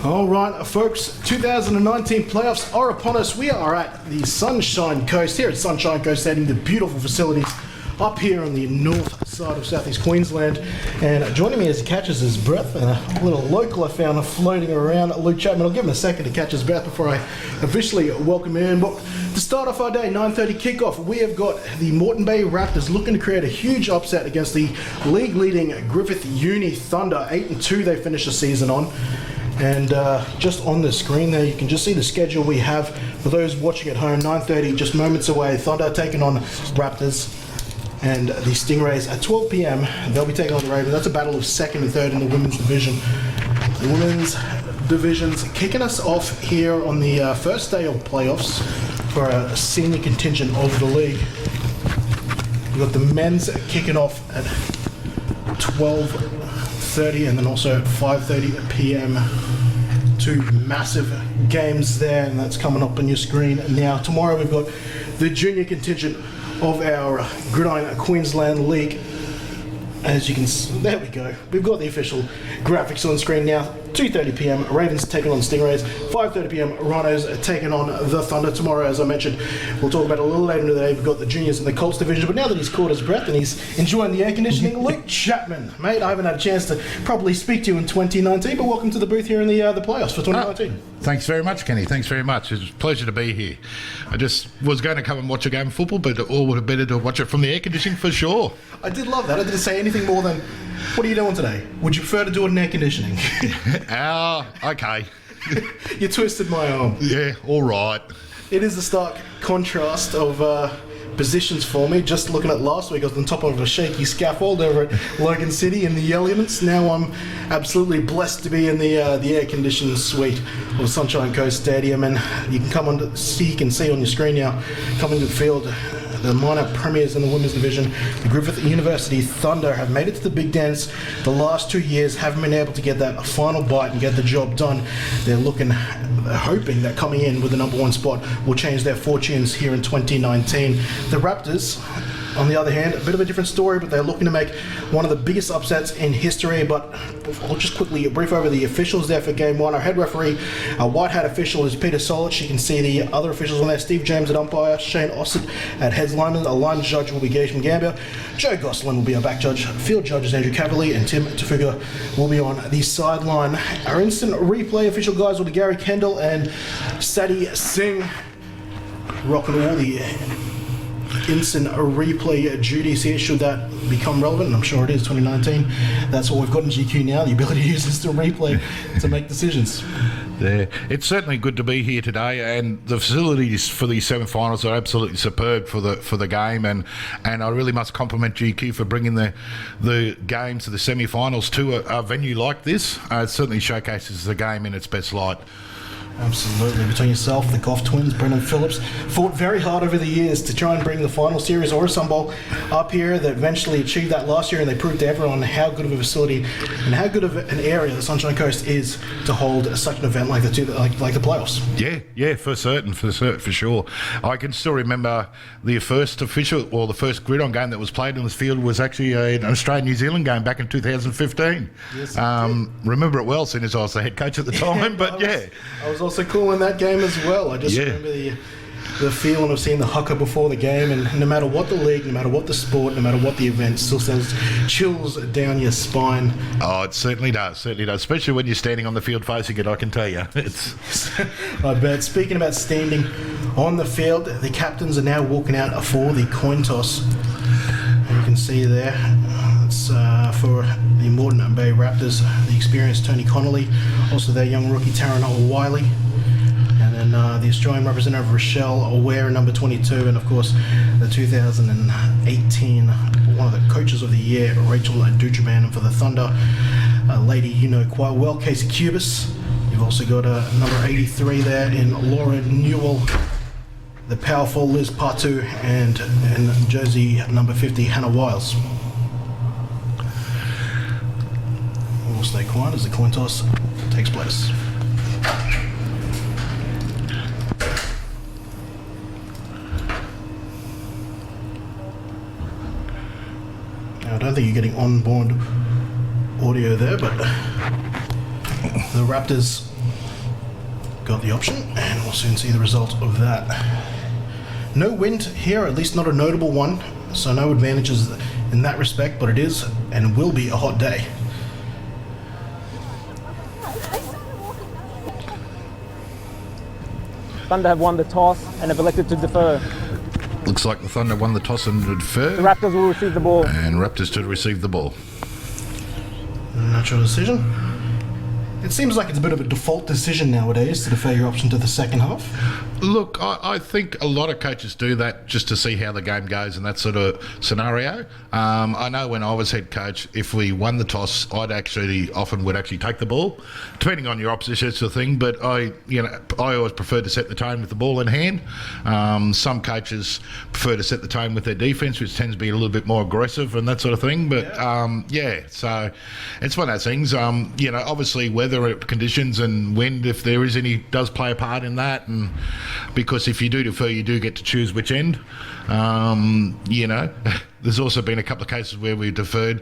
All right, folks, 2019 playoffs are upon us. We are at the Sunshine Coast, here at Sunshine Coast Stadium, the beautiful facilities up here on the north side of southeast Queensland. And joining me as he catches his breath, and a little local I found floating around, Luke Chapman. I'll give him a second to catch his breath before I officially welcome him in. But to start off our day, 9:30 kickoff, we have got the Moreton Bay Raptors looking to create a huge upset against the league-leading Griffith Uni Thunder. 8-2 they finished the season on. And just on the screen there, you can just see the schedule we have for those watching at home. 9:30, just moments away. Thunder taking on Raptors, and the Stingrays at 12 p.m. They'll be taking on the Ravens. That's a battle of second and third in the women's division. The women's division's kicking us off here on the first day of playoffs for a senior contingent of the league. We've got the men's kicking off at 12:30 and then also at 5:30 p.m. Two massive games there, and that's coming up on your screen now. Tomorrow we've got the junior contingent of our Gridiron Queensland League. As you can see, there we go. We've got the official graphics on screen now. 2:30 p.m. Ravens taking on Stingrays. 5:30 p.m. Rhinos taking on the Thunder. Tomorrow, as I mentioned, we'll talk about it a little later in the day. We've got the juniors and the Colts division. But now that he's caught his breath and he's enjoying the air conditioning, Luke Chapman, mate, I haven't had a chance to probably speak to you in 2019, but welcome to the booth here in the playoffs for 2019. Thanks very much, Kenny. Thanks very much. It's a pleasure to be here. I just was going to come and watch a game of football, but it all would have been better to watch it from the air conditioning for sure. I did love that. I didn't say anything more than, what are you doing today? Would you prefer to do it in air conditioning? Okay. You twisted my arm. Yeah, all right. It is a stark contrast of positions for me. Just looking at last week, I was on top of a shaky scaffold over at Logan City in the elements. Now I'm absolutely blessed to be in the air-conditioned suite of Sunshine Coast Stadium, and you can come on to see, you can see on your screen now, coming to the field, the minor premiers in the women's division, the Griffith University Thunder, have made it to the big dance the last 2 years, haven't been able to get that final bite and get the job done. They're hoping that coming in with the number one spot will change their fortunes here in 2019. The Raptors, on the other hand, a bit of a different story, but they're looking to make one of the biggest upsets in history. But I'll just quickly brief over the officials there for game one. Our head referee, our white hat official, is Peter Solich. You can see the other officials on there: Steve James at umpire, Shane Ossett at heads lineman, a line judge will be Gage Gambia, Joe Gosselin will be our back judge, field judge is Andrew Cavalier, and Tim Tafuga will be on the sideline. Our instant replay official guys will be Gary Kendall and Sadie Singh, rocking all the instant replay duties here, should that become relevant, and I'm sure it is 2019. That's what we've got in GQ now, the ability to use instant replay to make decisions. Yeah, it's certainly good to be here today, and the facilities for these semi-finals are absolutely superb for the game, and I really must compliment GQ for bringing the games to the semi-finals to a venue like this. It certainly showcases the game in its best light. Absolutely. Between yourself, the Goff twins, Brendan Phillips, fought very hard over the years to try and bring the final series or a Sun Bowl up here. They eventually achieved that last year, and they proved to everyone how good of a facility and how good of an area the Sunshine Coast is to hold such an event like the playoffs. Yeah, for sure. I can still remember the first Gridiron game that was played in this field was actually an Australian-New Zealand game back in 2015. Yes, remember it well, seeing as I was the head coach at the time. But I was also cool in that game as well. I just remember the feeling of seeing the hooker before the game, and no matter what the league, no matter what the sport, no matter what the event, still sends chills down your spine. Oh, it certainly does, especially when you're standing on the field facing it, I can tell you. I bet. Speaking about standing on the field, the captains are now walking out for the coin toss. And you can see there, it's for the Moreton Bay Raptors, the experienced Tony Connolly, also their young rookie Taryn Wiley, and then the Australian representative Rochelle Ware, number 22, and of course the 2018 one of the coaches of the year, Rachel Dutraman, and for the Thunder, a lady you know quite well, Casey Cubis. You've also got number 83 there in Laura Newell, the powerful Liz Patu, and jersey number 50, Hannah Wiles. We'll stay quiet as the coin toss takes place. Now, I don't think you're getting onboard audio there, but the Raptors got the option, and we'll soon see the result of that. No wind here, at least not a notable one, so no advantages in that respect, but it is and will be a hot day. Thunder have won the toss and have elected to defer. Looks like the Thunder won the toss and defer. The Raptors will receive the ball. And Raptors to receive the ball. Natural decision. It seems like it's a bit of a default decision nowadays to defer your option to the second half. Look, I think a lot of coaches do that just to see how the game goes in that sort of scenario. I know when I was head coach, if we won the toss, I'd often would take the ball, depending on your opposition sort of thing. But I always prefer to set the tone with the ball in hand. Some coaches prefer to set the tone with their defence, which tends to be a little bit more aggressive and that sort of thing. But so it's one of those things. Obviously weather conditions and wind, if there is any, does play a part in that, and because if you do defer, you do get to choose which end. There's also been a couple of cases where we've deferred,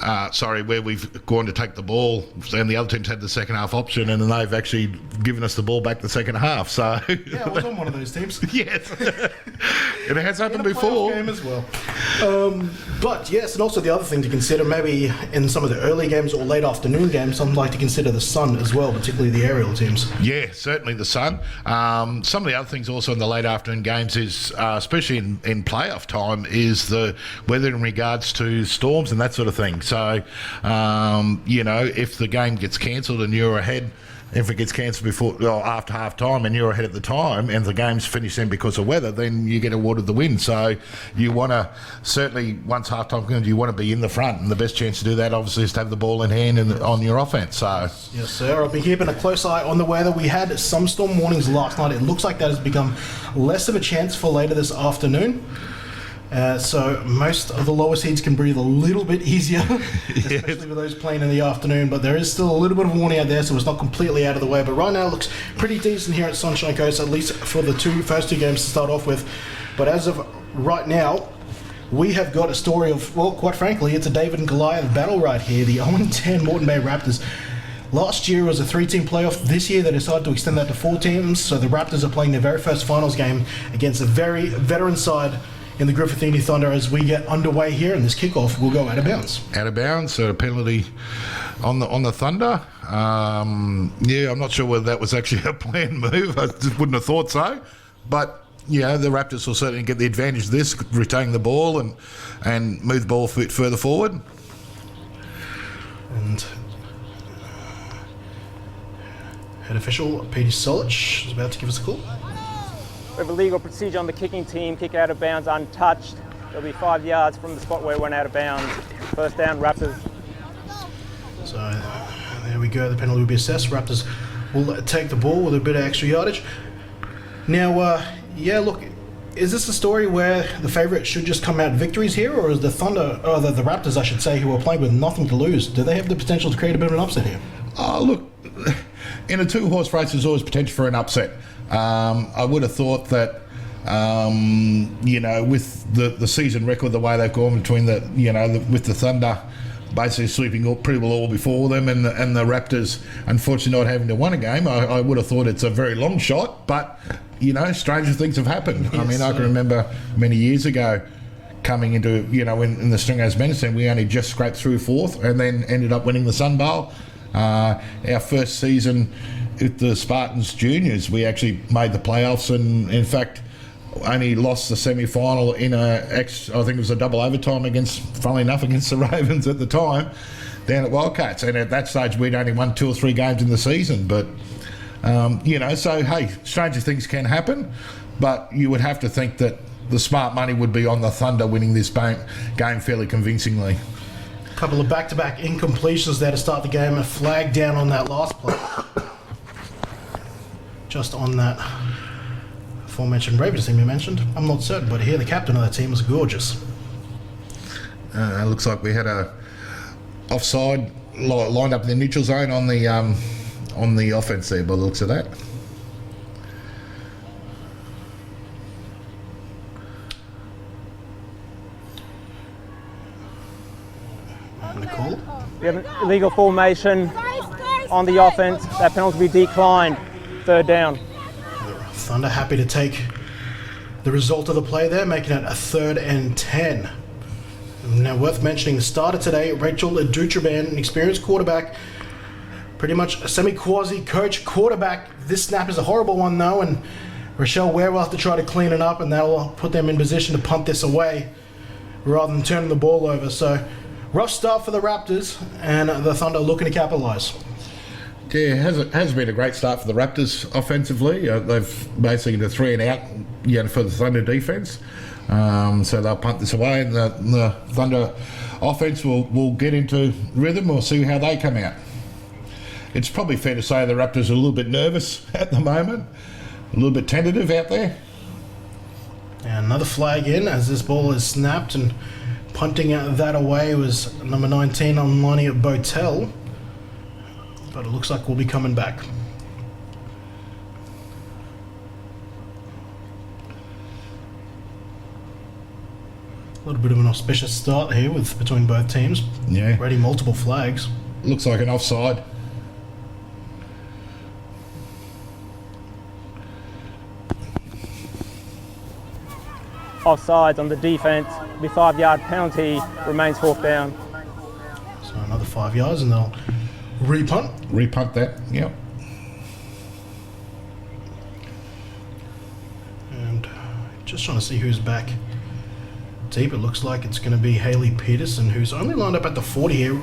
where we've gone to take the ball and the other team's had the second half option, and then they've actually given us the ball back the second half. So yeah, I was on one of those teams. Yes, it has happened in a before. Game as well. But yes, and also the other thing to consider, maybe in some of the early games or late afternoon games, some like to consider the sun as well, particularly the aerial teams. Yeah, certainly the sun. Some of the other things also in the late afternoon games is, especially in playoff time, is the weather in regards to storms and that sort of thing. So, if the game gets cancelled and you're ahead, if it gets cancelled after half time and you're ahead at the time and the game's finished then because of weather, then you get awarded the win. So you want to, certainly once half time comes, you want to be in the front, and the best chance to do that obviously is to have the ball in hand and on your offence. So yes, sir. I'll be keeping a close eye on the weather. We had some storm warnings last night. It looks like that has become less of a chance for later this afternoon. So most of the lower seeds can breathe a little bit easier, especially with those playing in the afternoon, but there is still a little bit of a warning out there, so it's not completely out of the way. But right now it looks pretty decent here at Sunshine Coast, at least for the first two games to start off with. But as of right now, we have got a story of, well, quite frankly, it's a David and Goliath battle right here. The 0-10 Moreton Bay Raptors. Last year was a 3-team playoff. This year they decided to extend that to 4 teams, so the Raptors are playing their very first finals game against a very veteran side in the Griffithini Thunder. As we get underway here, and this kickoff will go out of bounds. Out of bounds, so a penalty on the Thunder. I'm not sure whether that was actually a planned move. I just wouldn't have thought so. But the Raptors will certainly get the advantage of this, retain the ball and move the ball a bit further forward. And head official Peter Solich is about to give us a call. We have a legal procedure on the kicking team. Kick out of bounds untouched. It'll be 5 yards from the spot where it went out of bounds. First down, Raptors. So there we go. The penalty will be assessed. Raptors will take the ball with a bit of extra yardage. Now, look, is this a story where the favourite should just come out victories here, or is the Thunder, or the Raptors, I should say, who are playing with nothing to lose, do they have the potential to create a bit of an upset here? Oh, look, in a 2-horse race, there's always potential for an upset. I would have thought that, with the season record, the way they've gone between with the Thunder basically sweeping pretty well all before them, and the Raptors unfortunately not having to win a game, I would have thought it's a very long shot, but stranger things have happened. Yes, I mean, I can remember many years ago coming into, in the Stringhouse men's team, we only just scraped through 4th and then ended up winning the Sun Bowl. Our first season with the Spartans juniors, we actually made the playoffs, and in fact only lost the semi-final in I think it was a double overtime funnily enough, against the Ravens at the time down at Wildcats, and at that stage we'd only won 2 or 3 games in the season. But so hey, stranger things can happen, but you would have to think that the smart money would be on the Thunder winning this game fairly convincingly. A couple of back-to-back incompletions there to start the game, a flag down on that last play. Just on that aforementioned Ravens team you mentioned. I'm not certain, but here the captain of that team was gorgeous. Looks like we had a offside lined up in the neutral zone on the offence there by the looks of that. I'm going to call. We have an illegal formation on the offence. That penalty will be declined. third down. Thunder happy to take the result of the play there, making it a 3rd and 10. Now, worth mentioning, the starter today, Rachel Dutraban, an experienced quarterback, pretty much a semi-quasi coach quarterback. This snap is a horrible one, though, and Rochelle Ware will have to try to clean it up, and that'll put them in position to punt this away rather than turning the ball over. So, rough start for the Raptors, and the Thunder looking to capitalise. Yeah, it has been a great start for the Raptors offensively. They've basically the 3 and out for the Thunder defence. So they'll punt this away, and the Thunder offence will get into rhythm. We'll see how they come out. It's probably fair to say the Raptors are a little bit nervous at the moment, a little bit tentative out there. And another flag in as this ball is snapped, and punting that away was number 19 on Lonnie Botel. But it looks like we'll be coming back. A little bit of an auspicious start here between both teams. Yeah. Already multiple flags. Looks like an offside. Offsides on the defense. Be 5-yard penalty. Remains 4th down. So another 5 yards, and they'll repunt. Repunt that, yep. And just trying to see who's back deep. It looks like it's going to be Hayley Peterson, who's only lined up at the 40 here.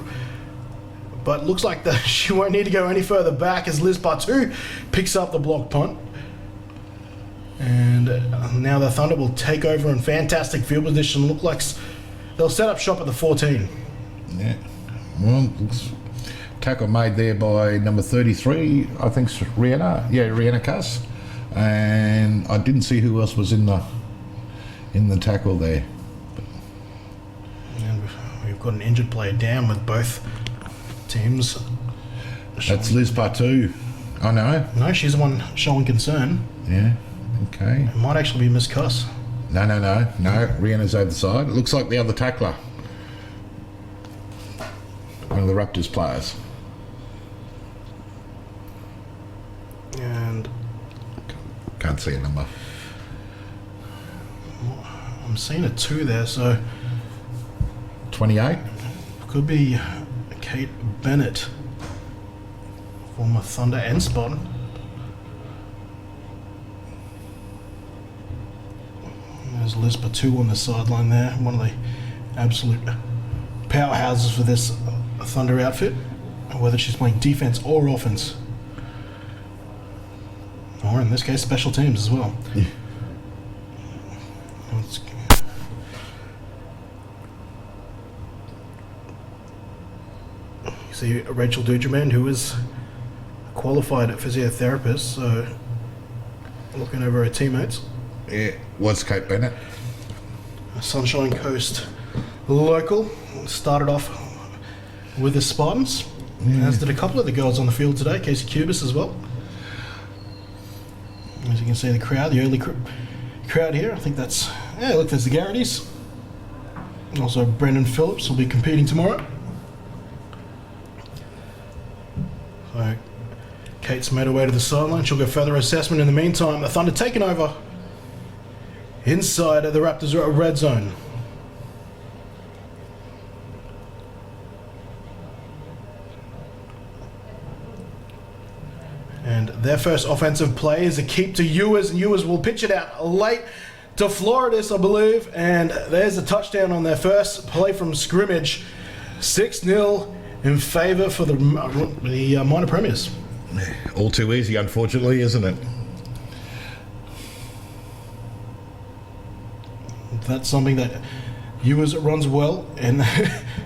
But looks like she won't need to go any further back as Liz Bartu picks up the block punt. And now the Thunder will take over in fantastic field position. Look like they'll set up shop at the 14. Yeah. Well, looks tackle made there by number 33, I think it's Rihanna. Yeah, Rihanna Cuss. And I didn't see who else was in the tackle there. And we've got an injured player down with both teams. That's Liz Bartu. Oh, no? No, she's the one showing concern. Yeah, okay. It might actually be Miss Cuss. No. Rihanna's over the side. It looks like the other tackler. One of the Raptors players. And Can't see a number. I'm seeing a 2 there, so 28? could be Kate Bennett, former Thunder and Spot. There's Lispa 2 on the sideline there, one of the absolute powerhouses for this Thunder outfit, whether she's playing defense or offense. Or in this case, special teams as well. Yeah. You see Rachel Dugerman, who is a qualified physiotherapist, so looking over her teammates. Yeah, was Kate Bennett. Sunshine Coast local, started off with the Spartans, as did a couple of the girls on the field today, Casey Cubis as well. As you can see, the crowd, the early crowd here, I think that's, yeah, look, there's the Garrities. Also, Brendan Phillips will be competing tomorrow. So, Kate's made her way to the sideline. She'll go further assessment. In the meantime, the Thunder taking over inside of the Raptors red zone. And their first offensive play is a keep to Ewers, and Ewers will pitch it out late to Floridas, I believe. And there's a touchdown on their first play from scrimmage. 6-0 in favour for the minor premiers. All too easy, unfortunately, isn't it? That's something that Ewers runs well, and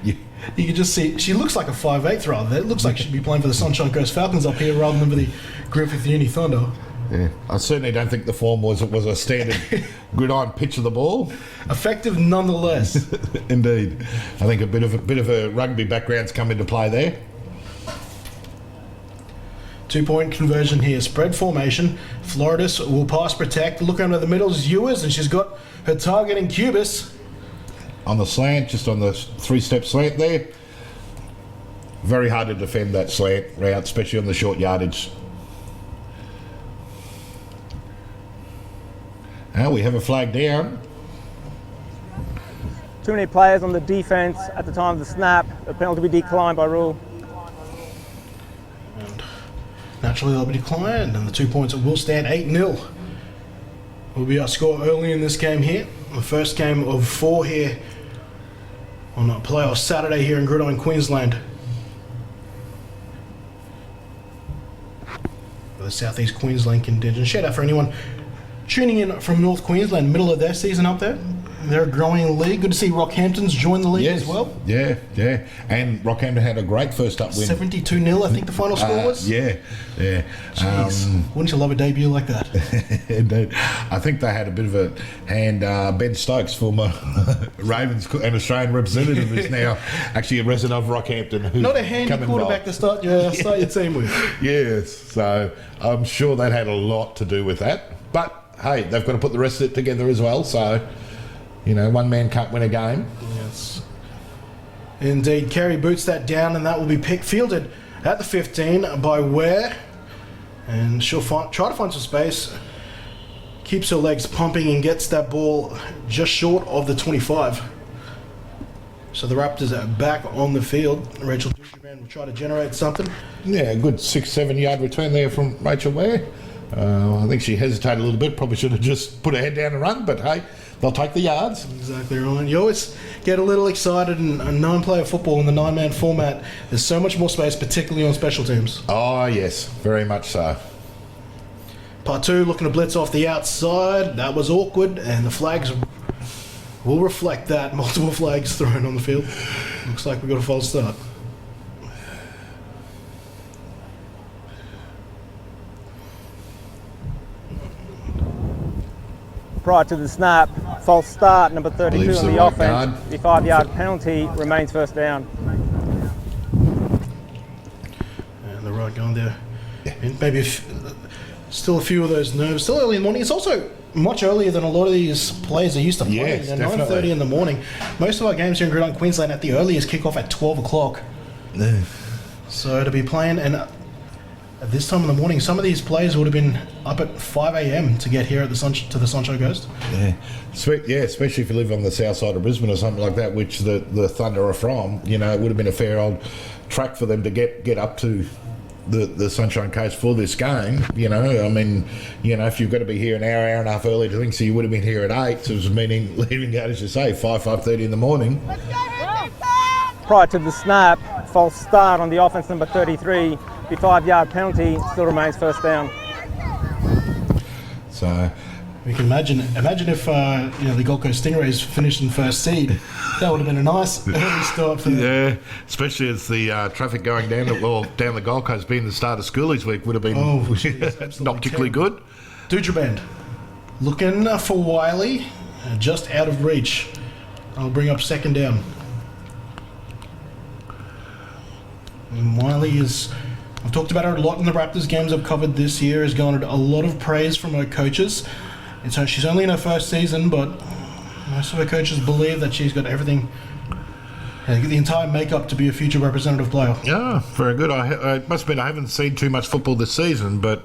Yeah. you can just see she looks like a 5'8" rather. It looks like she'd be playing for the Sunshine Coast Falcons up here rather than for the Griffith Uni Thunder. Yeah. I certainly don't think the form was a standard gridiron pitch of the ball. Effective nonetheless. Indeed. I think a bit of a rugby background's come into play there. 2-point conversion here. Spread formation. Floridas will pass protect. Look under the middle is Ewers, and she's got her target in Cubis. On the slant, just on the 3-step slant there. Very hard to defend that slant route, especially on the short yardage. We have a flag down. Too many players on the defence at the time of the snap. The penalty will be declined by rule. And naturally, they'll be declined, and the 2 points will stand 8-0. Will be our score early in this game here. The first game of 4 here on a playoff Saturday here in Gridiron, Queensland. The Southeast Queensland contingent. Shout out for anyone tuning in from North Queensland, middle of their season up there. They're a growing league. Good to see Rockhampton's join the league as well. Yeah. And Rockhampton had a great first up win. 72-0, I think the final score was. Yeah. Jeez. Wouldn't you love a debut like that? Indeed. I think they had a bit of a hand. Ben Stokes, former Ravens and Australian representative, is now actually a resident of Rockhampton. Not a handy quarterback to start your team with. Yes, so I'm sure that had a lot to do with that. But hey, they've got to put the rest of it together as well. So, one man can't win a game. Yes. Indeed. Kerry boots that down, and that will be fielded at the 15 by Ware. And she'll try to find some space. Keeps her legs pumping and gets that ball just short of the 25. So the Raptors are back on the field. Rachel Dushman will try to generate something. Yeah, a good 6-7 yard return there from Rachel Ware. I think she hesitated a little bit. Probably should have just put her head down and run, but hey, they'll take the yards. Exactly right. You always get a little excited in a 9-player football in the 9-man format. There's so much more space, particularly on special teams. Oh, yes, very much so. Part 2, looking to blitz off the outside. That was awkward, and the flags will reflect that. Multiple flags thrown on the field. Looks like we've got a false start. Prior to the snap, false start, number 32 on the offense. The 5-yard penalty remains first down. And the right going there. And maybe still a few of those nerves. Still early in the morning. It's also much earlier than a lot of these players are used to playing. Yes, They're definitely. 9:30 in the morning. Most of our games here in Gridiron, Queensland, at the earliest kick off at 12 o'clock. So to be playing, and at this time in the morning, some of these players would have been up at 5 a.m. to get here at the Sunshine Coast. Yeah, especially if you live on the south side of Brisbane or something like that, which the Thunder are from. It would have been a fair old track for them to get up to the Sunshine Coast for this game. If you've got to be here an hour and a half early to think, so you would have been here at 8, so it was meaning leaving out, as you say, 5:30 in the morning. Prior to the snap, false start on the offense, number 33. The 5-yard penalty still remains first down. So We can imagine if the Gold Coast Stingrays finished in first seed. That would have been a nice early start for them. yeah, especially as the traffic going down the Gold Coast, being the start of school each week, would have been not particularly good. Dudra Band looking for Wiley, just out of reach. I'll bring up second down. And Wiley is, I've talked about her a lot in the Raptors games I've covered this year, has garnered a lot of praise from her coaches. And so she's only in her first season, but most of her coaches believe that she's got everything, the entire makeup to be a future representative player. Yeah, very good. I must admit I haven't seen too much football this season, but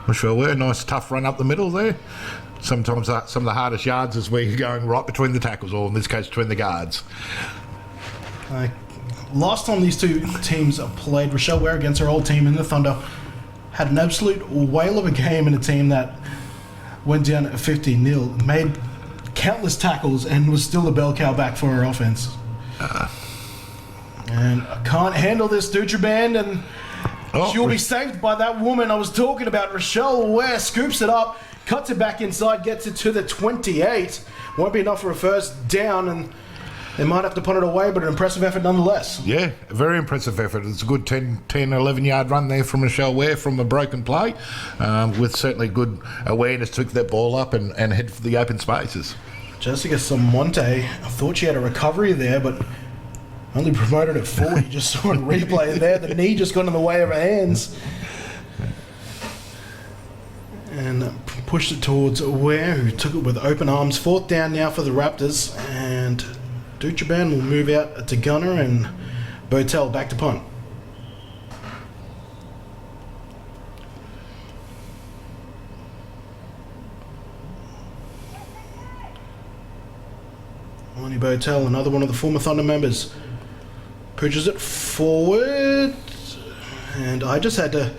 Michelle Ware, nice tough run up the middle there. Sometimes some of the hardest yards is where you're going right between the tackles, or in this case between the guards. Last time these two teams played, Rochelle Ware against her old team in the Thunder had an absolute whale of a game in a team that went down 50-0, made countless tackles, and was still the bell cow back for her offense. And I can't handle this Dutra Band, and she'll be saved by that woman I was talking about. Rochelle Ware scoops it up, cuts it back inside, gets it to the 28. Won't be enough for a first down, and they might have to punt it away, but an impressive effort nonetheless. Yeah, a very impressive effort. It's a good 10, 11-yard run there from Michelle Ware from a broken play, with certainly good awareness to pick that ball up and head for the open spaces. Jessica Samonte, I thought she had a recovery there, but only promoted at 40. You just saw a replay there. The knee just got in the way of her hands. And pushed it towards Ware, who took it with open arms. Fourth down now for the Raptors, and Dutraban will move out to gunner, and Botel back to punt. Lonnie Botel, another one of the former Thunder members, pushes it forward. And I just had to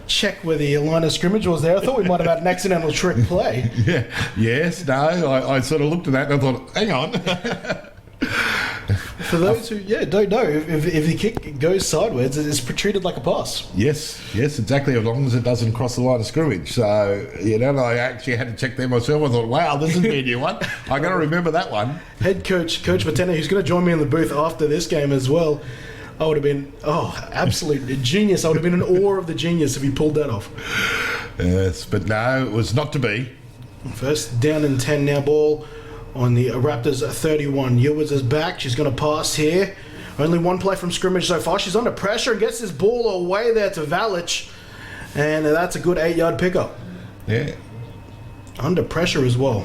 check where the line of scrimmage was there. I thought we might have had an accidental trick play. Yeah. Yes. No. I sort of looked at that and I thought, hang on. For those who don't know, if the kick goes sideways, it's treated like a pass. Yes, exactly. As long as it doesn't cross the line of scrimmage. So, I actually had to check there myself. I thought, wow, this is a new one. I got to remember that one. Head coach Matena, who's going to join me in the booth after this game as well. I would have been, absolute genius. I would have been in awe of the genius if he pulled that off. Yes, but no, it was not to be. First down and 10 now, ball on the Raptors 31. Ewers is back. She's going to pass here. Only one play from scrimmage so far. She's under pressure and gets this ball away there to Valich. And that's a good 8-yard pickup. Yeah. Under pressure as well.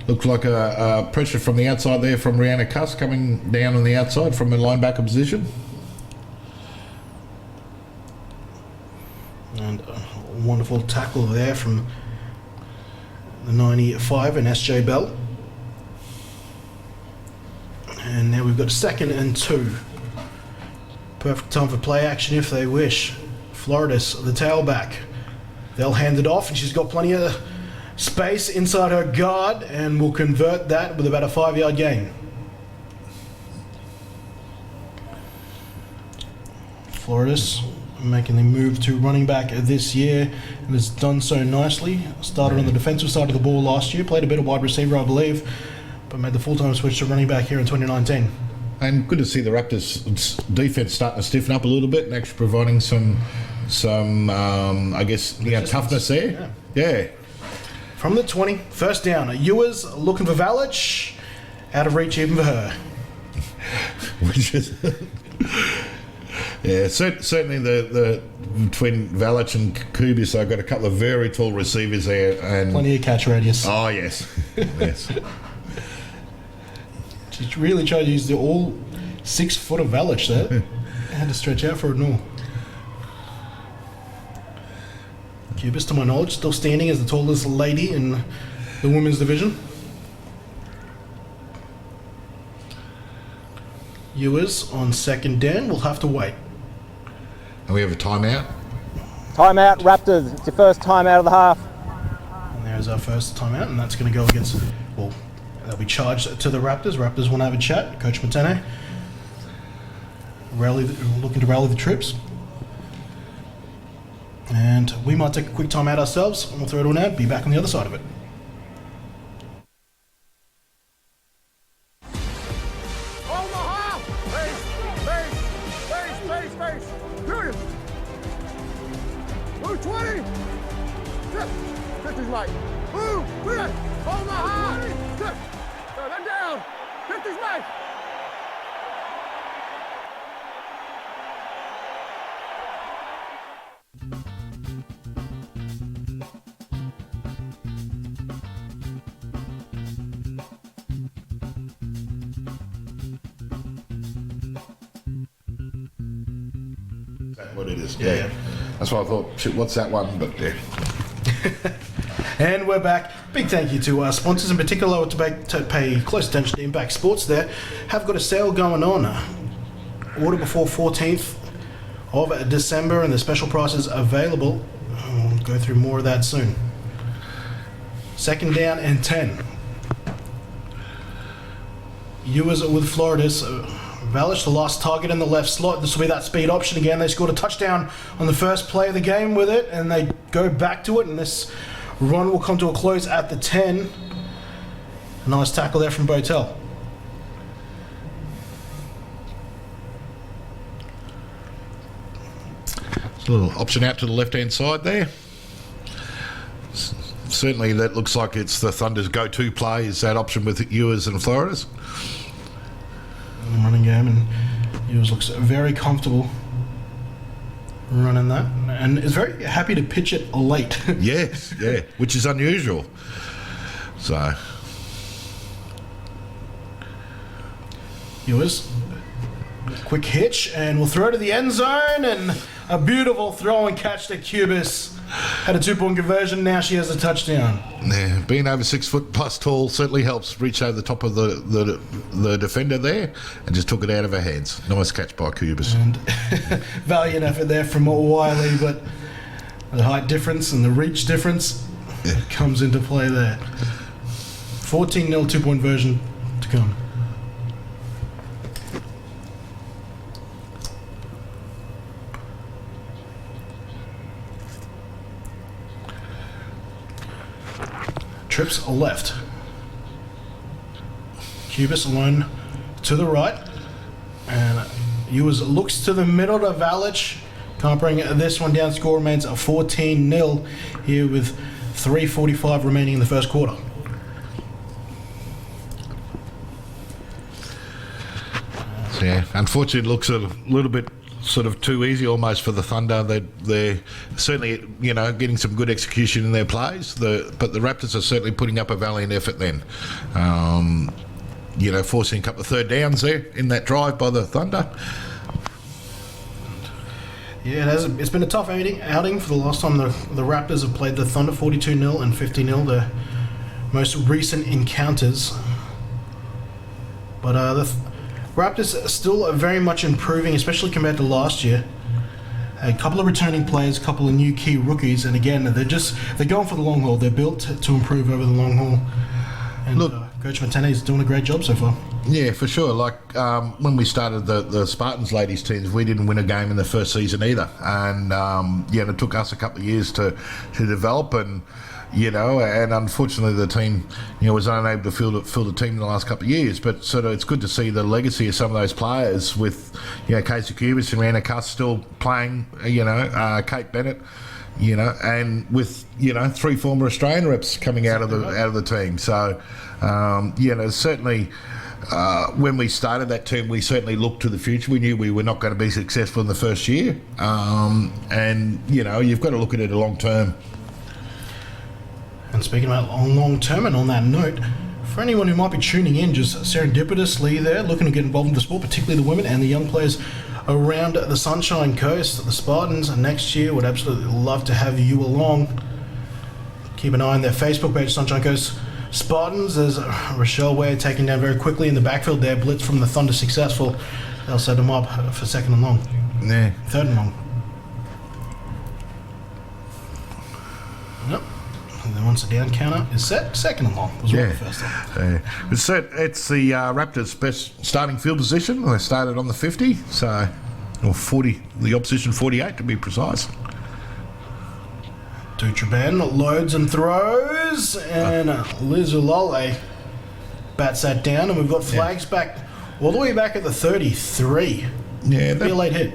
Looks like a pressure from the outside there from Rihanna Cuss coming down on the outside from a linebacker position. And a wonderful tackle there from the 95 and SJ Bell. And now we've got 2nd and 2. Perfect time for play action if they wish. Floridis, the tailback. They'll hand it off and she's got plenty of space inside her guard and will convert that with about a 5-yard gain. Floridis making the move to running back this year and has done so nicely. Started on the defensive side of the ball last year, played a bit of wide receiver I believe, but made the full-time switch to running back here in 2019. And good to see the Raptors defense starting to stiffen up a little bit and actually providing some toughness there. Yeah. From the 20, first down. Ewers looking for Valich. Out of reach even for her. Which is... Yeah, certainly the between Valich and Kubis, I've got a couple of very tall receivers there. And plenty of catch radius. Oh, yes. Yes. She really tried to use the all 6 foot of Valich there. Had to stretch out for it and all. Kubis, to my knowledge, still standing as the tallest lady in the women's division. Ewers on 2nd down. We'll have to wait. And we have a timeout. Timeout, Raptors. It's your first timeout of the half. And there's our first timeout, and that's going to go against... Well, they'll be charged to the Raptors. Raptors want to have a chat. Coach Matene looking to rally the troops. And we might take a quick time out ourselves, and we'll throw it on out, be back on the other side of it. Omaha! Face! Junior! Move 20! 50's light. Move! Clear! Omaha! Then down! 50's light! What it is. Yeah. That's why I thought, shit, what's that one? But yeah. And we're back. Big thank you to our sponsors, in particular to pay close attention to Impact Sports there. Have got a sale going on. Order before 14th of December and the special prices available. We'll go through more of that soon. 2nd down and 10. Ewers with Floridis. Valich, the last target in the left slot. This will be that speed option again. They scored a touchdown on the first play of the game with it, and they go back to it, and this run will come to a close at the 10. A nice tackle there from Botel. It's a little option out to the left-hand side there. Certainly that looks like it's the Thunder's go-to play, is that option with Ewers and Floridis. Running game, and Ewers looks very comfortable running that, and is very happy to pitch it late. Yes, yeah, which is unusual. So Ewers Quick hitch, and we'll throw to the end zone, and a beautiful throw and catch to Cubis. Had a 2-point conversion, now she has a touchdown. Yeah, being over 6 foot plus tall certainly helps. Reach over the top of the defender there and just took it out of her hands. Nice catch by Cubis. And valiant effort there from Wiley, but the height difference and the reach difference comes into play there. 14-0 2-point version to come. Trips left. Cubis alone to the right. And Ewers looks to the middle to Valich. Can't bring this one down. Score remains 14-0 here with 3:45 remaining in the first quarter. Yeah, unfortunately, it looks a little bit sort of too easy almost for the Thunder. They're certainly, getting some good execution in their plays. But the Raptors are certainly putting up a valiant effort then. Forcing a couple of third downs there in that drive by the Thunder. Yeah, it's been a tough outing for the last time the Raptors have played the Thunder. 42-0 and 50-0, the most recent encounters. But the Raptors are still very much improving, especially compared to last year. A couple of returning players, a couple of new key rookies, and again, they're going for the long haul. They're built to improve over the long haul. And Look, Coach Montana is doing a great job so far. Yeah, for sure. Like when we started the Spartans ladies teams, we didn't win a game in the first season either, and it took us a couple of years to develop, and and unfortunately the team was unable to fill the team in the last couple of years. But sort of it's good to see the legacy of some of those players with Casey Cubis and Rana Cuss still playing, Kate Bennett. And with 3 former Australian reps coming out of the team, so certainly when we started that team, we certainly looked to the future. We knew we were not going to be successful in the first year, and you've got to look at it long term. And speaking about long term, and on that note, for anyone who might be tuning in, just serendipitously there, looking to get involved in the sport, particularly the women and the young players around the Sunshine Coast, the Spartans next year would absolutely love to have you along. Keep an eye on their Facebook page, Sunshine Coast Spartans. There's Rochelle Ware taken down very quickly in the backfield there. Blitz from the Thunder successful. They'll set them up for 2nd and long. Yeah. 3rd and long. Yep. And then once the down counter is set, 2nd and long was the first time. It's the Raptors' best starting field position. They started on the 50, or 40, the opposition 48 to be precise. Dutraban loads and throws, and Liz Ulale bats that down, and we've got flags back all the way back at the 33. Yeah, be a late hit.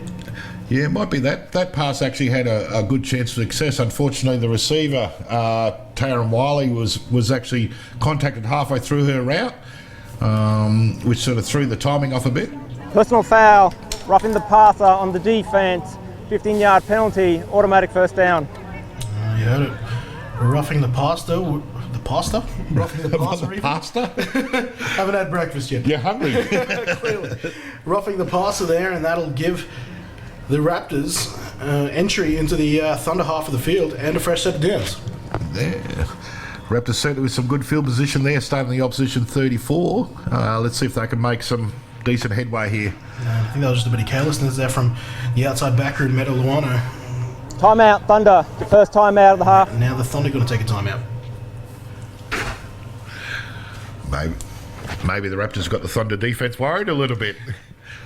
Yeah, it might be that. That pass actually had a good chance of success. Unfortunately, the receiver, Taryn Wiley, was actually contacted halfway through her route, which sort of threw the timing off a bit. Personal foul, roughing the passer on the defense, 15-yard penalty, automatic first down. You heard it. Roughing the pasta. The pasta? Roughing the pasta. Pasta? Haven't had breakfast yet. You're hungry. Clearly. Roughing the pasta there, and that'll give the Raptors entry into the Thunder half of the field and a fresh set of downs. Yeah. Raptors certainly with some good field position there, starting the opposition 34. Let's see if they can make some decent headway here. I think that was just a bit of carelessness there from the outside back room, Meadow Luano. Timeout, Thunder. The first timeout of the half. Now the Thunder going to take a timeout. Maybe the Raptors got the Thunder defence worried a little bit.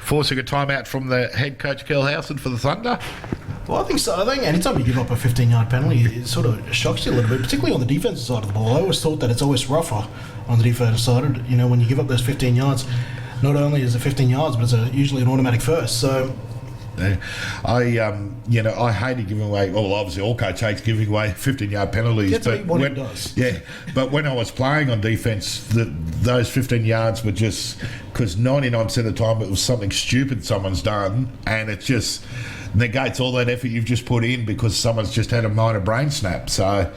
Forcing a timeout from the head coach, Kel Howson, for the Thunder. Well, I think so. I think anytime you give up a 15-yard penalty, it sort of shocks you a little bit, particularly on the defensive side of the ball. I always thought that it's always rougher on the defensive side. When you give up those 15 yards, not only is it 15 yards, but it's usually an automatic first. So I hated giving away. Well, obviously, all coach hates giving away 15-yard penalties. That's what it does. Yeah, but when I was playing on defence, those 15 yards were just because 99% of the time it was something stupid someone's done, and it just negates all that effort you've just put in because someone's just had a minor brain snap. So,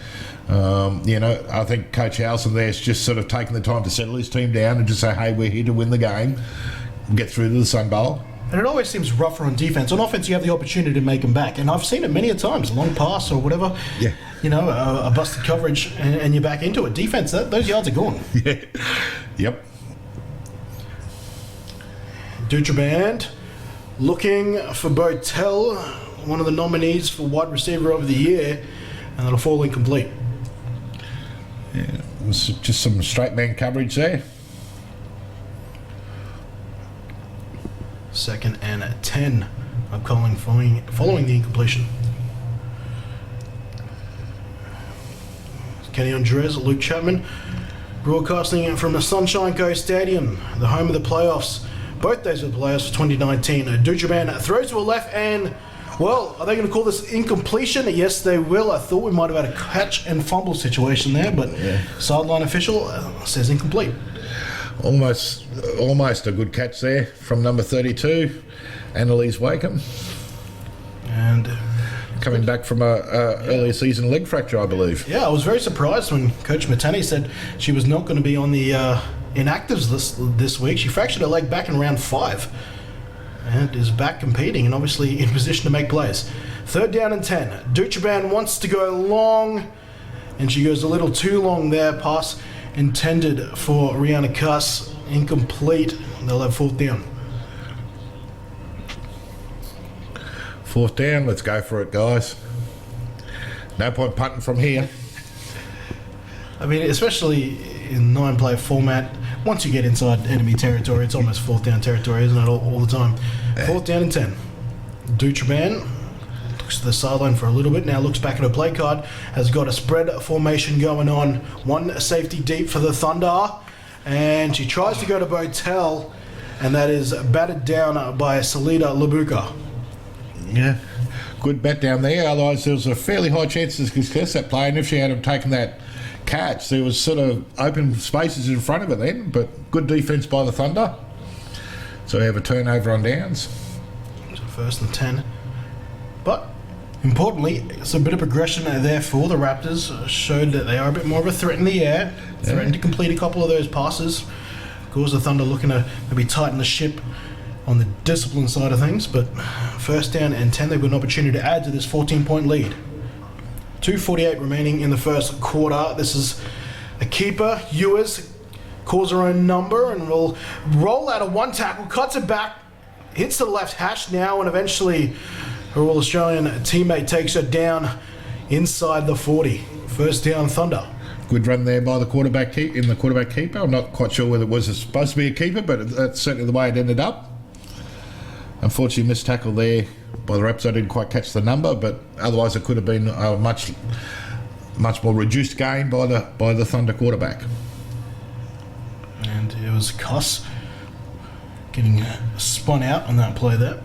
I think Coach Howson there's just sort of taking the time to settle his team down and just say, hey, we're here to win the game, get through to the Sun Bowl. And it always seems rougher on defense. On offense, you have the opportunity to make them back. And I've seen it many a times. A long pass or whatever. Yeah. You know, a busted coverage and you're back into it. Defense, those yards are gone. Yeah. Yep. Dutraband looking for Botel, one of the nominees for wide receiver of the year. And it'll fall incomplete. Yeah. It was just some straight man coverage there. 2nd and 10. I'm calling following the incompletion. Kenny Andres, Luke Chapman, broadcasting from the Sunshine Coast Stadium, the home of the playoffs. Both days of the playoffs for 2019. Dutraban throws to a left and, well, are they going to call this incompletion? Yes, they will. I thought we might have had a catch and fumble situation there, but sideline official says incomplete. Almost a good catch there from number 32, Annalise Wakeham. And coming back from a earlier season leg fracture, I believe. Yeah, I was very surprised when Coach Matani said she was not going to be on the inactives list this week. She fractured her leg back in round 5 and is back competing and obviously in position to make plays. 3rd down and 10. Dutraban wants to go long and she goes a little too long there. Pass intended for Rihanna Cuss, incomplete. They'll have 4th down. 4th down, let's go for it, guys. No point punting from here. I mean, especially in 9-player format, once you get inside enemy territory, it's almost 4th down territory, isn't it, all the time? 4th down and 10. Dutraban looks to the sideline for a little bit, now looks back at her play card, has got a spread formation going on, 1 safety deep for the Thunder, and she tries to go to Botel, and that is batted down by Salida Labuka. Yeah, good bet down there. Otherwise, there was a fairly high chance to success that play, and if she had taken that catch, there was sort of open spaces in front of her then, but good defence by the Thunder. So we have a turnover on downs. So 1st and 10. But importantly, it's a bit of progression there for the Raptors. Showed that they are a bit more of a threat in the air. Threatened to complete a couple of those passes. Of course, the Thunder looking to maybe tighten the ship on the discipline side of things. But 1st down and 10, they've got an opportunity to add to this 14-point lead. 2:48 remaining in the 1st quarter. This is a keeper. Ewers calls her own number and will roll out a 1 tackle, cuts it back, hits the left hash now, and eventually her All-Australian teammate takes her down inside the 40. 1st down, Thunder. Good run there by the quarterback keeper. I'm not quite sure whether it was supposed to be a keeper, but that's certainly the way it ended up. Unfortunately, missed tackle there by the Raptors. I didn't quite catch the number, but otherwise it could have been a much more reduced gain by the Thunder quarterback. And it was Cuss getting spun out on that play there.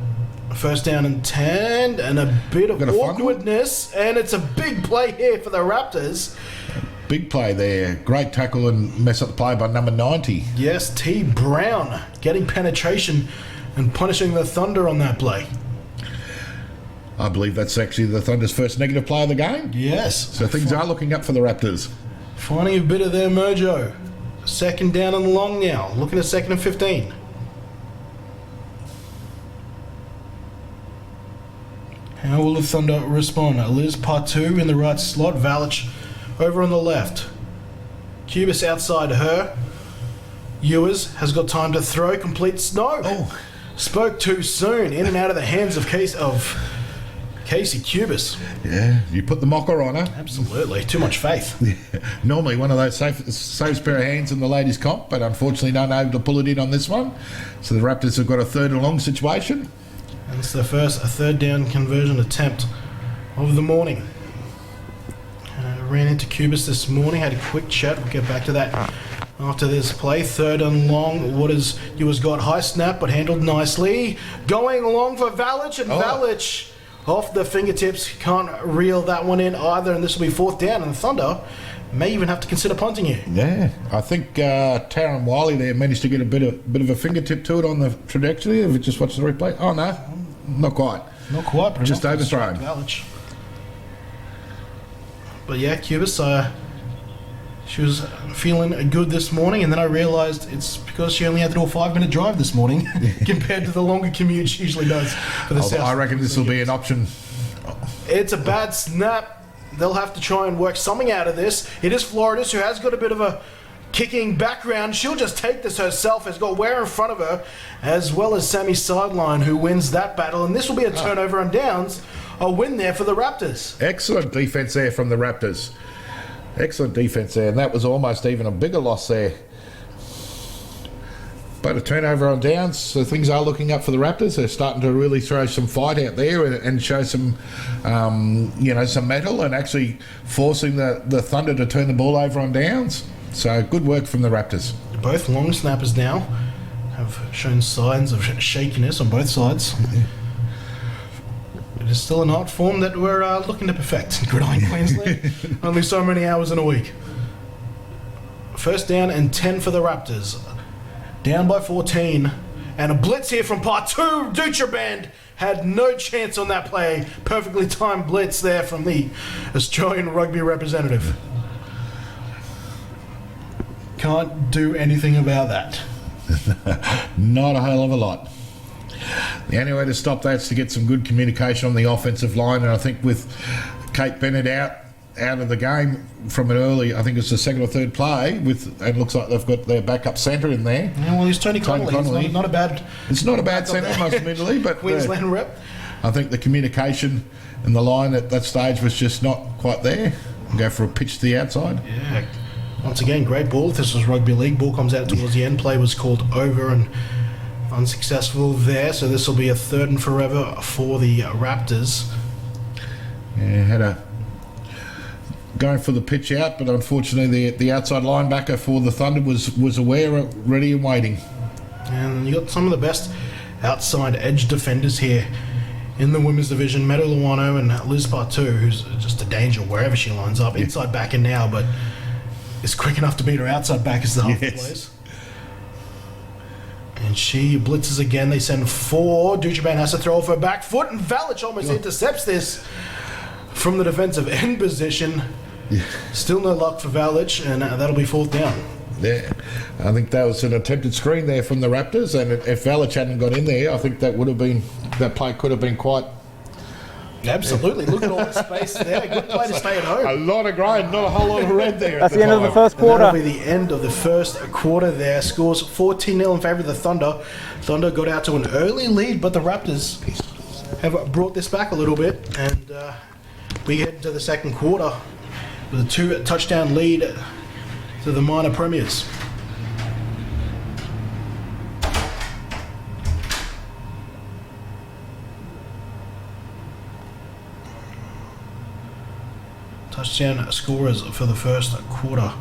1st down and 10, and a bit of awkwardness, and it's a big play here for the Raptors. Big play there. Great tackle and mess up the play by number 90. Yes, T. Brown getting penetration and punishing the Thunder on that play. I believe that's actually the Thunder's first negative play of the game. Yes. So things are looking up for the Raptors. Finding a bit of their mojo. 2nd down and long now. Looking at 2nd and 15. How will the Thunder respond? Liz Partout in the right slot. Valich over on the left. Cubis outside her. Ewers has got time to throw. Completes. No. Oh. Spoke too soon. In and out of the hands of Casey Cubis. Yeah, you put the mocker on her. Absolutely. Too much faith. Normally one of those safest pair of hands in the ladies' comp, but unfortunately not able to pull it in on this one. So the Raptors have got a 3rd and long situation. And it's their first 3rd down conversion attempt of the morning. Ran into Cubis this morning, had a quick chat. We'll get back to that after this play. 3rd and long. Ewers got high snap, but handled nicely. Going long for Valich, and Valich off the fingertips. Can't reel that one in either, and this will be 4th down, and the Thunder may even have to consider punting here. Yeah, I think Taryn Wiley there managed to get a bit of a fingertip to it on the trajectory. If you just watch the replay. Oh, no, not quite. Not quite, but just overthrown. Valich. But yeah, Cubis She was feeling good this morning, and then I realised it's because she only had to do a 5-minute drive this morning compared to the longer commute she usually does for the South. I reckon this will be an option. It's a bad snap. They'll have to try and work something out of this. It is Floridas, who has got a bit of a kicking background. She'll just take this herself. Has got Ware in front of her, as well as Sammy Sideline, who wins that battle. And this will be a turnover on downs. A win there for the Raptors. Excellent defence there from the Raptors. Excellent defence there, and that was almost even a bigger loss there. But a turnover on downs, so things are looking up for the Raptors. They're starting to really throw some fight out there and show some, some mettle, and actually forcing the Thunder to turn the ball over on downs. So good work from the Raptors. Both long snappers now have shown signs of shakiness on both sides. It is still an art form that we're looking to perfect in Gridiron Queensland. Only so many hours in a week. First down and 10 for the Raptors. Down by 14. And a blitz here from part 2. Dutra had no chance on that play. Perfectly timed blitz there from the Australian rugby representative. Can't do anything about that. Not a hell of a lot. The only way to stop that is to get some good communication on the offensive line, and I think with Kate Bennett out of the game from an early, I think it's the second or third play, and it looks like they've got their backup centre in there. Yeah, well, he's Tony Connolly. It's not a bad... It's not a bad centre, most admittedly, but Queensland rep. I think the communication and the line at that stage was just not quite there. Go for a pitch to the outside. Yeah. Once again, great ball. This was rugby league. Ball comes out towards the end. Play was called over and unsuccessful there, so this will be a third and forever for the Raptors. Yeah, had going for the pitch out, but unfortunately the outside linebacker for the Thunder was aware, ready and waiting. And you got some of the best outside edge defenders here in the women's division. Meadow Luano and Liz Partu, who's just a danger wherever she lines up. Inside backer now, but is quick enough to beat her outside back as the half plays. And she blitzes again. They send 4. Dutraban has to throw off her back foot, and Valich almost intercepts this from the defensive end position. Yeah. Still no luck for Valich, and that'll be 4th down. Yeah, I think that was an attempted screen there from the Raptors, and if Valich hadn't got in there, I think that play could have been quite... Absolutely. Look at all the space there. Good play to stay at home. A lot of grain, not a whole lot of red there. That's the end of the first quarter. That'll be the end of the first quarter there. Scores 14-0 in favour of the Thunder. Thunder got out to an early lead, but the Raptors have brought this back a little bit, and we head into the second quarter with a 2-touchdown lead to the minor premiers. Touchdown scorers for the first quarter.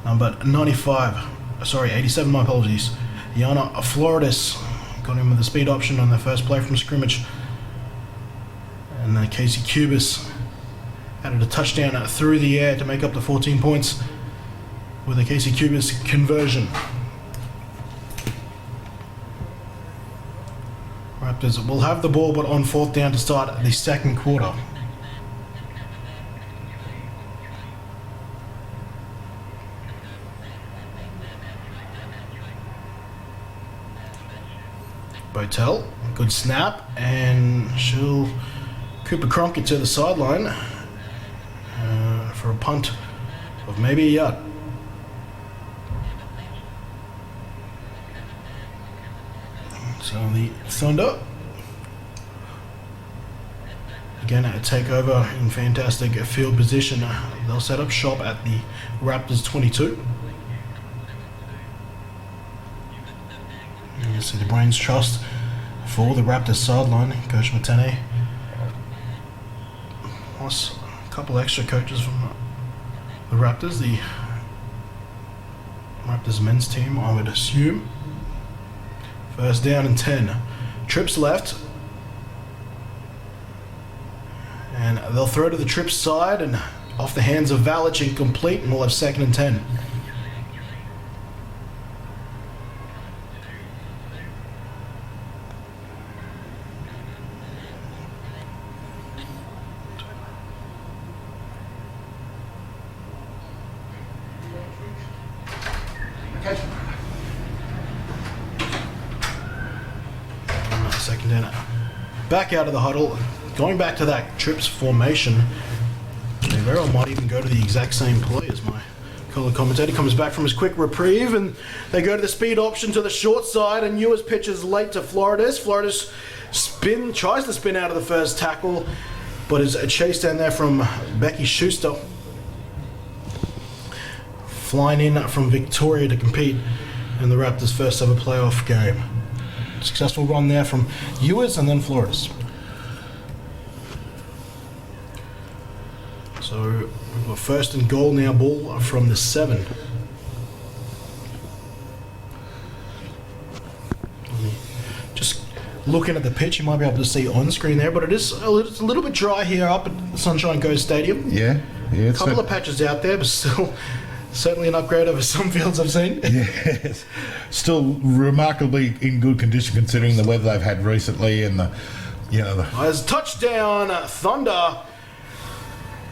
Number 87, my apologies. Yana Floridas got him with the speed option on the first play from scrimmage. And then Casey Cubis added a touchdown through the air to make up the 14 points with a Casey Cubis conversion. Raptors will have the ball, but on 4th down to start the second quarter. Botel, good snap, and she'll Cooper Cronkite to the sideline for a punt of maybe a yard. So the Thunder again take over in fantastic field position. They'll set up shop at the Raptors 22. You see the brains trust for the Raptors sideline, Coach Matane, plus a couple extra coaches from the Raptors, the Raptors men's team, I would assume. First down and 10. Trips left. And they'll throw to the Trips side and off the hands of Valich, incomplete, and we'll have 2nd and 10. Second down. Back out of the huddle. Going back to that trips formation. They very well might even go to the exact same play as my color commentator. Comes back from his quick reprieve, and they go to the speed option to the short side, and Ewers pitches late to Floridas. Floridas tries to spin out of the first tackle, but is a chase down there from Becky Schuster. Flying in from Victoria to compete in the Raptors' first ever playoff game. Successful run there from Ewers and then Floridas. So we've got first and goal now, ball from the 7. Just looking at the pitch, you might be able to see on screen there, but it's a little bit dry here up at Sunshine Coast Stadium. Yeah. A couple of patches out there, but still certainly an upgrade over some fields I've seen. Yes. Still remarkably in good condition considering the weather they've had recently and As touchdown, Thunder.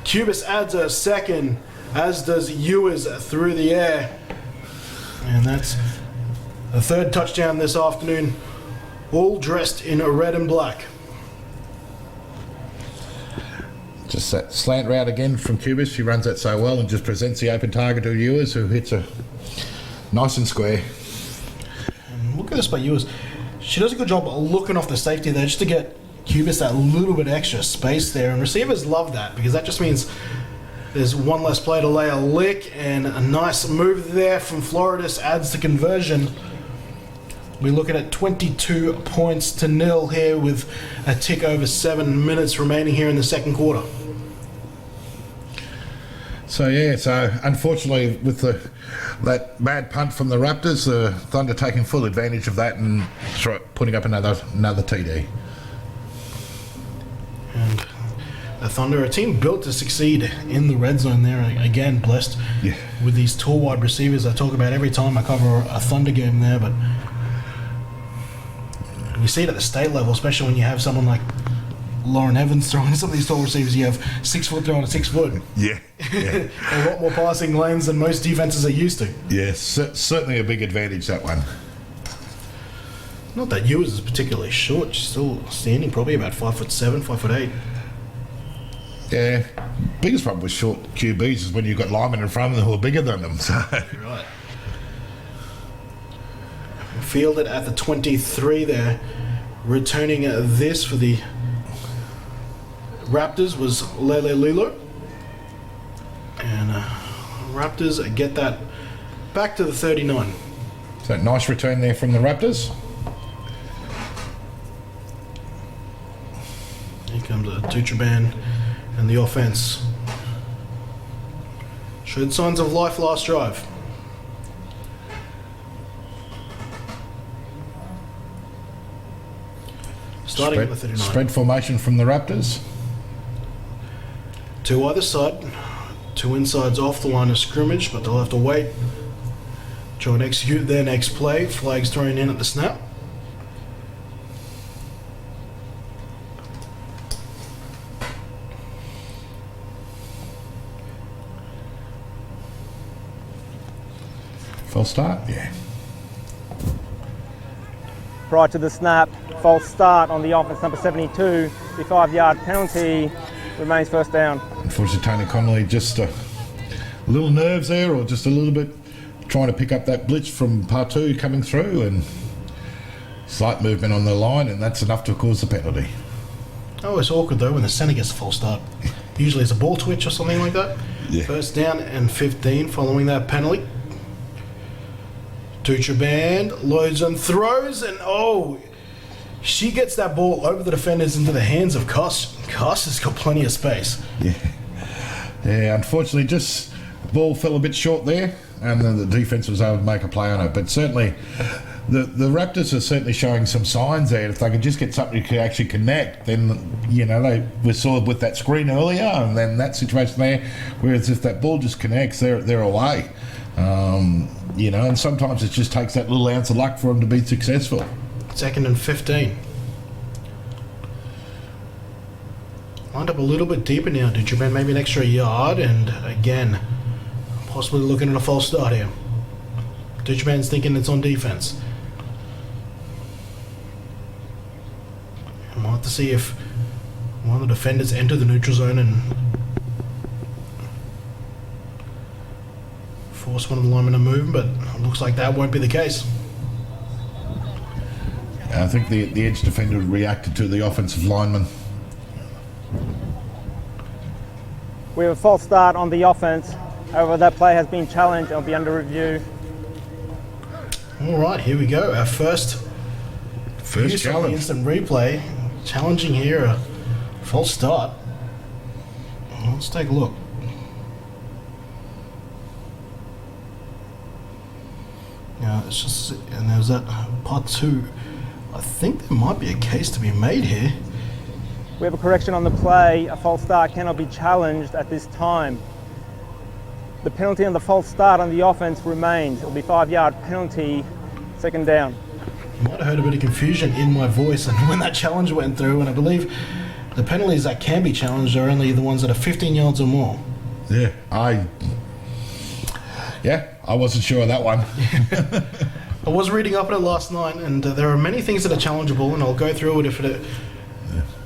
Cubis adds a second, as does Ewers through the air. And that's the third touchdown this afternoon, all dressed in red and black. Just that slant route again from Cubis. She runs that so well and just presents the open target to Ewers, who hits a nice and square. And look at this by Ewers. She does a good job looking off the safety there just to get Cubis that little bit extra space there, and receivers love that because that just means there's one less play to lay a lick, and a nice move there from Floridas adds the conversion. We're looking at 22 points to nil here with a tick over 7 minutes remaining here in the second quarter. So unfortunately with that bad punt from the Raptors, the Thunder taking full advantage of that and putting up another TD. And the Thunder, a team built to succeed in the red zone there. Again, blessed with these tall wide receivers I talk about every time I cover a Thunder game there. But we see it at the state level, especially when you have someone like Lauren Evans throwing some of these tall receivers. You have 6 foot throwing a 6 foot. Yeah. A lot more passing lanes than most defenses are used to. Yes, certainly a big advantage, that one. Not that Ewers is particularly short. She's still standing probably about 5'7", 5'8". Yeah. Biggest problem with short QBs is when you've got linemen in front of them who are bigger than them. So. Right. Fielded at the 23 there. Returning this for the Raptors was Lele Lilo. And Raptors get that back to the 39. So nice return there from the Raptors. Here comes a Tuchaban and the offense. Showed signs of life last drive. Starting at the 39. Spread formation from the Raptors. 2 either side. 2 insides off the line of scrimmage, but they'll have to wait. Try and execute their next play. Flags thrown in at the snap. False start? Yeah. Prior to the snap, false start on the offense, number 72. The 5-yard penalty remains first down. Unfortunately, Tony Connolly just a little nerves there, or just a little bit trying to pick up that blitz from Partout coming through, and slight movement on the line, and that's enough to cause the penalty. Oh, it's awkward though when the centre gets a false start. Usually it's a ball twitch or something like that. Yeah. First down and 15 following that penalty. Tuchaban loads and throws, and she gets that ball over the defenders into the hands of Koss. Koss has got plenty of space. Yeah, unfortunately, just the ball fell a bit short there, and then the defence was able to make a play on it. But certainly, the Raptors are certainly showing some signs there. If they could just get something to actually connect, then, we saw with that screen earlier, and then that situation there, whereas if that ball just connects, they're away. And sometimes it just takes that little ounce of luck for them to be successful. Second and 15. Lined up a little bit deeper now, Tuchaban, maybe an extra yard, and again, possibly looking at a false start here. Tuchaban's thinking it's on defense. have to see if one of the defenders enter the neutral zone and force one of the linemen to move, but it looks like that won't be the case. I think the edge defender reacted to the offensive lineman. We have a false start on the offense. However, that play has been challenged and will be under review. All right, here we go. Our first use of the challenge. instant replay. Challenging here, a false start. Let's take a look. Yeah, it's just, and there's that part 2. I think there might be a case to be made here. We have a correction on the play. A false start cannot be challenged at this time. The penalty on the false start on the offense remains. It will be 5-yard penalty, second down. You might have heard a bit of confusion in my voice and when that challenge went through, and I believe the penalties that can be challenged are only the ones that are 15 yards or more. Yeah, I wasn't sure of that one. I was reading up on it last night, and there are many things that are challengeable, and I'll go through it if it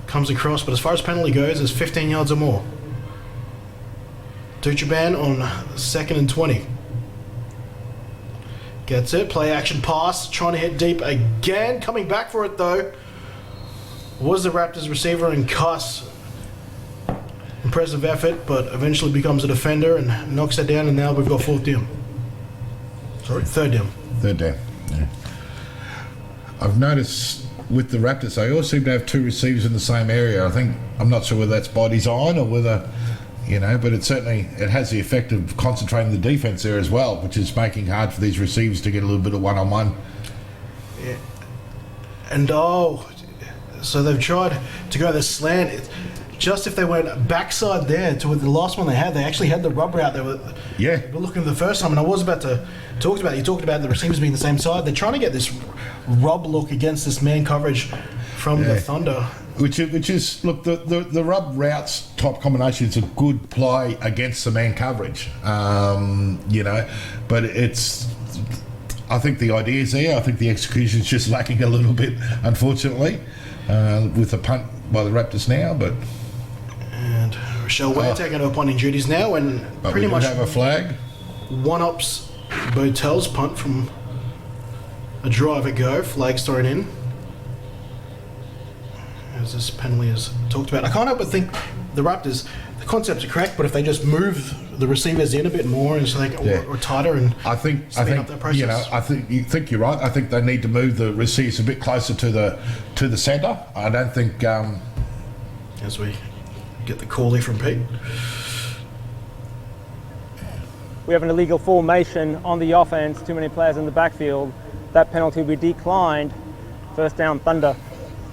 comes across, but as far as penalty goes, it's 15 yards or more. Duchaban on 2nd and 20. Gets it, play action pass, trying to hit deep again, coming back for it though. Was the Raptors receiver and Cuss. Impressive effort, but eventually becomes a defender and knocks it down, and now we've got 4th down. Sorry, 3rd down. 3rd down. Yeah. I've noticed with the Raptors, they all seem to have 2 receivers in the same area. I'm not sure whether that's by design or whether, but it has the effect of concentrating the defense there as well, which is making it hard for these receivers to get a little bit of one-on-one. Yeah. And so they've tried to go the slant. Just if they went backside there to the last one they actually had the rub route. They were looking at the first time, and I was about to talk about it. You talked about the receivers being the same side. They're trying to get this rub look against this man coverage from the Thunder. Which is look, the rub routes type combination is a good play against the man coverage, but I think the idea is there. I think the execution is just lacking a little bit, unfortunately, with the punt by the Raptors now. But and Rochelle Ware taking over punting duties now, and pretty much have a flag. One-ups Botel's punt from a driver go. Flags thrown in. As this penalty is talked about, I can't help but think the Raptors, the concepts are correct, but if they just move the receivers in a bit more and so they get or tighter and I think up that process. I think you're right. I think they need to move the receivers a bit closer to the centre. I don't think as we get the call here from Pete. We have an illegal formation on the offense, too many players in the backfield. That penalty will be declined. First down, Thunder.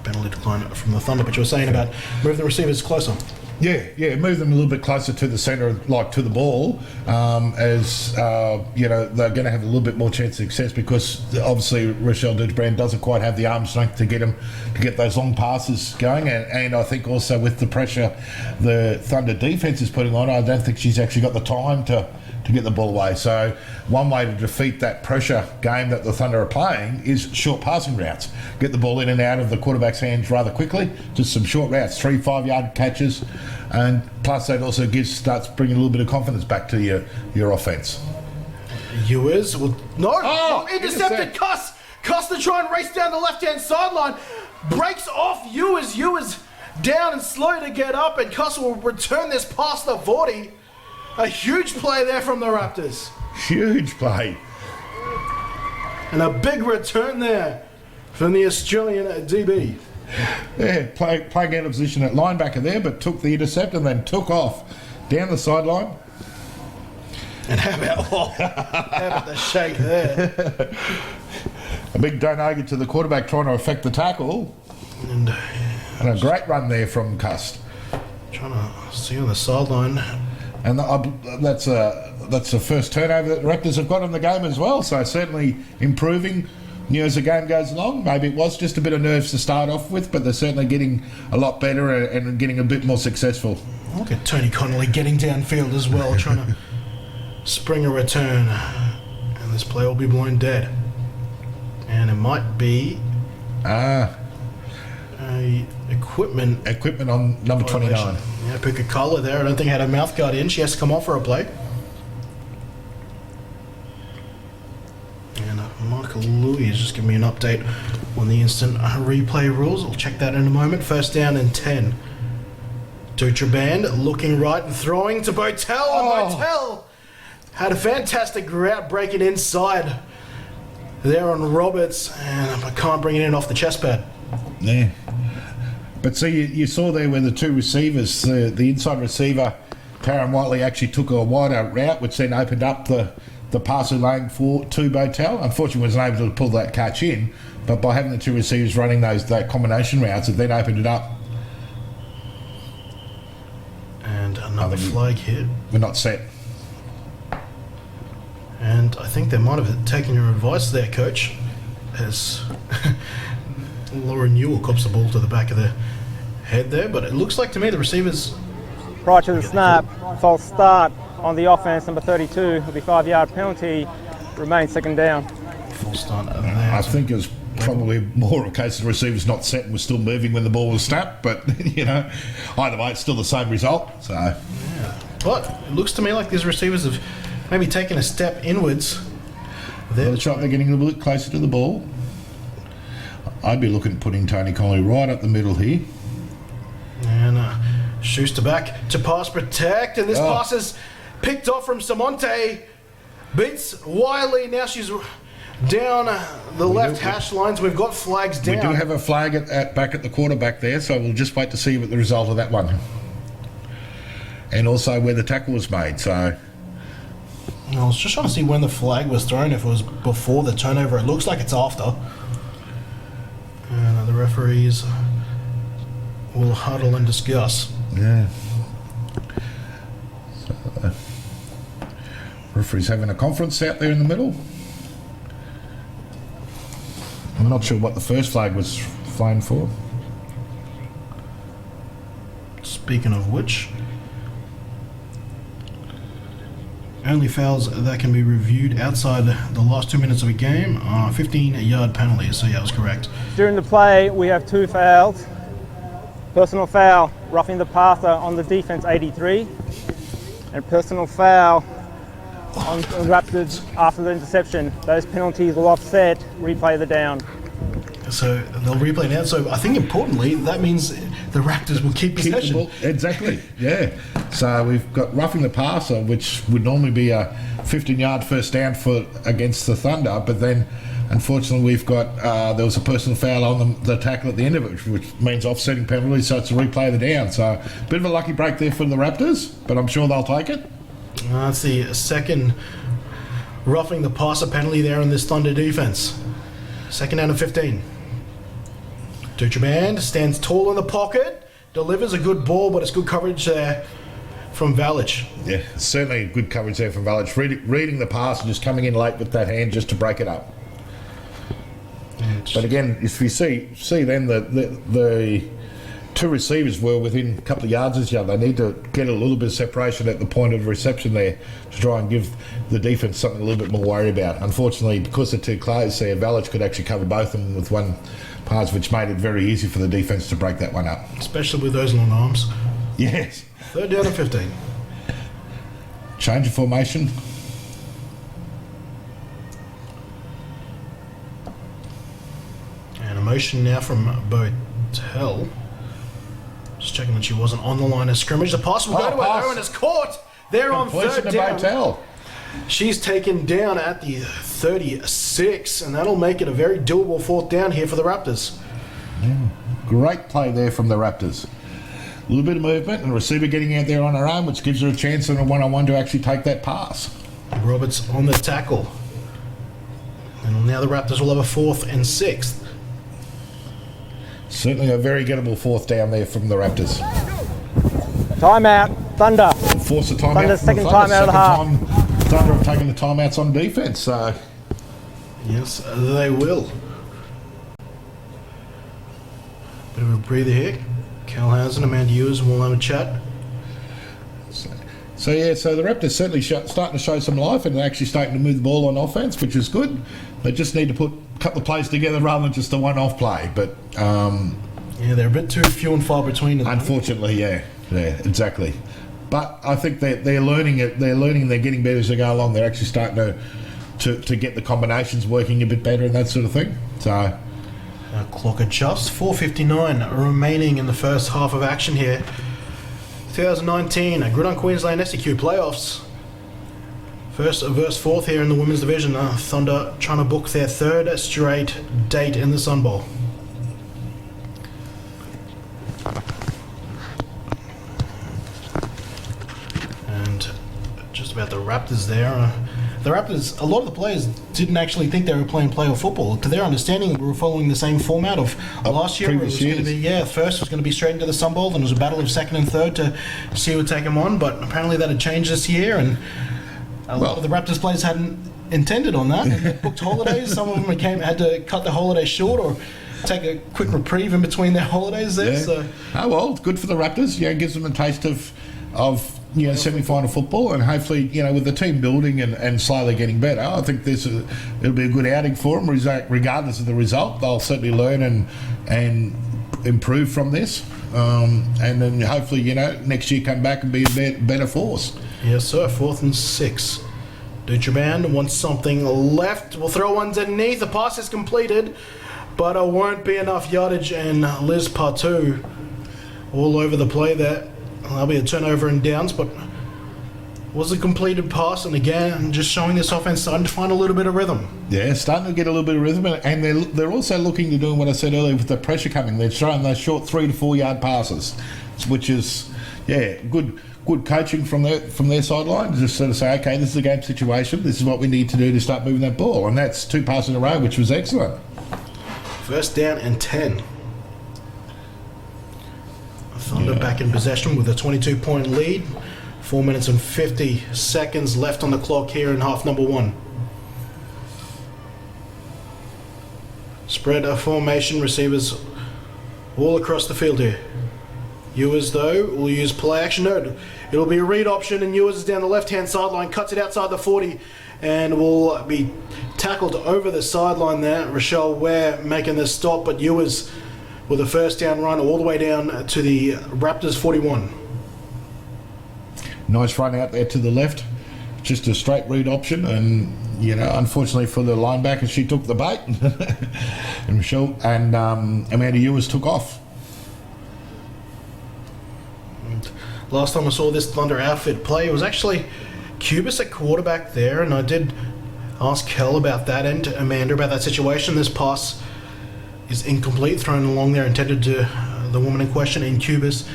Penalty decline from the Thunder, but you were saying about move the receivers closer. Yeah, move them a little bit closer to the centre, like to the ball, as they're going to have a little bit more chance of success because obviously Rochelle Duchaban doesn't quite have the arm strength to get those long passes going, and I think also with the pressure the Thunder defence is putting on, I don't think she's actually got the time to get the ball away. So one way to defeat that pressure game that the Thunder are playing is short passing routes. Get the ball in and out of the quarterback's hands rather quickly. Just some short routes, 3-5 yard catches, and plus that also starts bringing a little bit of confidence back to your offense. Ewers will intercepted. Cuss to try and race down the left-hand sideline, breaks off Ewers. Ewers down and slow to get up, and Cuss will return this past the 40. A huge play there from the Raptors. Huge play. And a big return there from the Australian DB. Yeah, playing out of position at linebacker there, but took the intercept and then took off down the sideline. And how about the shake there? A big don't argue to the quarterback trying to affect the tackle. And a great run there from Cust. Trying to see on the sideline. And that's the first turnover that the Raptors have got in the game as well. So certainly improving, as the game goes along. Maybe it was just a bit of nerves to start off with, but they're certainly getting a lot better and getting a bit more successful. Look at Tony Connolly getting downfield as well, trying to spring a return. And this play will be blown dead. And it might be a equipment. Equipment on number 29. Yeah, Coca-Cola there. I don't think had her mouth guard in. She has to come off for a play. And Michael Louis is just giving me an update on the instant replay rules. I'll check that in a moment. First down and 10. Dutra Band looking right and throwing to Botel. And Botel had a fantastic route breaking inside there on Roberts. And I can't bring it in off the chest pad. Yeah. But see, you saw there where the two receivers, the inside receiver, Taron Whiteley, actually took a wider route, which then opened up the passer lane to Botel. Unfortunately, wasn't able to pull that catch in, but by having the two receivers running that combination routes, it then opened it up. And another flag hit. We're not set. And I think they might have taken your advice there, Coach, as Laura Newell cops the ball to the back of the head there, but it looks like to me the receivers... Prior to the snap, false start on the offense, number 32, will be 5-yard penalty, remains second down. Full start there. I think it was probably more a case of the receivers not set and was still moving when the ball was snapped, but, either way, it's still the same result, so... Yeah. But it looks to me like these receivers have maybe taken a step inwards. That's right, they're getting a little bit closer to the ball. I'd be looking at putting Tony Connolly right up the middle here. And Schuster back to pass protect, and this pass is picked off from Samonte. Beats Wiley, now she's down the left hash lines. We've got flags down. We do have a flag back at the quarterback there, so we'll just wait to see what the result of that one. And also where the tackle was made, so... I was just trying to see when the flag was thrown, if it was before the turnover. It looks like it's after. And the referees will huddle and discuss. Yeah. So, referees having a conference out there in the middle. I'm not sure what the first flag was flown for. Speaking of which, only fouls that can be reviewed outside the last 2 minutes of a game are 15-yard penalties. So yeah, that was correct. During the play, we have 2 fouls. Personal foul, roughing the passer on the defense, 83. And personal foul on Raptors after the interception. Those penalties will offset, replay the down. So they'll replay now. So I think importantly, that means the Raptors will keep possession. Exactly, yeah. So we've got roughing the passer, which would normally be a 15-yard first down against the Thunder, but then unfortunately we've got there was a personal foul on the tackle at the end of it, which means offsetting penalties, so it's a replay of the down. So a bit of a lucky break there for the Raptors, but I'm sure they'll take it. That's the second roughing the passer penalty there in this Thunder defense. Second down and 15. Dutra Band stands tall in the pocket, delivers a good ball, but it's good coverage there from Valich. Yeah, certainly good coverage there from Valich. Reading the pass and just coming in late with that hand just to break it up. But again, if you see then the two receivers were within a couple of yards of each other. They need to get a little bit of separation at the point of reception there to try and give the defence something a little bit more worried about. Unfortunately, because they're too close there, Valich could actually cover both of them with one pass, which made it very easy for the defence to break that one up. Especially with those long arms. Yes. Third down and 15. Change of formation. And a motion now from Botel. Just checking that she wasn't on the line of scrimmage. The pass will go to her, and it's caught there on third down. Botel. She's taken down at the 36, and that'll make it a very doable fourth down here for the Raptors. Yeah. Great play there from the Raptors. A little bit of movement, and the receiver getting out there on her own, which gives her a chance in a one-on-one to actually take that pass. Roberts on the tackle. And now the Raptors will have a fourth and sixth. Certainly a very gettable fourth down there from the Raptors. Timeout, Thunder. Force a timeout. Thunder's second time out of the half. Thunder have taken the timeouts on defence, so... Yes, they will. Bit of a breather here. Calhausen, Amanda Ewers will have a chat. So the Raptors certainly starting to show some life, and they're actually starting to move the ball on offense, which is good. They just need to put a couple of plays together rather than just a one-off play. But Yeah, they're a bit too few and far between. At the moment. Unfortunately, yeah, exactly. But I think they're learning it. They're learning. They're getting better as they go along. They're actually starting to get the combinations working a bit better and that sort of thing. So, clock adjusts. 4:59 remaining in the first half of action here. 2019 Gridiron Queensland SEQ playoffs. First versus fourth here in the women's division. Thunder trying to book their third straight date in the Sun Bowl. And just about the Raptors there. The Raptors, a lot of the players didn't actually think they were playing playoff football. To their understanding, we were following the same format of last year. Previous years. First was going to be straight into the Sun Bowl, then it was a battle of second and third to see who would take them on. But apparently that had changed this year, and a lot of the Raptors players hadn't intended on that. They booked holidays. Some of them had to cut their holidays short or take a quick reprieve in between their holidays there. yeah. So. Oh well, it's good for the Raptors. Yeah, it gives them a taste of semi-final football, and hopefully, with the team building and slowly getting better, I think it'll be a good outing for them. Regardless of the result, they'll certainly learn and improve from this, and then hopefully, next year come back and be a better force. Yes, sir. 4th and 6. Duchaband wants something left. We'll throw one underneath. The pass is completed, but it won't be enough yardage, and Liz Partout all over the play there. That'll be a turnover and downs, but was a completed pass, and again, just showing this offense starting to find a little bit of rhythm. Yeah, starting to get a little bit of rhythm, and they're also looking to do what I said earlier with the pressure coming. They're throwing those short 3 to 4 yard passes, which is good coaching from their sideline. Just sort of say, okay, this is a game situation. This is what we need to do to start moving that ball, and that's 2 passes in a row, which was excellent. First down and 10. Thunder back in possession with a 22-point lead. 4 minutes and 50 seconds left on the clock here in half number 1. Spread formation, receivers all across the field here. Ewers, though, will use play action. No, it'll be a read option, and Ewers is down the left-hand sideline, cuts it outside the 40, and will be tackled over the sideline there. Rochelle Ware making the stop, but Ewers with a first down run all the way down to the Raptors 41. Nice run out there to the left. Just a straight read option, and unfortunately for the linebacker, she took the bait. And Michelle and Amanda Ewers took off. And last time I saw this Thunder outfit play, it was actually Cubis at quarterback there, and I did ask Kel about that and Amanda about that situation. This pass is incomplete, thrown along there, intended to the woman in question in Cubis.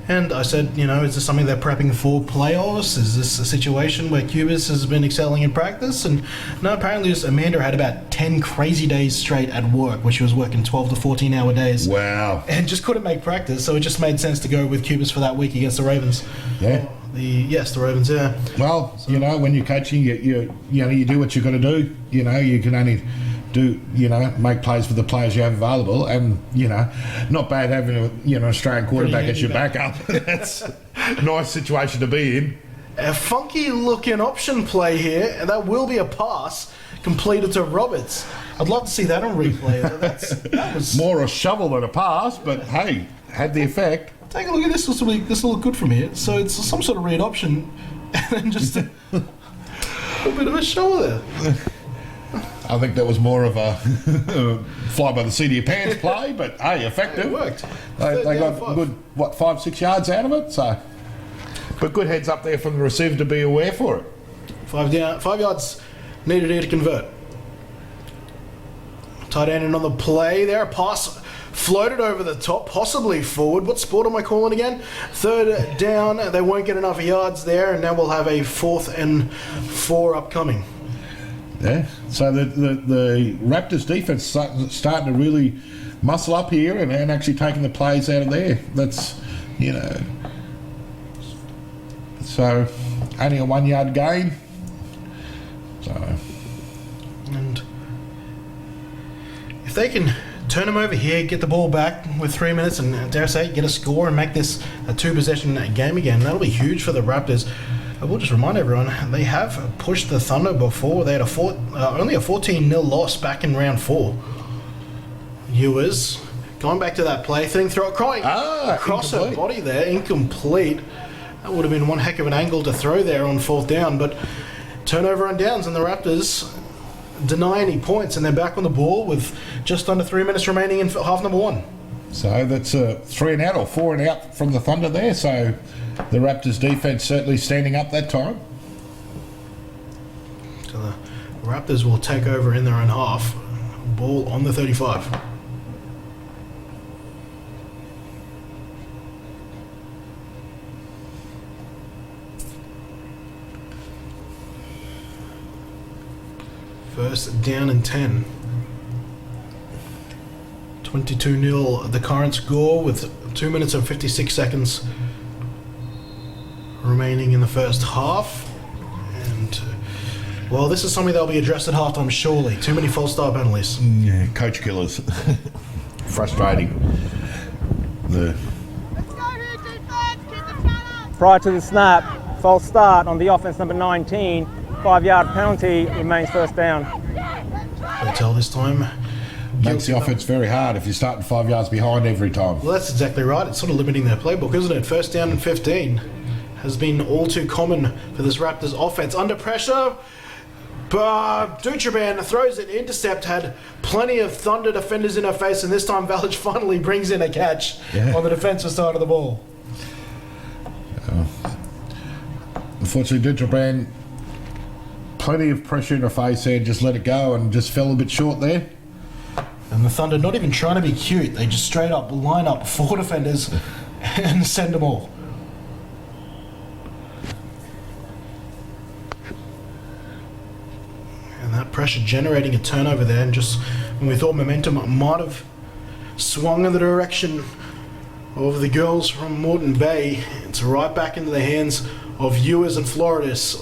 And I said, is this something they're prepping for playoffs? Is this a situation where Cubis has been excelling in practice? And no, apparently Amanda had about 10 crazy days straight at work, where she was working 12 to 14 hour days. Wow. And just couldn't make practice, so it just made sense to go with Cubis for that week against the Ravens. Yeah. The Ravens, yeah. Well, when you're coaching, you do what you've got to do. You can only make plays for the players you have available, and not bad having a Australian quarterback as your backup. That's a nice situation to be in. A funky looking option play here, and that will be a pass completed to Roberts. I'd love to see that on replay. That was more a shovel than a pass, but hey, had the effect. Take a look at this. This will look good from here. So it's some sort of read option, and then just a bit of a shovel there. I think that was more of a fly by the seat of your pants play, but hey, effective. It worked. They got a good 5-6 yards out of it. So, but good heads up there from the receiver to be aware for it. 5 yards needed here to convert. Tight end in on the play there. A pass floated over the top, possibly forward. What sport am I calling again? 3rd down. They won't get enough yards there, and now we'll have a 4th and 4 upcoming. Yeah, so the Raptors defense starting to really muscle up here and actually taking the plays out of there. That's, so only a 1 yard gain. So, and if they can turn them over here, get the ball back with 3 minutes, and dare I say, get a score and make this a 2-possession game again, that'll be huge for the Raptors. I will just remind everyone, they have pushed the Thunder before. They had only a 14-0 loss back in round 4. Ewers Going back to that play thing, throw it crying across her incomplete. body there, incomplete. That would have been one heck of an angle to throw there on 4th down, but turnover on downs, and the Raptors deny any points, and they're back on the ball with just under 3 minutes remaining in half number 1. So that's a 3 and out or 4 and out from the Thunder there. So the Raptors defense certainly standing up that time. So the Raptors will take over in their own half. Ball on the 35. First down and 10. 22-0 the current score with 2 minutes and 56 seconds remaining in the first half. And, well, this is something that'll be addressed at halftime, surely. Too many false start penalties. Yeah, coach killers. Frustrating. Prior to the snap, false start on the offense number 19, 5-yard penalty, remains first down. Hotel this time. Makes the offense very hard if you're starting 5 yards behind every time. Well, that's exactly right. It's sort of limiting their playbook, isn't it? First down and 15 has been all too common for this Raptors offense. Under pressure, Dutraban throws it, intercept, had plenty of Thunder defenders in her face, and this time Valic finally brings in a catch on the defensive side of the ball. Unfortunately, Dutraban, plenty of pressure in her face there, just let it go and just fell a bit short there. And the Thunder not even trying to be cute. They just straight up line up 4 defenders and send them all. And that pressure generating a turnover there, and just when we thought momentum might have swung in the direction of the girls from Moreton Bay, it's right back into the hands of Ewers and Floridis.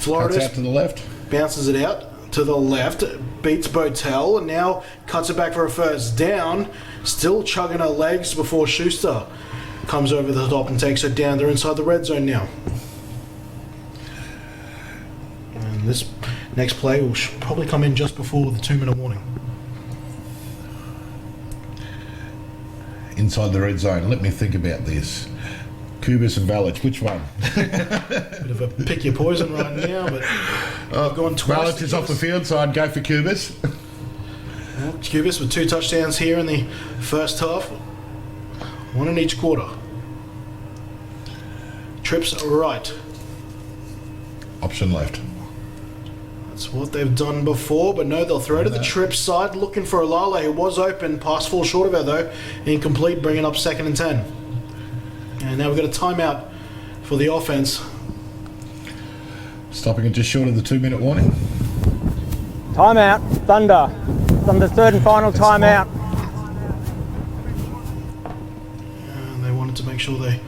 Cuts out to the left. Bounces it out to the left, beats Botel, and now cuts it back for a first down. Still chugging her legs before Schuster comes over the top and takes it down. They're inside the red zone now. And this next play will probably come in just before the 2-minute warning. Inside the red zone. Let me think about this. Kubis and Valic, which one? Bit of a pick your poison right now, but I've gone twice. Valic is off the field, so I'd go for Kubis. Well, Kubis with 2 touchdowns here in the first half. 1 in each quarter. Trips right. Option left. That's what they've done before, but no, they'll throw to the trip side, looking for Olala, who was open. Pass fall short of her, though. Incomplete, bringing up 2nd and 10. And now we've got a timeout for the offense. Stopping it just short of the 2-minute warning. Timeout, Thunder. Thunder's 3rd and final timeout. And they wanted to make sure they...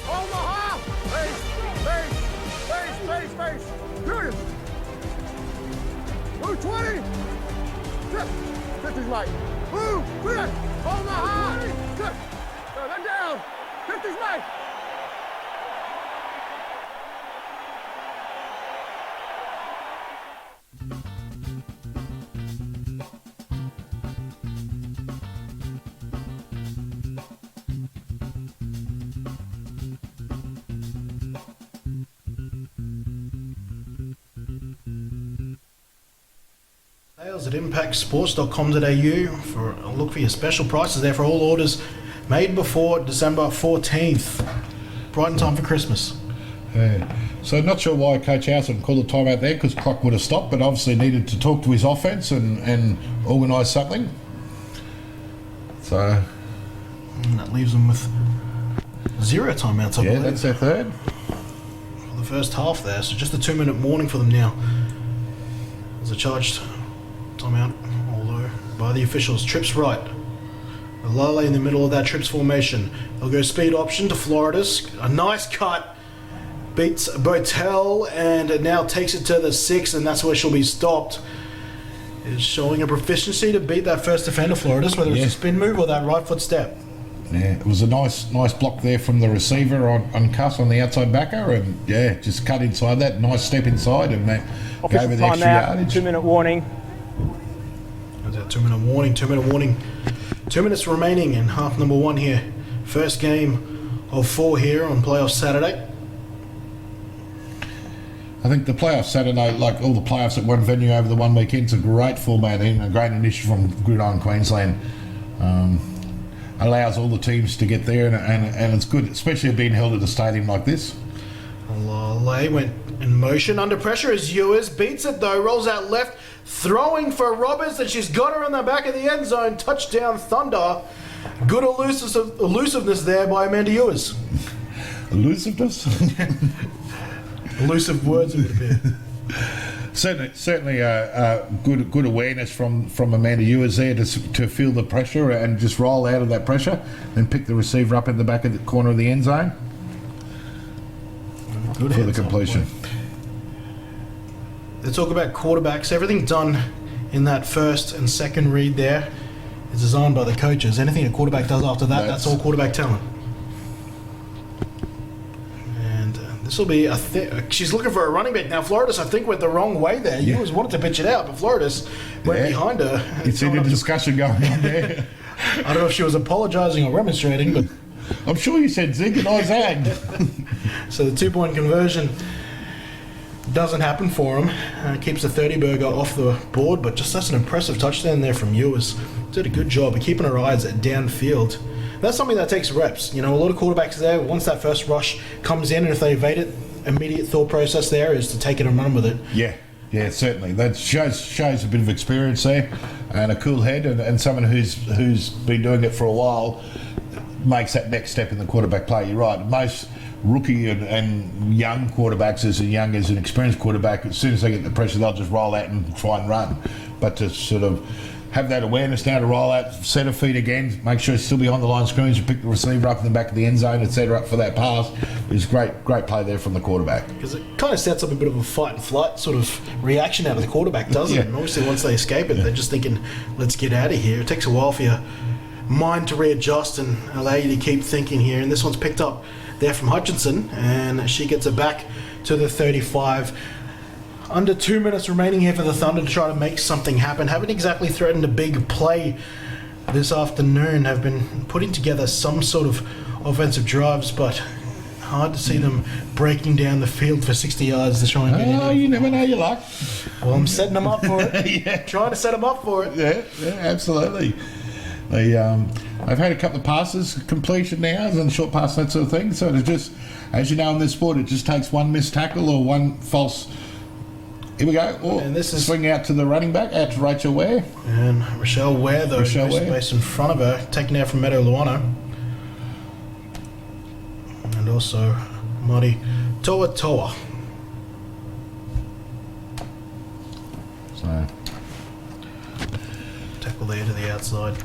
Omaha! Face! Julius! Blue 20! Tip! 50's right. Blue! Clear! Omaha! Tip! Then down! 50's right! Sales at impactsports.com.au for a look for your special prices there for all orders made before December 14th. Right in time for Christmas. Yeah. So not sure why Coach Howson called a timeout there, because clock would have stopped, but obviously needed to talk to his offense and organise something. So... And that leaves them with 0 timeouts, I believe. That's their 3rd. For the first half there, so just a 2-minute warning for them now. There's a charged timeout, although by the officials. Trips right. Lale in the middle of that trips formation. They'll go speed option to Floridis. A nice cut. Beats Botel and now takes it to the 6, and that's where she'll be stopped. Is showing a proficiency to beat that first defender, Floridis, whether it's a spin move or that right foot step. Yeah, it was a nice block there from the receiver on Cuss on the outside backer, and just cut inside that. Nice step inside and gave her the extra timeout, yardage. 2-minute warning. There's that 2-minute warning, 2-minute warning. 2 minutes remaining in half number one here. First game of 4 here on playoff Saturday. I think the playoff Saturday, like all the playoffs at one venue over the one weekend, it's a great format and a great initiative from Gridiron Queensland. Allows all the teams to get there, and it's good, especially being held at a stadium like this. Lale went in motion under pressure as Ewers beats it though, rolls out left, throwing for Roberts, and she's got her in the back of the end zone. Touchdown Thunder. Good elusiveness there by Amanda Ewers. Elusiveness? Elusive words it would appear. Certainly, good awareness from Amanda Ewers there to feel the pressure and just roll out of that pressure and pick the receiver up in the back of the corner of the end zone. Good for the completion. They talk about quarterbacks. Everything done in that first and second read there is designed by the coaches. Anything a quarterback does after that, that's all quarterback talent. And this will be she's looking for a running back. Now, Floridas, I think, went the wrong way there. You always wanted to pitch it out, but Floridas went behind her. You see the discussion going on there. I don't know if she was apologising or remonstrating, but I'm sure you said zig and I zagged. So the 2-point conversion doesn't happen for him. Keeps the 30-burger off the board, but just that's an impressive touchdown there from Ewers. Did a good job of keeping her eyes downfield. That's something that takes reps. You know, a lot of quarterbacks there, once that first rush comes in, and if they evade it, immediate thought process there is to take it and run with it. Yeah, certainly. That shows a bit of experience there and a cool head, and someone who's been doing it for a while makes that next step in the quarterback play. You're right. Most rookie and young quarterbacks, as young as an experienced quarterback, as soon as they get the pressure, they'll just roll out and try and run. But to sort of have that awareness now to roll out, set her feet again, make sure it's still behind the line of scrimmage, and pick the receiver up in the back of the end zone and set her up for that pass is great play there from the quarterback. Because it kind of sets up a bit of a fight and flight sort of reaction out of the quarterback, doesn't it? And obviously once they escape it, they're just thinking, let's get out of here. It takes a while for your mind to readjust and allow you to keep thinking here. And this one's picked up there from Hutchinson, and she gets it back to the 35. Under 2 minutes remaining here for the Thunder to try to make something happen. Haven't exactly threatened a big play this afternoon. Have been putting together some sort of offensive drives, but hard to see them breaking down the field for 60 yards to try and get in. Oh, you never know your luck. Well, I'm setting them up for it. Trying to set them up for it. Yeah, absolutely. I've had a couple of passes completion now and short pass, that sort of thing. So it just, as you know in this sport, it just takes one missed tackle or one false. Here we go. Oh, and this is swing out to the running back, out to Rachel Ware. And Rochelle Ware, though, based in front of her, taken out from Meadow Luano. And also Marty Toa. So tackle there to the outside.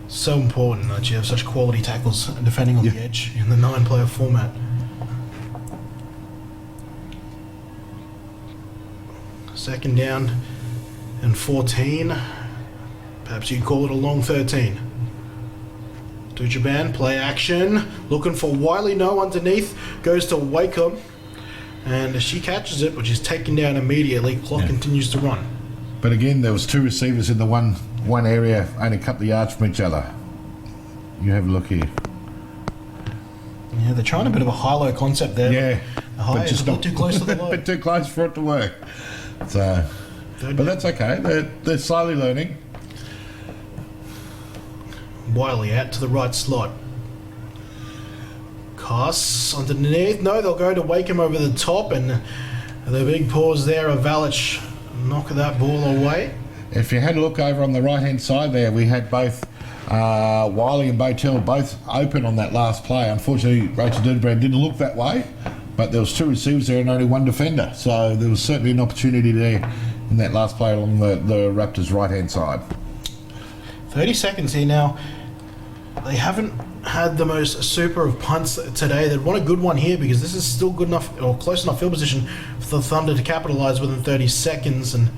So important that you have such quality tackles defending on the edge in the 9-player format. Second down and 14. Perhaps you'd call it a long 13. Dujaban, play action. Looking for Wiley, no underneath. Goes to Wakeham. And she catches it, but she's taken down immediately. Clock continues to run. But again, there was 2 receivers in the one area, only a couple of yards from each other. You have a look here. Yeah, they're trying a bit of a high-low concept there. Yeah. The high is a bit too close to the low. A bit too close for it to work. So, but that's okay. They're slowly learning. Wiley out to the right slot. Costs underneath. No, they'll go to Wakeham over the top, and the big pause there of Valich knock that ball away. If you had a look over on the right-hand side there, we had both Wiley and Botel both open on that last play. Unfortunately, Rachel Dudebrand didn't look that way, but there was 2 receivers there and only 1 defender. So there was certainly an opportunity there in that last play along the Raptors' right-hand side. 30 seconds here now. They haven't had the most super of punts today. They'd want a good one here because this is still good enough or close enough field position for the Thunder to capitalise within 30 seconds, and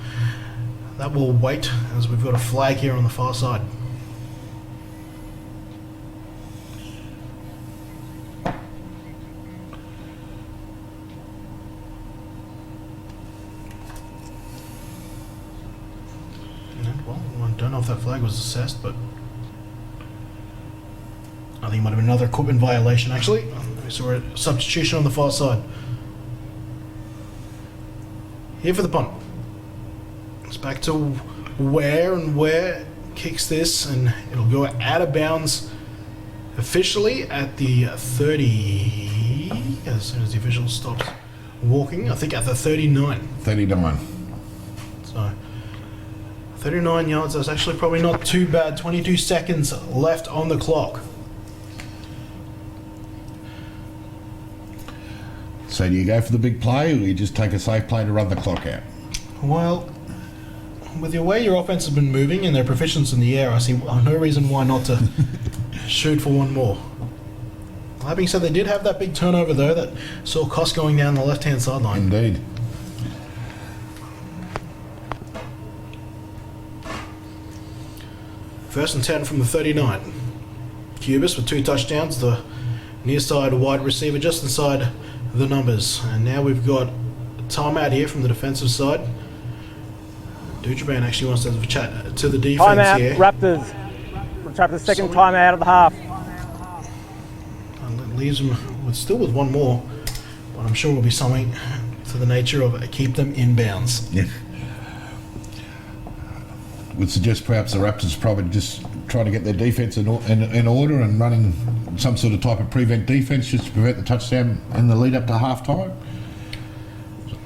that will wait as we've got a flag here on the far side. And well, flag was assessed, but I think it might have been another equipment violation, actually. We saw a substitution on the far side. Here for the punt. It's back to Ware kicks this, and it'll go out of bounds officially at the 30, as soon as the official stops walking, I think at the 39. 39. So 39 yards, that's actually probably not too bad. 22 seconds left on the clock. So do you go for the big play, or do you just take a safe play to run the clock out? Well, with the way your offense has been moving and their proficiency in the air, I see no reason why not to shoot for one more. That being said, they did have that big turnover though that saw Cost going down the left-hand sideline. Indeed. First and 10 from the 39. Cubis with 2 touchdowns, the near side wide receiver just inside the numbers. And now we've got a timeout here from the defensive side. Dutraban actually wants to have a chat to the defense Timeout, here. Raptors. Raptors second timeout of the half. And that leaves them still with one more, but I'm sure it will be something to the nature of keep them in bounds. Yeah. Would suggest perhaps the Raptors probably just trying to get their defence in order and running some sort of type of prevent defence just to prevent the touchdown in the lead up to half time.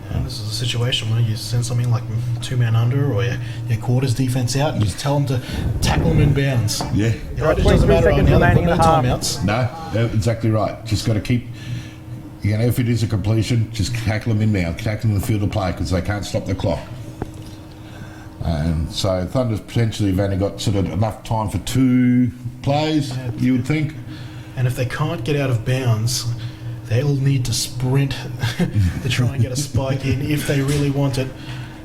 And this is a situation where you send something like 2-man under or your quarters defence out and you just tell them to tackle them in bounds. Yeah. It doesn't matter right now, they've got no timeouts. No, exactly right. Just got to keep, if it is a completion, just tackle them in bounds, tackle them in the field of play because they can't stop the clock. And so Thunder's potentially have only got sort of enough time for 2 plays, you would think. And if they can't get out of bounds, they'll need to sprint to try and get a spike in if they really want it.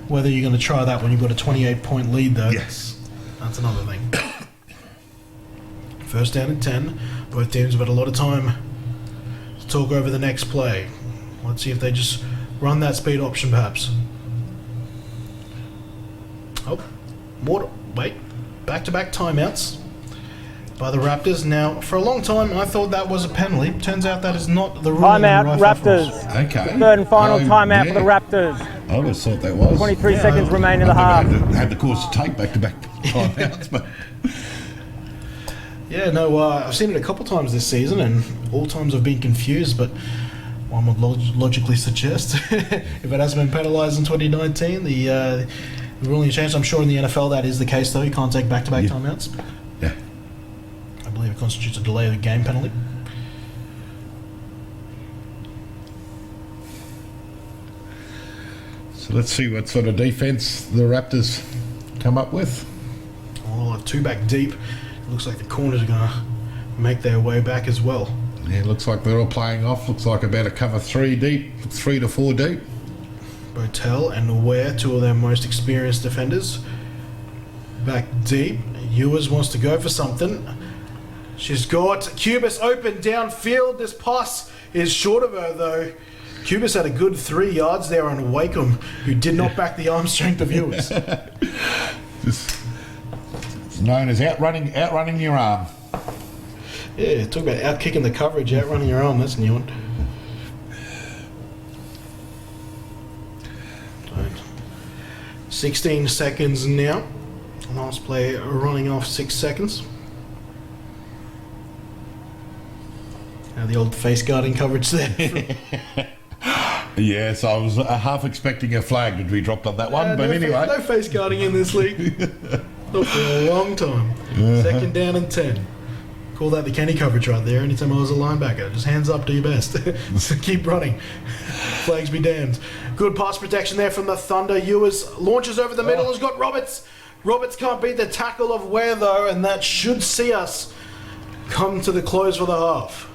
Whether you're going to try that when you've got a 28-point lead, though, Yes. that's another thing. First down and 10. Both teams have had a lot of time to talk over the next play. Let's see if they just run that speed option, perhaps. Oh, wait. Back-to-back timeouts by the Raptors. Now, for a long time, I thought that was a penalty. Turns out that is not the rule. Timeout, Raptors. Okay. Third and final timeout for the Raptors. I always thought that was. 23 seconds remain in the half. Had the course to take back-to-back timeouts, but... Yeah, no, I've seen it a couple times this season, and all times I've been confused, but one would logically suggest if it hasn't been penalised in 2019, the ruling changed. I'm sure in the NFL that is the case, though. You can't take back-to-back timeouts. Yeah. I believe it constitutes a delay of the game penalty. So let's see what sort of defence the Raptors come up with. Oh, 2 back deep. It looks like the corners are going to make their way back as well. Yeah, it looks like they're all playing off. Looks like about a cover 3 deep, 3 to 4 deep. Botel and Ware, 2 of their most experienced defenders. Back deep. Ewers wants to go for something. She's got Cubis open downfield. This pass is short of her, though. Cubis had a good 3 yards there on Wakeham, who did not back the arm strength of Ewers. It's known as outrunning your arm. Yeah, talk about out-kicking the coverage, outrunning your arm. That's a new one. 16 seconds now. Last play running off 6 seconds. Now the old face guarding coverage there. Yes, I was half expecting a flag to be dropped on that one, but anyway. No face guarding in this league. Not for a long time. Second down and 10. Call that the Kenny coverage right there. Anytime I was a linebacker, just hands up, do your best. So keep running. Flags be damned. Good pass protection there from the Thunder. Ewers launches over the middle. Has got Roberts. Roberts can't beat the tackle of Ware, though, and that should see us come to the close for the half.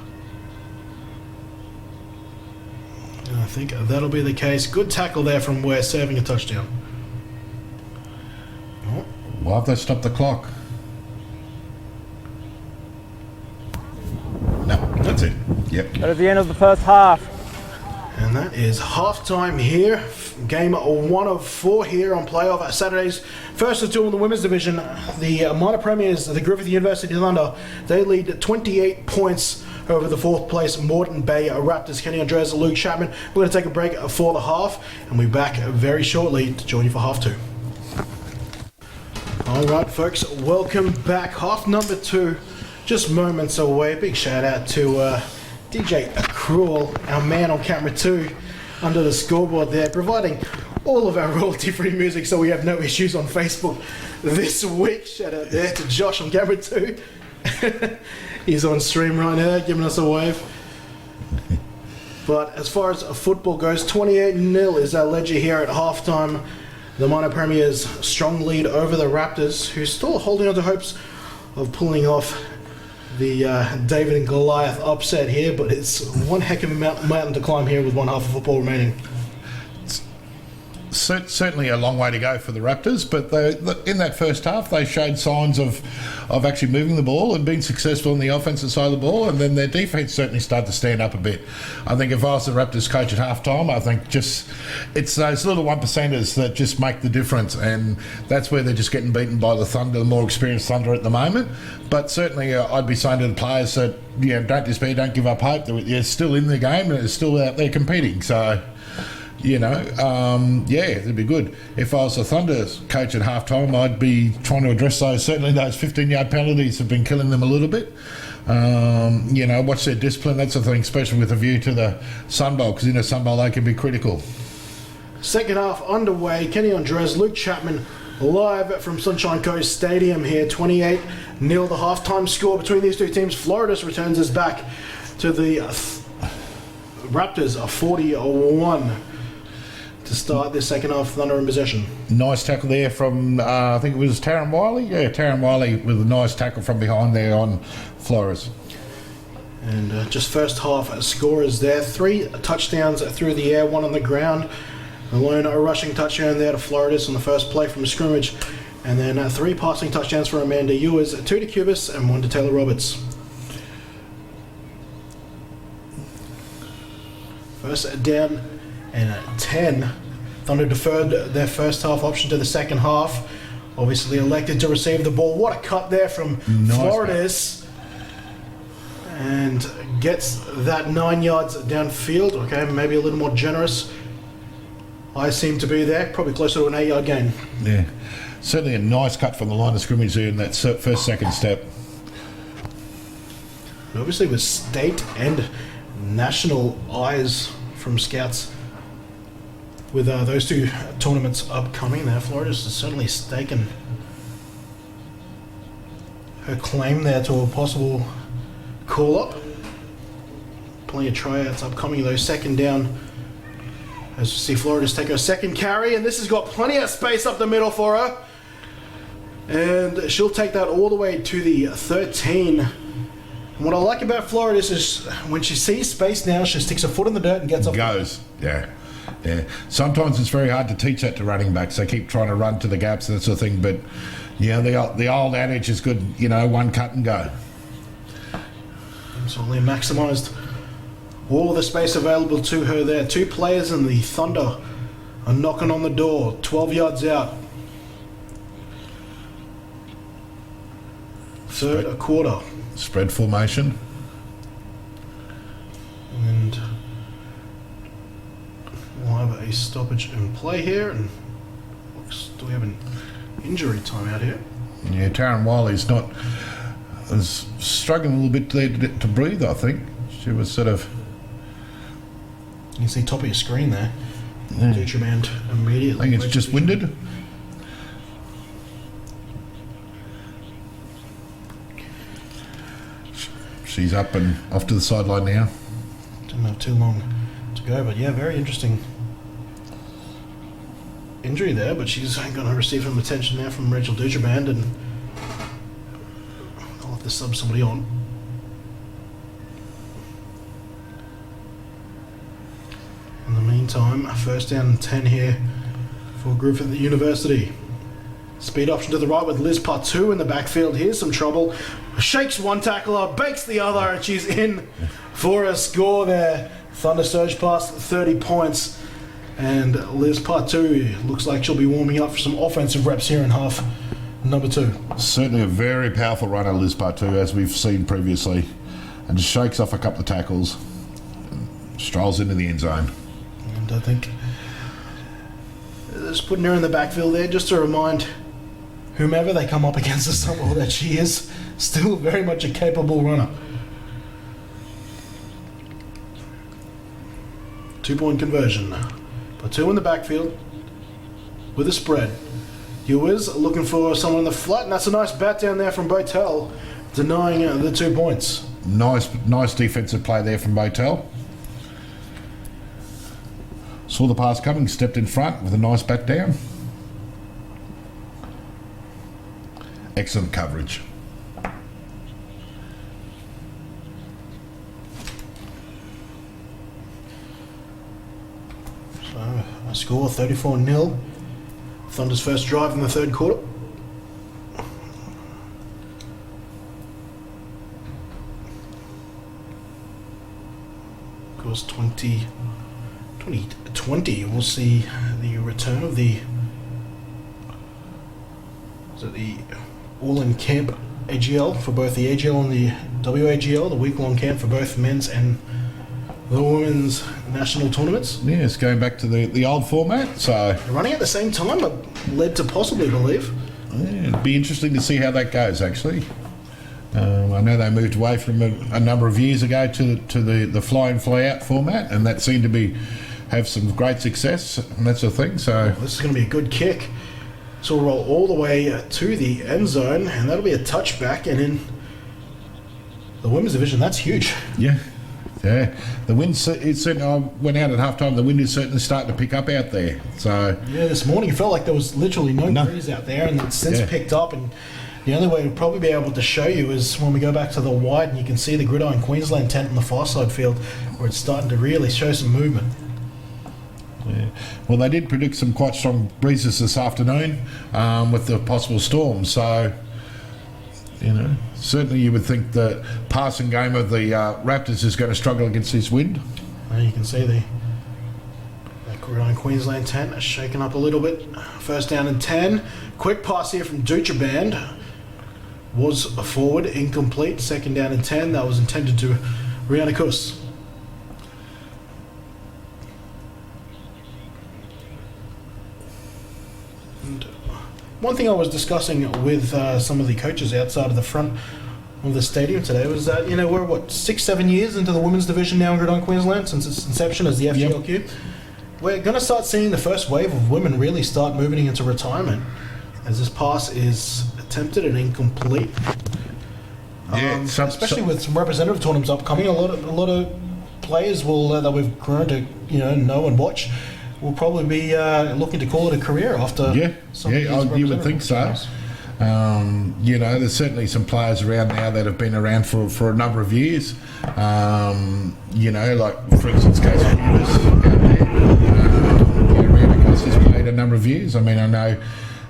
And I think that'll be the case. Good tackle there from Ware, serving a touchdown. Oh. Why have they stopped the clock? No, that's it. Yep. But at the end of the first half, And that is halftime here. Game 1 of 4 here on Playoff Saturdays. First of 2 in the women's division. The minor premiers, the Griffith University Thunder, they lead 28 points over the 4th place Moreton Bay Raptors. Kenny Andres, Luke Chapman. We're going to take a break for the half, and we'll be back very shortly to join you for half 2. Alright folks, welcome back. Half number 2, just moments away. Big shout out to DJ Cruel, our man on camera 2, under the scoreboard there, providing all of our royalty-free music so we have no issues on Facebook this week. Shout out there to Josh on camera 2. He's on stream right now, giving us a wave. But as far as football goes, 28-0 is our ledger here at halftime. The minor premiers strong lead over the Raptors, who's still holding on to hopes of pulling off the David and Goliath upset here, but it's one heck of a mountain to climb here with one half of football remaining. Certainly a long way to go for the Raptors, but in that first half they showed signs of actually moving the ball and being successful in the offensive side of the ball, and then their defence certainly started to stand up a bit. I think if I was the Raptors coach at half-time, I think it's those little 1%ers that just make the difference, and that's where they're just getting beaten by the Thunder, the more experienced Thunder at the moment. But certainly I'd be saying to the players that, don't despair, don't give up hope. They're still in the game and they're still out there competing, so it'd be good. If I was the Thunder coach at halftime, I'd be trying to address those. Certainly those 15-yard penalties have been killing them a little bit. Watch their discipline, that sort of thing, especially with a view to the Sun Bowl, because in a Sun Bowl they can be critical. Second half underway. Kenny Andres, Luke Chapman, live from Sunshine Coast Stadium here. 28-0 the halftime score between these two teams. Floridas returns us back to the Raptors, 40-1. To start this second half, Thunder in possession. Nice tackle there from, I think it was Taryn Wiley. Yeah, Taryn Wiley with a nice tackle from behind there on Flores. And just first half scorers there. 3 touchdowns through the air, 1 on the ground. A lone rushing touchdown there to Floridas on the first play from scrimmage. And then 3 passing touchdowns for Amanda Ewers, 2 to Cubis and 1 to Taylor Roberts. First down and 10. Thunder deferred their first half option to the second half. Obviously elected to receive the ball. What a cut there from Floridas. And gets that 9 yards downfield. Okay, maybe a little more generous. I seem to be there. Probably closer to an 8-yard gain. Yeah, certainly a nice cut from the line of scrimmage there in that first, second step. And obviously with state and national eyes from scouts with those 2 tournaments upcoming there, Florida's certainly staken her claim there to a possible call-up. Plenty of tryouts upcoming though. Second down as we see Florida's take her second carry, and this has got plenty of space up the middle for her. And she'll take that all the way to the 13. And what I like about Florida is when she sees space now, she sticks her foot in the dirt and gets up. Goes, yeah. Sometimes it's very hard to teach that to running backs. They keep trying to run to the gaps and that sort of thing. But the old adage is good. One cut and go. Absolutely maximised all the space available to her there. 2 players in the Thunder are knocking on the door. 12 yards out. Third a quarter. Spread formation. And we'll have a stoppage in play here. And do we have an injury time out here? Yeah, Taryn Wiley's was struggling a little bit there to breathe, I think. She was sort of... You can see top of your screen there. Yeah. Demand immediately. I think it's just winded. She's up and off to the sideline now. Didn't have too long to go, but yeah, very interesting injury there. But she's going to receive some attention now from Rachel Dujaband, and I'll have to sub somebody on. In the meantime, first down and 10 here for Griffith University. Speed option to the right with Liz Partout in the backfield. Here's some trouble. Shakes one tackler, bakes the other, and she's in for a score there. Thunder surge past 30 points. And Liz Patu looks like she'll be warming up for some offensive reps here in half number 2. Certainly a very powerful runner, Liz Patu, as we've seen previously. And just shakes off a couple of tackles. Strolls into the end zone. And I think just putting her in the backfield there just to remind whomever they come up against this summer that she is still very much a capable runner. 2-point conversion. Patu in the backfield with a spread. Ewers looking for someone in the flat, and that's a nice bat down there from Botel, denying the 2 points. Nice defensive play there from Botel. Saw the pass coming, stepped in front with a nice bat down. Excellent coverage. So a score 34-0. Thunder's first drive in the third quarter. Of course, 2020 we'll see the return of the all-in camp AGL for both the AGL and the WAGL, the week-long camp for both men's and the women's national tournaments. Yeah, it's going back to the old format, so... They're running at the same time, led to possibly believe. Yeah, it'd be interesting to see how that goes, actually. I know they moved away from a number of years ago to the fly-in, fly-out format, and that seemed to have some great success and that sort of thing, so... This is going to be a good kick. So we'll roll all the way to the end zone, and that'll be a touchback, and in the women's division, that's huge. Yeah. Yeah, the wind. It certainly. I went out at halftime. The wind is certainly starting to pick up out there. So yeah, this morning it felt like there was literally no breeze out there, and it's since picked up. And the only way we'll probably be able to show you is when we go back to the wide, and you can see the Gridiron Queensland tent in the far side field, where it's starting to really show some movement. Yeah. Well, they did predict some quite strong breezes this afternoon with the possible storm. So. You know, certainly you would think the passing game of the Raptors is going to struggle against this wind. Well, you can see the Gridiron Queensland tent is shaken up a little bit. First down and 10. Quick pass here from Duchaband. Was a forward, incomplete. Second down and 10. That was intended to Rihanna Kuss. One thing I was discussing with some of the coaches outside of the front of the stadium today was that, we're 6-7 years into the women's division now in Gridiron Queensland since its inception as the FGLQ. Yep. We're going to start seeing the first wave of women really start moving into retirement as this pass is attempted and incomplete. Yeah, especially with some representative tournaments upcoming, a lot of players will that we've grown to know and watch. We'll probably be looking to call it a career after. You would think so. There's certainly some players around now that have been around for a number of years. Like for instance, Casey Hughes out there. Rihanna Kuss has played a number of years. I mean, I know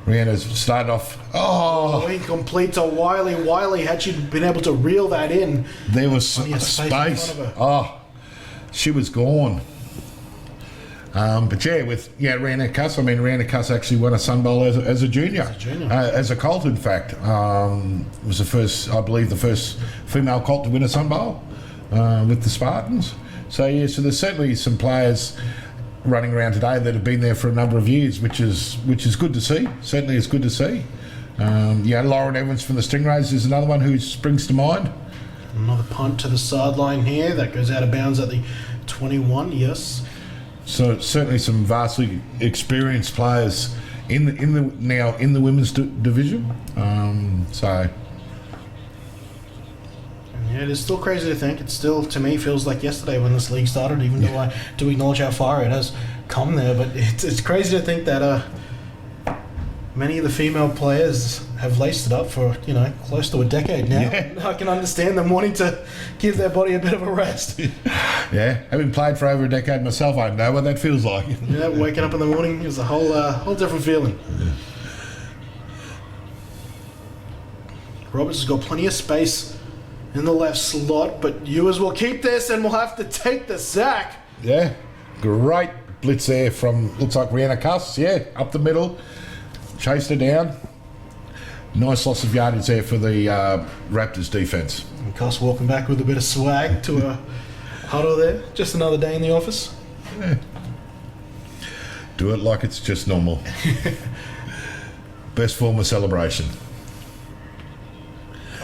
Rihanna's started off. Incomplete to Wiley. Wiley, had she been able to reel that in, there was space. She was gone. With Rihanna Kuss, Rihanna Kuss actually won a Sun Bowl as a junior. As a Colt, in fact. Was the first female Colt to win a Sun Bowl with the Spartans. So there's certainly some players running around today that have been there for a number of years, which is good to see. Certainly it's good to see. Lauren Evans from the Stingrays is another one who springs to mind. Another punt to the sideline here. That goes out of bounds at the 21, yes. So certainly some vastly experienced players in the women's division. It is still crazy to think. It still, to me, feels like yesterday when this league started, even though I do acknowledge how far it has come there. But it's crazy to think that many of the female players have laced it up for, close to a decade now. Yeah. I can understand them wanting to give their body a bit of a rest. Yeah, having played for over a decade myself, I know what that feels like. Yeah, waking up in the morning is a whole different feeling. Yeah. Roberts has got plenty of space in the left slot, but Ewers will keep this and will have to take the sack. Yeah, great blitz there from, looks like Rihanna Cuss, yeah, up the middle, chased her down. Nice loss of yardage there for the Raptors defence. And Cuss walking back with a bit of swag to a huddle there. Just another day in the office. Yeah. Do it like it's just normal. Best form of celebration.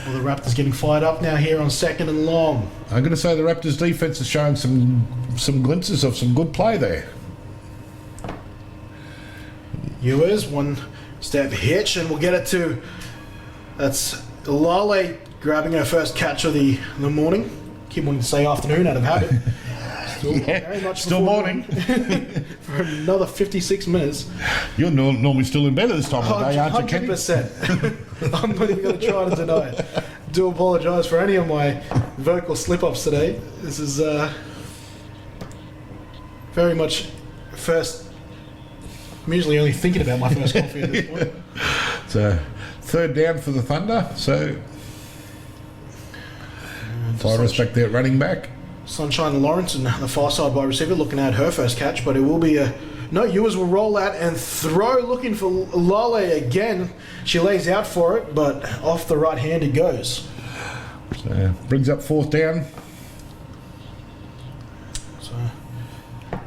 Well, the Raptors getting fired up now here on 2nd and long. I'm going to say the Raptors defence is showing some glimpses of some good play there. Ewers, one step hitch, and we'll get it to, that's Lale grabbing her first catch of the morning. Keep wanting to say afternoon out of habit. Still very much still morning. For another 56 minutes. You're normally still in bed at this time of the day, aren't you, Kenny? 100%. I'm not even going to try to deny it. Do apologise for any of my vocal slip-ups today. This is very much first. I'm usually only thinking about my first coffee at this point. So, 3rd down for the Thunder, so I respect their running back. Sunshine Lawrence and the far side wide receiver looking at her first catch, but it will be a... No, Ewers will roll out and throw, looking for Lale again. She lays out for it, but off the right hand it goes. So, brings up 4th down. So,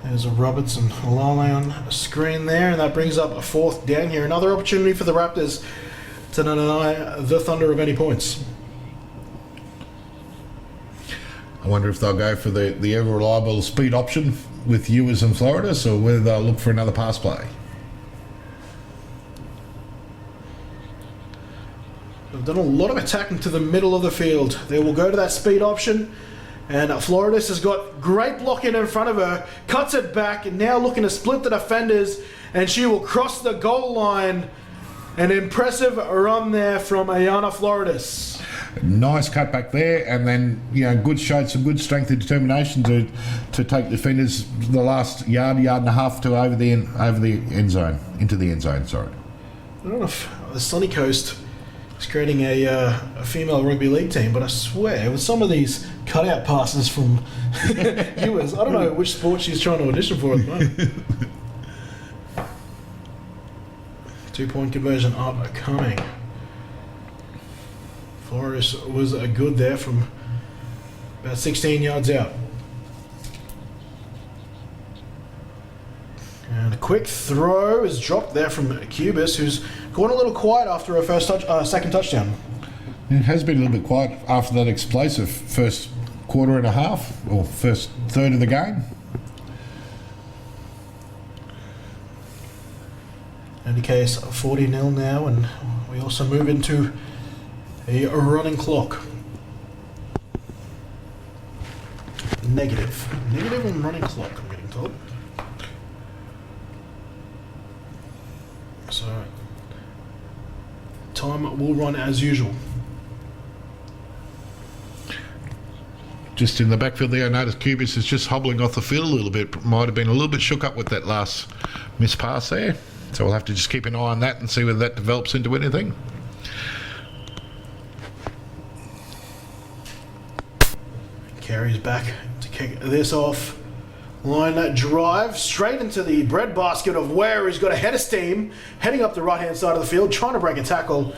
there's a Roberts and Lale on a screen there, and that brings up a 4th down here. Another opportunity for the Raptors to deny the Thunder of any points. I wonder if they'll go for the ever-reliable speed option with Ewers and Florida, or whether they'll look for another pass play. They've done a lot of attacking to the middle of the field. They will go to that speed option, and Floridas has got great blocking in front of her, cuts it back, and now looking to split the defenders, and she will cross the goal line. An impressive run there from Ayana Floridas. Nice cut back there, and then showed some good strength and determination to take defenders the last yard and a half to over the end zone, into the end zone. Sorry. I don't know if the Sunny Coast is creating a female rugby league team, but I swear with some of these cutout passes from Ewers, I don't know which sport she's trying to audition for at the moment. 2-point conversion upcoming. Flores was good there from about 16 yards out. And a quick throw is dropped there from Cubis, who's gone a little quiet after her second touchdown. It has been a little bit quiet after that explosive first quarter and a half, or first third of the game. In the case, 40-0 now, and we also move into a running clock. Negative on running clock, I'm getting told. So, time will run as usual. Just in the backfield there, I noticed Cubis is just hobbling off the field a little bit. Might have been a little bit shook up with that last missed pass there. So we'll have to just keep an eye on that and see whether that develops into anything. Carries back to kick this off. Line that drive straight into the breadbasket of Ware, who's got a head of steam, heading up the right-hand side of the field, trying to break a tackle,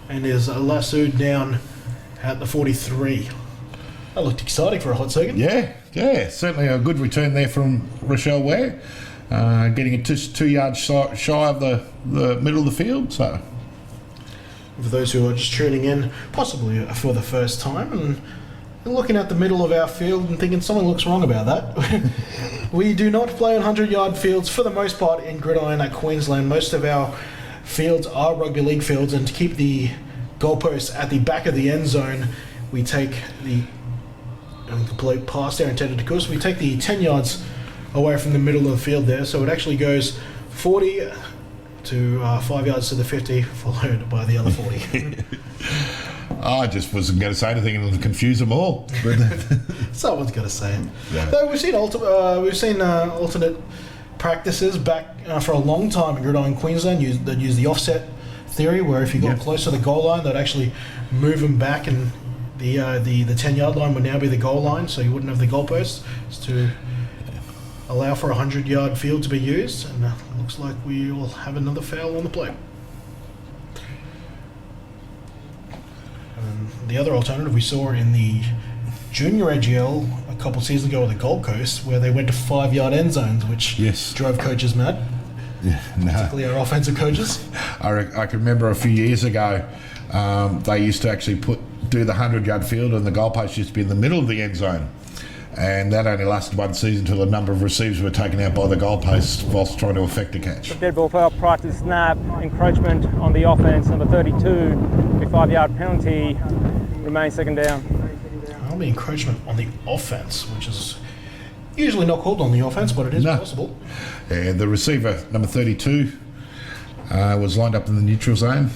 and is lassoed down at the 43. That looked exciting for a hot second. Yeah, certainly a good return there from Rochelle Ware. Getting it just 2 yards shy of the middle of the field. So, for those who are just tuning in, possibly for the first time, and looking at the middle of our field and thinking something looks wrong about that, we do not play on 100-yard fields for the most part in Gridiron at Queensland. Most of our fields are rugby league fields, and to keep the goalposts at the back of the end zone, we take the complete pass there intended to course. We take the 10 yards away from the middle of the field there, so it actually goes 40 to 5 yards to the 50, followed by the other 40. I just wasn't going to say anything and confuse them all. But someone's got to say it. Yeah. Though we've seen alternate practices back for a long time in Gridiron Queensland that use the offset theory, where if you got close to the goal line, they'd actually move them back and The 10-yard line would now be the goal line, so you wouldn't have the goalposts to allow for a 100-yard field to be used. And looks like we will have another foul on the play. And the other alternative we saw in the junior AGL a couple seasons ago with the Gold Coast, where they went to 5-yard end zones, which drove coaches mad. Yeah, no. Particularly our offensive coaches. I can remember a few years ago, they used to actually do the 100-yard field, and the goalpost used to be in the middle of the end zone. And that only lasted one season until a number of receivers were taken out by the goalpost whilst trying to effect a catch. Dead ball foul prior to the snap, encroachment on the offense, number 32, a 5-yard penalty, remains second down. That'll be encroachment on the offense, which is usually not called on the offense, but it is possible. And the receiver, number 32, was lined up in the neutral zone.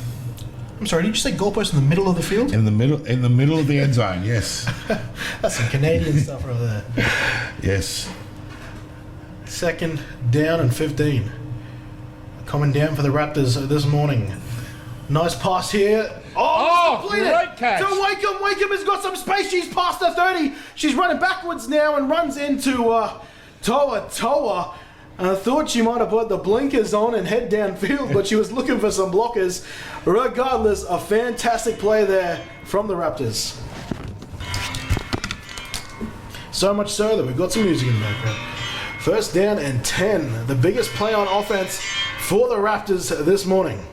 I'm sorry, did you say goalpost in the middle of the field? In the middle of the end zone, yes. That's some Canadian stuff right there. Yes. Second down and 15. Coming down for the Raptors this morning. Nice pass here. Oh, great catch. So Wakeham has got some space. She's past the 30. She's running backwards now and runs into Toa. I thought she might have put the blinkers on and head downfield, but she was looking for some blockers. Regardless, a fantastic play there from the Raptors. So much so that we've got some music in the background. First down and 10. The biggest play on offense for the Raptors this morning.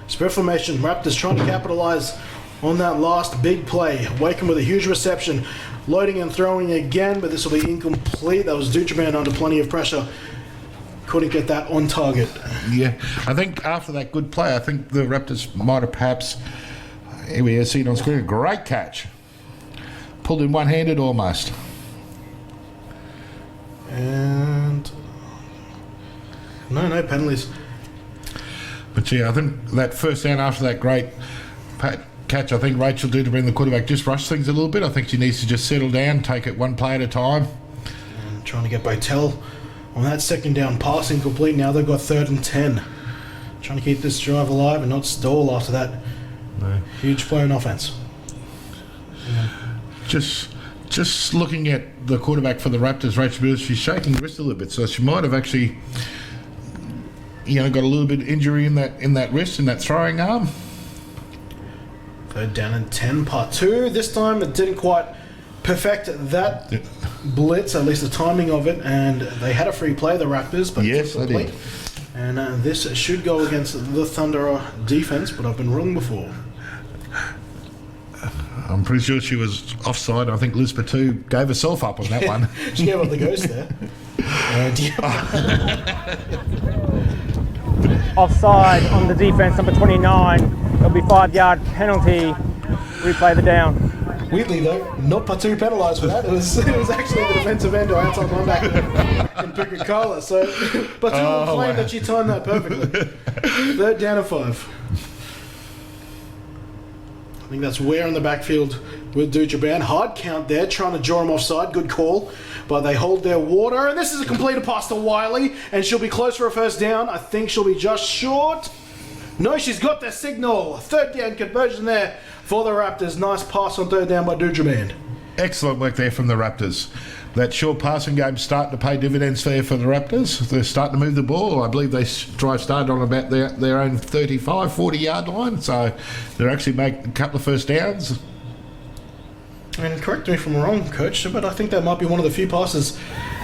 Spread formation. Raptors trying to capitalize on that last big play. Wakeham with a huge reception. Loading and throwing again, but this will be incomplete. That was Dutraman under plenty of pressure. Couldn't get that on target. Yeah, I think after that good play, I think the Raptors might have perhaps, here we see it on screen, a great catch. Pulled in one-handed almost. And no penalties. But yeah, I think that first down after that great catch, I think Rachel Dutraman, the quarterback, just rushed things a little bit. I think she needs to just settle down, take it one play at a time. And trying to get Botel on that second down pass incomplete. Now they've got 3rd and 10. Trying to keep this drive alive and not stall after that huge play on offense. Just looking at the quarterback for the Raptors, Rachel Bills, she's shaking the wrist a little bit, so she might have actually, got a little bit of injury in that wrist, in that throwing arm. 3rd down and 10, part 2. This time it didn't quite perfect that blitz, at least the timing of it, and they had a free play, the Raptors, but yes, they did. And this should go against the Thunder defense, but I've been wrong before. I'm pretty sure she was offside. I think Liz Patu gave herself up on that one. She gave up the ghost there. Offside on the defense, number 29. There'll be 5-yard penalty. Replay the down. Weirdly though, not Patu penalised for that. It was actually the defensive end or outside linebacker in Pukakala. So Patu will claim that she timed that perfectly. 3rd down and 5. I think that's Ware in the backfield with Dutraban. Hard count there, trying to draw him offside. Good call, but they hold their water. And this is a completed pass to Wiley, and she'll be close for a first down. I think she'll be just short. No, she's got the signal. 3rd down conversion there for the Raptors. Nice pass on 3rd down by Dutraban. Excellent work there from the Raptors. That short passing game's starting to pay dividends there for the Raptors. They're starting to move the ball. I believe they drive started on about their own 35, 40-yard line. So they're actually making a couple of first downs. And correct me if I'm wrong, Coach, but I think that might be one of the few passes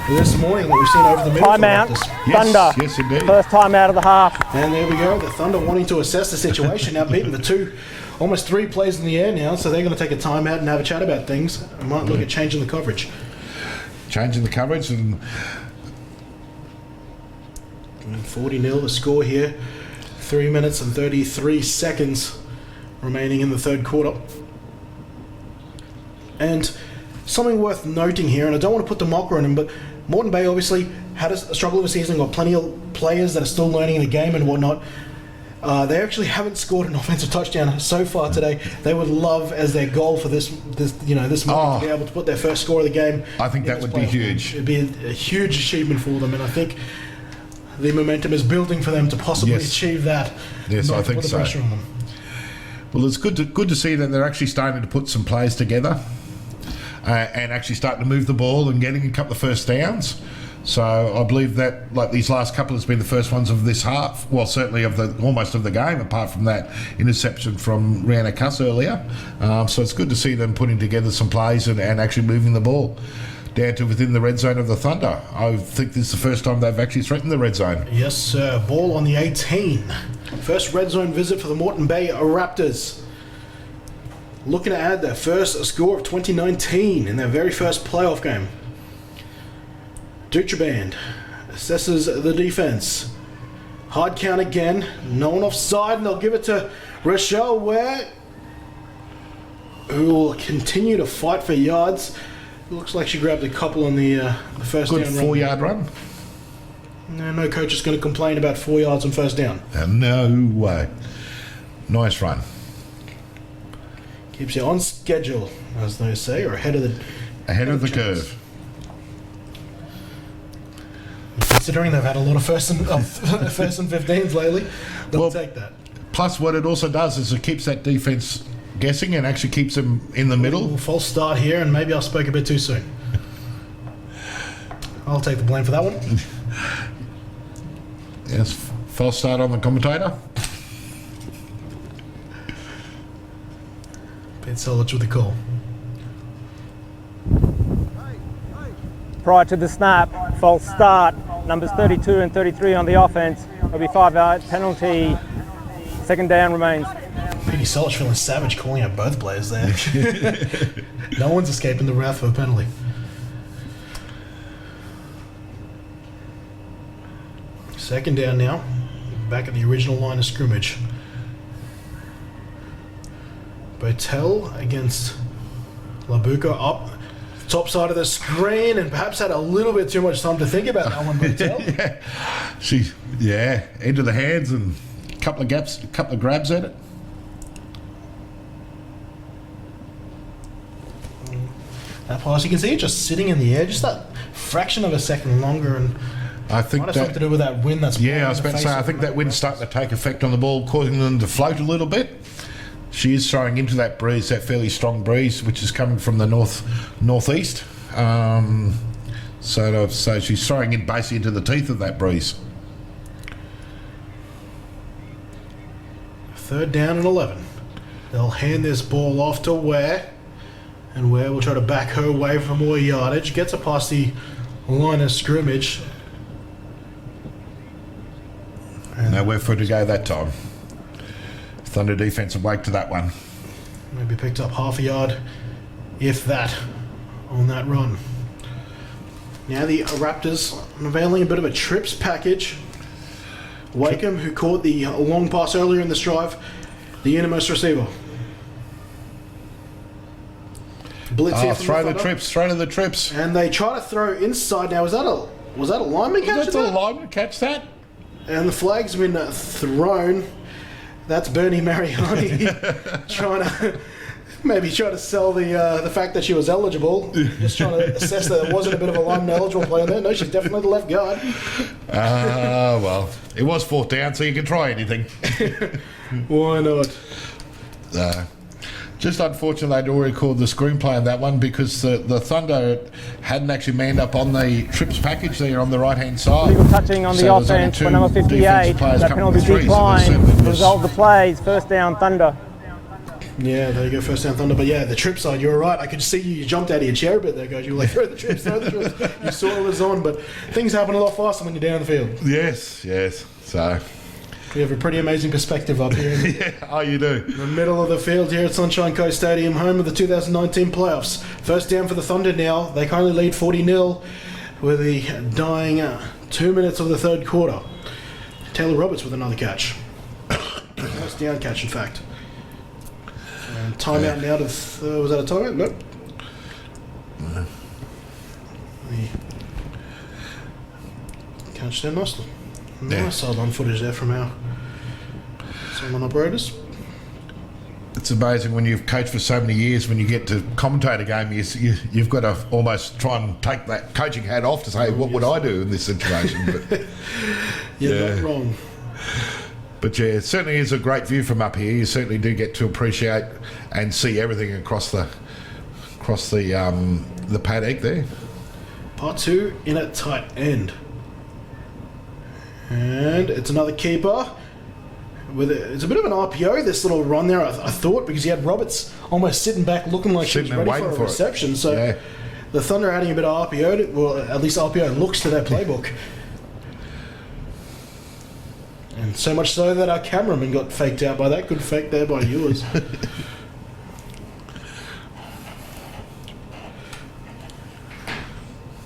this morning that we've seen over the middle. Timeout. Thunder. Yes, indeed. First timeout of the half. And there we go. The Thunder wanting to assess the situation. Now beating the almost 3 plays in the air now, so they're going to take a timeout and have a chat about things. I might look at changing the coverage. Changing the coverage and 40-0 the score here. 3 minutes and 33 seconds remaining in the 3rd quarter. And something worth noting here, and I don't want to put the mocker on him, but Moreton Bay obviously had a struggle of a season, got plenty of players that are still learning the game and whatnot. They actually haven't scored an offensive touchdown so far today. They would love as their goal for this morning to be able to put their first score of the game. I think that would be huge. It'd be a huge achievement for them, and I think the momentum is building for them to possibly achieve that. Yes, I think put the so. pressure on them. Well, it's good to see that they're actually starting to put some plays together and actually starting to move the ball and getting a couple of first downs. So I believe that, like, these last couple has been the first ones of this half. Well, certainly of almost of the game, apart from that interception from Rihanna Cuss earlier. So it's good to see them putting together some plays and actually moving the ball down to within the red zone of the Thunder. I think this is the first time they've actually threatened the red zone. Yes, sir. Ball on the 18. First red zone visit for the Moreton Bay Raptors. Looking to add their first score of 2019 in their very first playoff game. Dutraband assesses the defense. Hard count again. No one offside, and they'll give it to Rochelle Ware, who will continue to fight for yards. Looks like she grabbed a couple on the first Good down 4-yard run. No coach is going to complain about 4 yards on first down. No way. Nice run. Keeps you on schedule, as they say, or ahead of the curve. Considering they've had a lot of first and 15s lately, they'll take that. Plus, what it also does is it keeps that defense guessing and actually keeps them in the middle. False start here, and maybe I spoke a bit too soon. I'll take the blame for that one. Yes, false start on the commentator. Ben Solich with the call. Prior to the snap, false start, numbers 32 and 33 on the offense. It'll be 5-yard penalty. Second down remains. Penny Solich feeling savage calling out both players there. No one's escaping the wrath of a penalty. Second down now. Back at the original line of scrimmage. Botel against Labuka up top side of the screen, and perhaps had a little bit too much time to think about that one, Botel. Into the hands and a couple of grabs at it. That pass, you can see it just sitting in the air, just that fraction of a second longer, and I think might have something to do with that wind that's blowing I was in the about to face say, I of think the that wind's Raptors. starting to take effect on the ball, causing them to float a little bit. She is throwing into that breeze, that fairly strong breeze, which is coming from the northeast. So she's throwing it basically into the teeth of that breeze. Third down and 11. They'll hand this ball off to Ware, and Ware will try to back her away for more yardage. Gets it past the line of scrimmage. Nowhere for her to go that time. Thunder defense awake to that one. Maybe picked up half a yard, if that, on that run. Now the Raptors unveiling a bit of a trips package. Wakeham, who caught the long pass earlier in this drive, the innermost receiver. Blitz here from Throw the the Thunder. throw to the trips. And they try to throw inside. Now, was that a lineman catch? That's a lineman catch that. And the flag's been thrown. That's Bernie Mariani trying to sell the fact that she was eligible. Just trying to assess that it wasn't a bit of a lineman eligible player there. No, she's definitely the left guard. Well, it was fourth down, so you can try anything. Why not? Just unfortunate they'd already called the screenplay on that one, because the Thunder hadn't actually manned up on the trips package there on the right-hand side. Legal touching on the So there's only offense two for number 58. defensive players That coming penalty to three, so decline. there certainly was- Resolve the plays. First down, Thunder. Yeah, there you go, first down Thunder. But yeah, the trip side, you were right. I could see you jumped out of your chair a bit there, guys. You were like, throw the trips. You saw it was on, but things happen a lot faster when you're down the field. Yes. So, We have a pretty amazing perspective up here. you do. In the middle of the field here at Sunshine Coast Stadium, home of the 2019 playoffs. First down for the Thunder now. They currently lead 40-0 with the dying 2 minutes of the third quarter. Taylor Roberts with another catch. First down catch, in fact. And timeout now to... was that a timeout? Nope. The catch there, nice sideline footage there from our sideline operators. It's amazing when you've coached for so many years, when you get to commentate a game, you've got to almost try and take that coaching hat off to say, what would I do in this situation? But You're not wrong. But yeah, it certainly is a great view from up here. You certainly do get to appreciate and see everything across the paddock there. Part 2 in at tight end. And it's another keeper. It's a bit of an RPO, this little run there, I thought, because you had Roberts almost sitting back looking like she was Sitting and ready for a waiting for it. reception. So Yeah. the Thunder adding a bit of RPO, well, at least RPO looks to their playbook. And so much so that our cameraman got faked out by that. Good fake there by Ewers.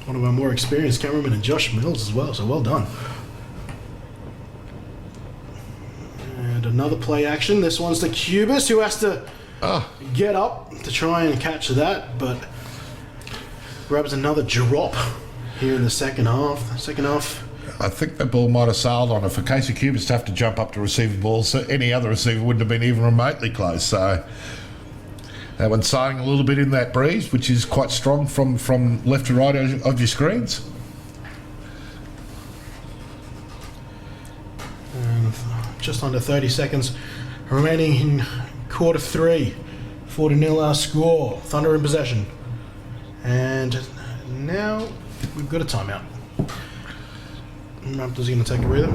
One of our more experienced cameramen and Josh Mills as well, so well done. And another play action. This one's to Cubis, who has to get up to try and catch that, but grabs another drop here in the second half. I think the ball might have sailed on it. For Casey Cubis to have to jump up to receive the ball, so any other receiver wouldn't have been even remotely close. So that one's sailing a little bit in that breeze, which is quite strong from left to right of your screens. And just under 30 seconds remaining in quarter 3. 4-0 our score. Thunder in possession. And now we've got a timeout. Raptors are going to take a breather.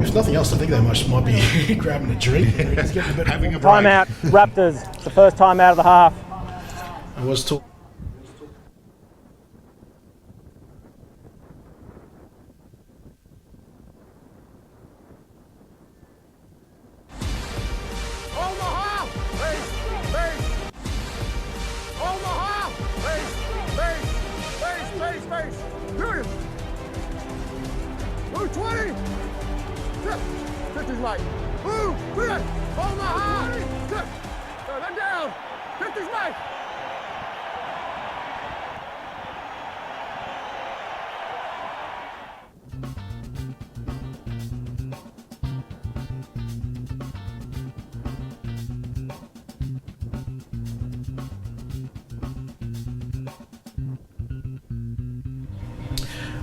If nothing else, I think they might be grabbing a drink. It's getting a bit Having a break. Timeout, Raptors. It's the first time out of the half. I was talking. Omaha! Base! Base! Omaha! Base! Base! Base! Base! Base! Period! Blue 20! Tip! 50's right! Blue! Clear! Omaha! Tip! Then down! 50's right!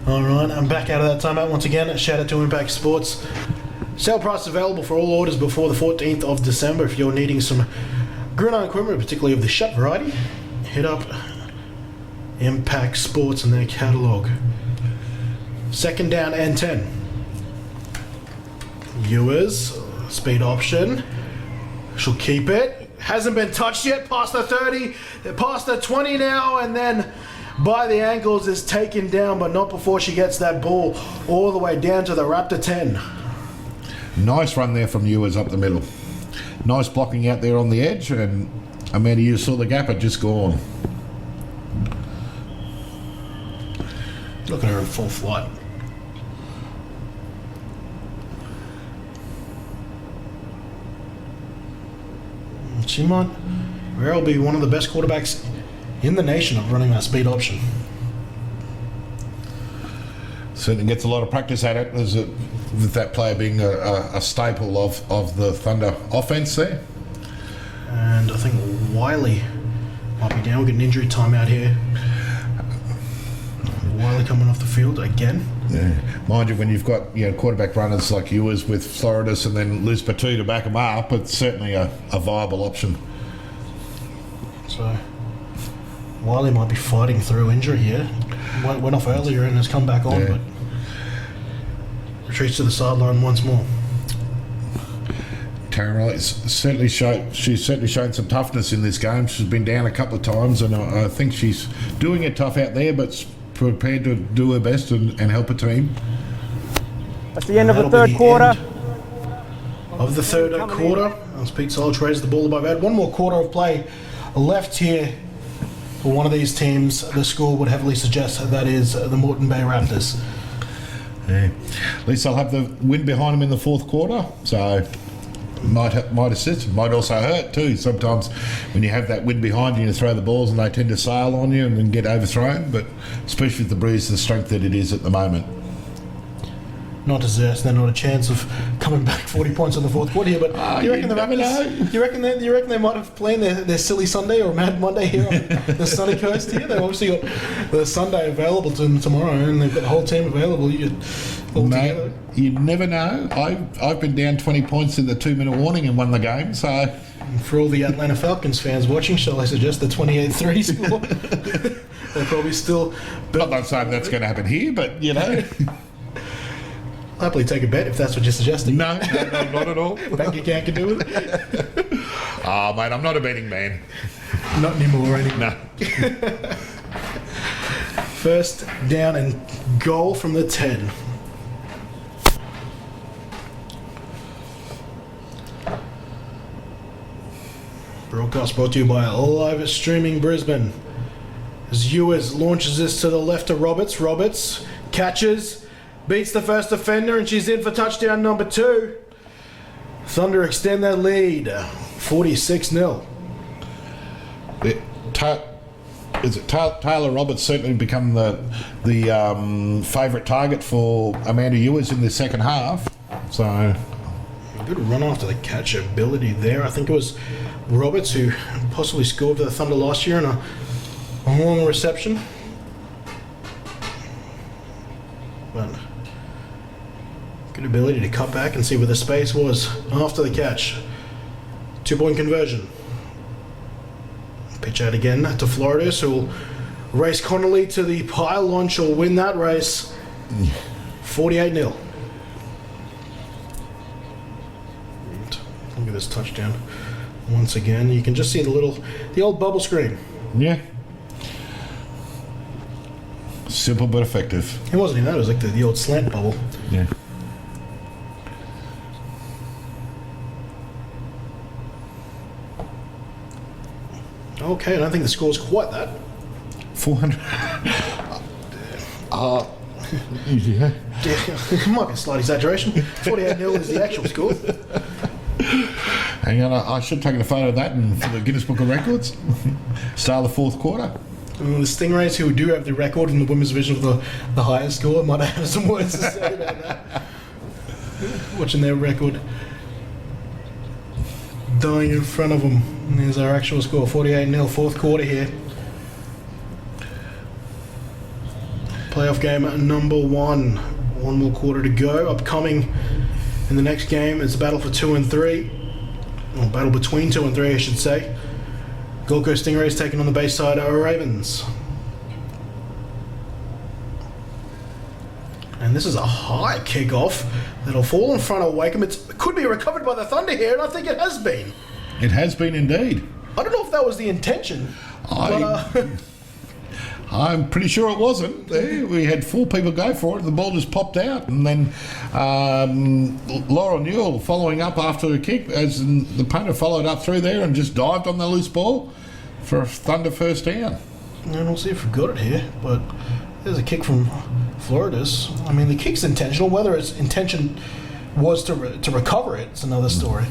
Alright, I'm back out of that timeout once again. Shout out to Impact Sports. Sale price available for all orders before the 14th of December. If you're needing some gridiron equipment, particularly of the shut variety, hit up Impact Sports and their catalogue. Second down and 10. Ewers, speed option. She'll keep it. Hasn't been touched yet. Past the 30, past the 20 now, and then by the ankles is taken down, but not before she gets that ball all the way down to the Raptor 10. Nice run there from Ewers up the middle. Nice blocking out there on the edge, and Amanda, you saw the gap had just gone. Look at her in full flight. She might very well be one of the best quarterbacks in the nation of running that speed option. Certainly gets a lot of practice at it, with that player being a staple of the Thunder offense there. And I think Wiley might be down. We'll get an injury timeout here. Wiley coming off the field again. Yeah. Mind you, when you've got quarterback runners like Ewers with Floridus and then Liz Patu to back them up, it's certainly a viable option. So Wiley might be fighting through injury here. Went off earlier and has come back on, but retreats to the sideline once more. Tara she's certainly shown some toughness in this game. She's been down a couple of times, and I think she's doing it tough out there, but prepared to do her best and help her team. That's the end of the That'll be third quarter. end Of the third quarter, as Pete Solch raises the ball above head. One more quarter of play left here for one of these teams. The score would heavily suggest that is the Moreton Bay Raptors. Yeah. At least they'll have the wind behind them in the fourth quarter, so might assist, might also hurt too. Sometimes when you have that wind behind you, you throw the balls and they tend to sail on you and then get overthrown, but especially with the breeze, the strength that it is at the moment. not to suggest they're not a chance of coming back 40 points in the fourth quarter here, but you reckon the Raptors? You reckon they might have played their silly Sunday or Mad Monday here on the sunny coast here? They've obviously got the Sunday available to them tomorrow, and they've got the whole team available. Mate, you never know. I've been down 20 points in the 2-minute warning and won the game, so. For all the Atlanta Falcons fans watching, shall I suggest the 28-3 score? They're probably still... Not saying that's going to happen here, but, you know. I'll happily take a bet if that's what you're suggesting. No, not at all. Bank account can do with it. Oh, mate, I'm not a betting man. Not anymore, anyway. No. First down and goal from the 10. Broadcast brought to you by Live Streaming Brisbane. As Ewers launches this to the left to Roberts. Roberts catches, beats the first defender, and she's in for touchdown number 2. Thunder extend their lead, 46-0. Taylor Roberts certainly become the favourite target for Amanda Ewers in the second half. So good run after the catch ability there. I think it was Roberts who possibly scored for the Thunder last year in a long reception. But good ability to cut back and see where the space was after the catch. 2-point conversion. Pitch out again to Floridas, who will race Connolly to the pylon. She'll win that race. 48-0. Look at this touchdown. Once again, you can just see the old bubble screen. Yeah. Simple but effective. It wasn't even that, it was like the old slant bubble. Yeah. Okay, I don't think the score's quite that. 400. Yeah. It might be a slight exaggeration. 48-0 is the actual score. Hang on, I should have taken a photo of that and for the Guinness Book of Records. Start of the fourth quarter. The Stingrays, who do have the record in the women's division of the highest score, might have some words to say about that. Watching their record dying in front of them. And there's our actual score, 48-0, fourth quarter here. Playoff game number 1. One more quarter to go. Upcoming in the next game is the battle for 2 and 3. Or battle between 2 and 3, I should say. Gold Coast Stingrays taking on the Bayside Ravens. And this is a high kickoff that'll fall in front of Wakeham. It could be recovered by the Thunder here, and I think it has been. It has been indeed. I don't know if that was the intention. I'm pretty sure it wasn't. We had 4 people go for it. The ball just popped out. And then Laura Newell following up after a kick as the punter followed up through there and just dived on the loose ball for a Thunder first down. And we'll see if we got it here. But there's a kick from Floridas. I mean, the kick's intentional. Whether its intention was to recover it, it's another story.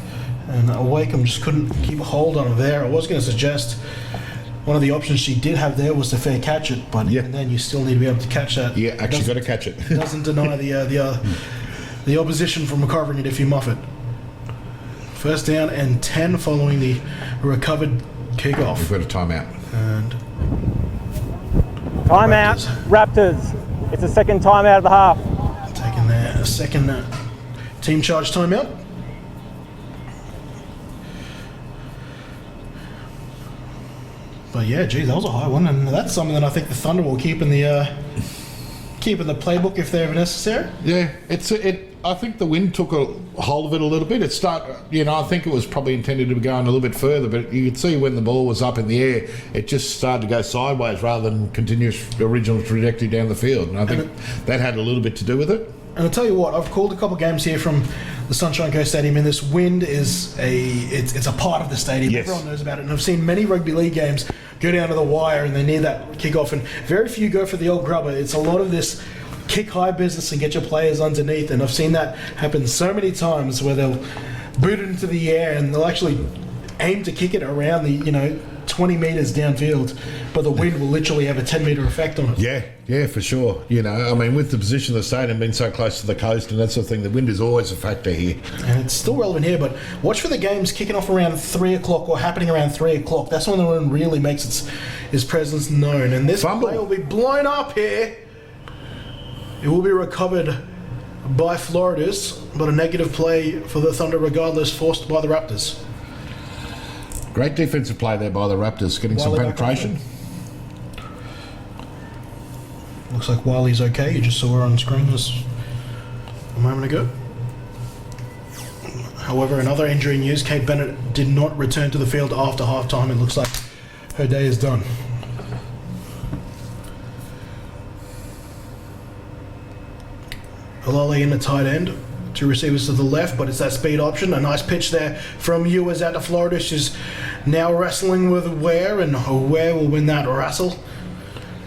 And Wakeham just couldn't keep a hold on her there. I was going to suggest one of the options she did have there was to fair catch it, but even then you still need to be able to catch that. Yeah, actually got to catch it. Doesn't deny the opposition from recovering it if you muff it. First down and 10 following the recovered kickoff. We've got a timeout. And Timeout, Raptors. It's the second timeout of the half. taking their second team charge timeout. But yeah, geez, that was a high one, and that's something that I think the Thunder will keep in the playbook if they're ever necessary. Yeah, I think the wind took a hold of it a little bit. I think it was probably intended to be going a little bit further, but you could see when the ball was up in the air, it just started to go sideways rather than continuous original trajectory down the field. And I think that had a little bit to do with it. And I'll tell you what, I've called a couple of games here from the Sunshine Coast Stadium, and this wind is it's a part of the stadium. Yes. Everyone knows about it, and I've seen many rugby league games go down to the wire and they need that kickoff, and very few go for the old grubber. It's a lot of this kick high business and get your players underneath, and I've seen that happen so many times where they'll boot it into the air and they'll actually aim to kick it around the 20 metres downfield, but the wind will literally have a 10-metre effect on it. Yeah, for sure. You know, I mean, with the position of the stadium being so close to the coast and that sort of thing, the wind is always a factor here. And it's still relevant here, but watch for the games kicking off around 3 o'clock or happening around 3 o'clock. That's when the wind really makes its presence known. And this Fumble. play will be blown up here. It will be recovered by Florida's, but a negative play for the Thunder regardless, forced by the Raptors. Great defensive play there by the Raptors, getting some Wiley back penetration. Looks like Wiley's okay. You just saw her on screen just a moment ago. However, in other injury news, Kate Bennett did not return to the field after halftime. It looks like her day is done. Olole in the tight end. Two receivers to the left, but it's that speed option. A nice pitch there from Ewers out to Florida. She's now wrestling with Ware, and Ware will win that wrestle.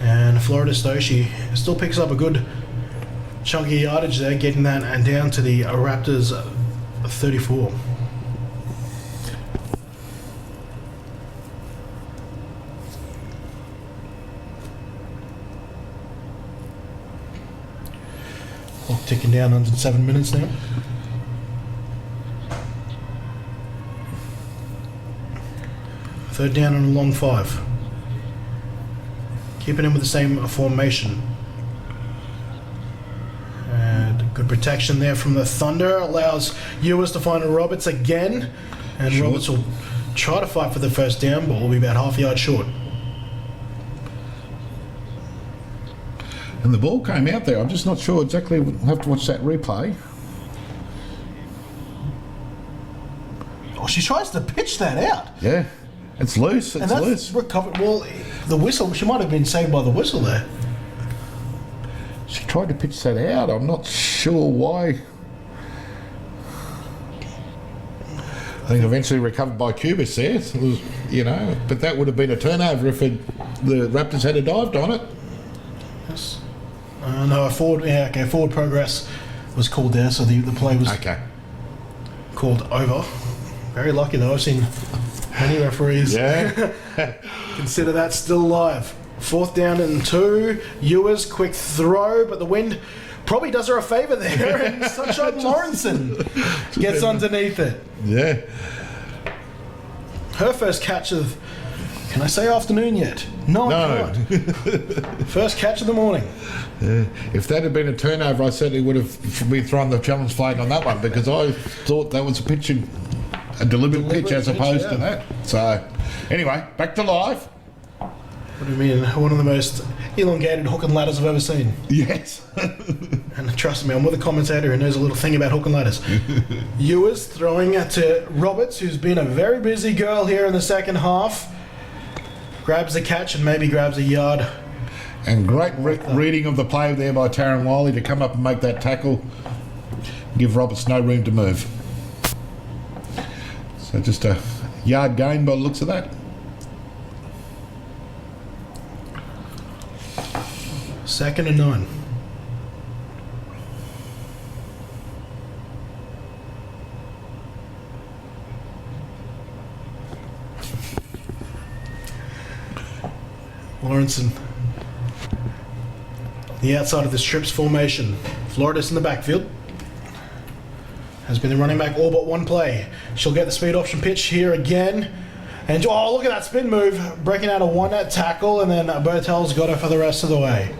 And Florida, though, she still picks up a good chunky yardage there, getting that and down to the Raptors 34. Clock ticking down under 7 minutes now. Third down and a long 5. Keeping him with the same formation. And good protection there from the Thunder. Allows Ewers to find Roberts again. And Short. Roberts will try to fight for the first down, but will be about half a yard short. And the ball came out there. I'm just not sure exactly. We'll have to watch that replay. Oh, she tries to pitch that out. Yeah, it's loose. And It's that's loose. recovered. Well, the whistle, she might have been saved by the whistle there. She tried to pitch that out. I'm not sure why. I think eventually recovered by Cubis there. It was, you know, but that would have been a turnover if the Raptors had dived on it. Yes. No, forward progress was called there, so the play was Okay. called over. Very lucky though, I've seen many referees Yeah. consider that still live. Fourth down and 2, Ewers, quick throw, but the wind probably does her a favour there, and Sunshine Lawrenson gets underneath it. Yeah. Her first catch of, can I say afternoon yet? No, I No. can't. First catch of the morning. If that had been a turnover, I certainly would have been throwing the challenge flag on that one because I thought that was a deliberate pitch as pitch, opposed to yeah. that. So, anyway, back to live. What do you mean? One of the most elongated hook and ladders I've ever seen. Yes. And trust me, I'm with a commentator who knows a little thing about hook and ladders. Ewers throwing it to Roberts, who's been a very busy girl here in the second half. Grabs the catch and maybe grabs a yard. And great reading of the play there by Taryn Wiley to come up and make that tackle. Give Roberts no room to move. So just a yard gain by the looks of that. Second and 9. Lawrenson. The outside of the strips formation. Florida's in the backfield. Has been the running back all but one play. She'll get the speed option pitch here again. And oh, look at that spin move. Breaking out a one tackle, and then Bertel's got her for the rest of the way.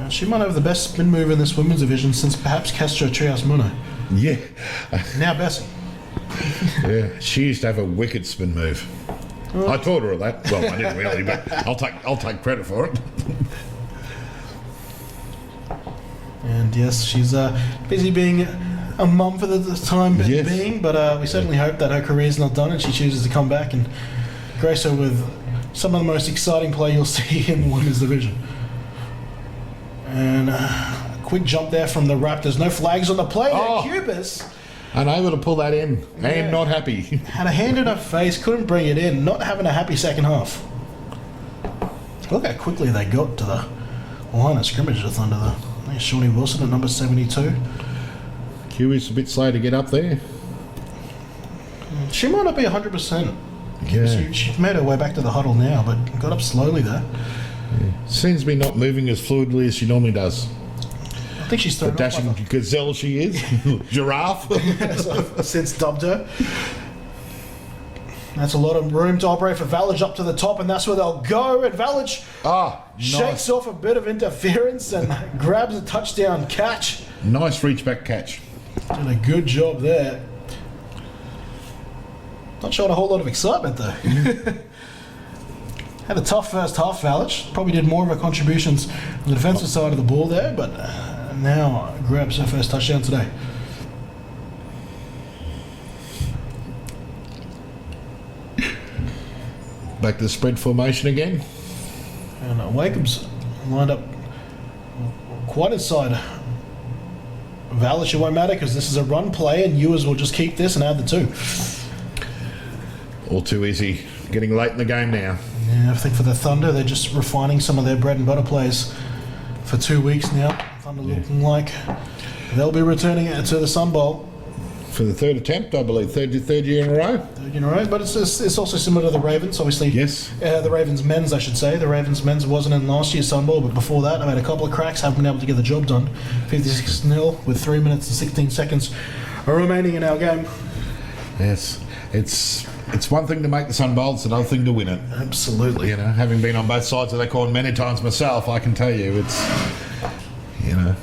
She might have the best spin move in this women's division since perhaps Castro Trias Muno. Yeah. Now Bessie. Yeah. She used to have a wicked spin move. I taught her that. Well, I didn't really, but I'll take credit for it. And yes, she's busy being a mum for the time Yes. being, but we certainly hope that her career's not done and she chooses to come back and grace her with some of the most exciting play you'll see in the women's division. And a quick jump there from the Raptors. No flags on the play. Oh. Cubis Unable to pull that in and not happy. had a hand in her face, couldn't bring it in, not having a happy second half. Look how quickly they got to the line of scrimmage, the Thunder, though. There's Shawnee Wilson at number 72. Q is a bit slow to get up there. She might not be 100%. Yeah. She made her way back to the huddle now, but got up slowly there. Seems to be not moving as fluidly as she normally does. I think she's The thrown dashing off gazelle she is. Giraffe. I've since dubbed her. That's a lot of room to operate for Valage up to the top, and that's where they'll go. And Valage shakes off a bit of interference and grabs a touchdown catch. Nice reach back catch. Did a good job there. Not showing a whole lot of excitement though. Had a tough first half, Valage. Probably did more of her contributions on the defensive side of the ball there, but now grabs her first touchdown today. Back to the spread formation again. And Wakem's lined up quite inside Valage. It won't matter because this is a run play, and Ewers will just keep this and add the 2. All too easy. Getting late in the game now. Yeah, I think for the Thunder, they're just refining some of their bread and butter plays for 2 weeks now. Thunder looking like they'll be returning it to the Sun Bowl. For the third attempt, I believe. Third year in a row. Third in a row, but it's also similar to the Ravens, obviously. Yes. The Ravens men's, I should say. The Ravens men's wasn't in last year's Sun Bowl, but before that, I've had a couple of cracks, haven't been able to get the job done. 56-0 with 3 minutes and 16 seconds remaining in our game. Yes. It's one thing to make the Sun Bowl, it's another thing to win it. Absolutely. You know, having been on both sides of that coin many times myself, I can tell you it's, you know,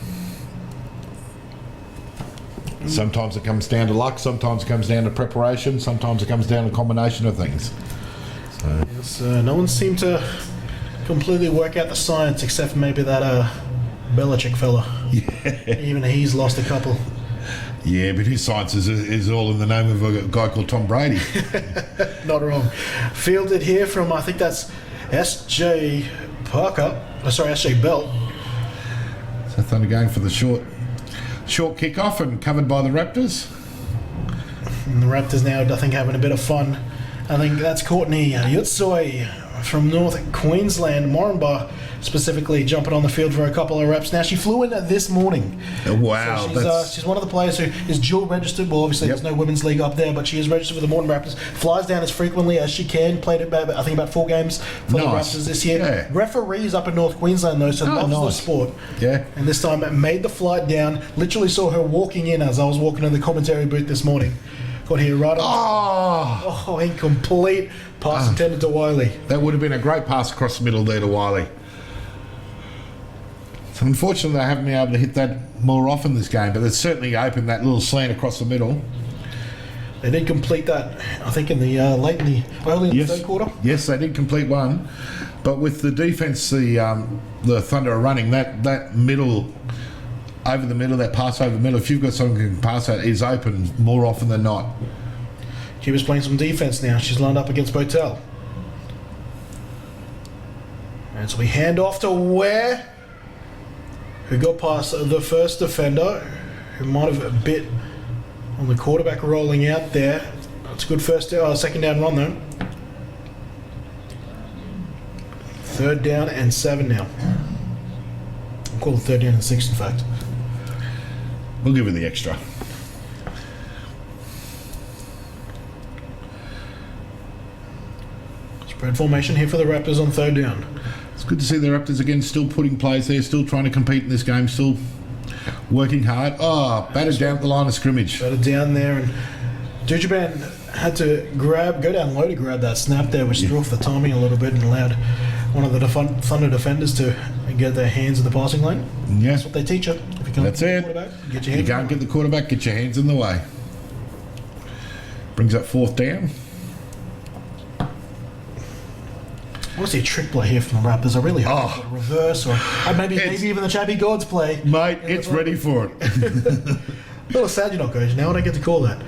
sometimes it comes down to luck, sometimes it comes down to preparation, sometimes it comes down to a combination of things. So Yes, no one seemed to completely work out the science except for maybe that Belichick fella. Yeah. Even he's lost a couple. yeah, but his science is all in the name of a guy called Tom Brady. Not wrong. Fielded here from, I think that's S.J. Parker. Sorry, S.J. Belt. So Thunder going for the short kickoff and covered by the Raptors. And the Raptors now, I think, having a bit of fun. I think that's Courtney Yutsoy from North Queensland, Moranbah specifically, jumping on the field for a couple of reps. Now, she flew in this morning. Wow. So she's one of the players who is dual registered. Well, obviously there's no women's league up there, but she is registered for the Morton Raptors. Flies down as frequently as she can. Played about, I think, about 4 games for the Raptors this year. Yeah. Referees up in North Queensland, though, so loves the sport. Yeah. And this time made the flight down. Literally saw her walking in as I was walking in the commentary booth this morning. Got here right on. Oh, incomplete pass intended to Wiley. That would have been a great pass across the middle there to Wiley. So unfortunately, they haven't been able to hit that more often this game, but it's certainly opened that little slant across the middle. They did complete that, I think, in the early in the third quarter. Yes, they did complete one, but with the defense, the Thunder are running that middle. Over the middle, that pass over the middle, if you've got someone who can pass that, is open more often than not. She was playing some defense now. She's lined up against Botel. And so we hand off to Ware, who got past the first defender, who might have bit on the quarterback rolling out there. That's a good second down run though. 3rd down and 7 now. I'll call it 3rd down and 6 in fact. We'll give her the extra. Spread formation here for the Raptors on 3rd down. It's good to see the Raptors again still putting plays there, still trying to compete in this game, still working hard. Batted down at the line of scrimmage. Batted down there, and Dujaban had to go down low to grab that snap there, which threw off the timing a little bit and allowed one of the Thunder defenders to get their hands in the passing lane. Yeah. That's what they teach you. If you can't That's get it. the quarterback, get your You hands can't get the quarterback, get your hands in the way. Brings up 4th down. I want to see a trick play here from the Raptors. I really hope a reverse or maybe even the Chappie Gods play. Mate, it's ready for it. A little sad you're not coach now, and I get to call that.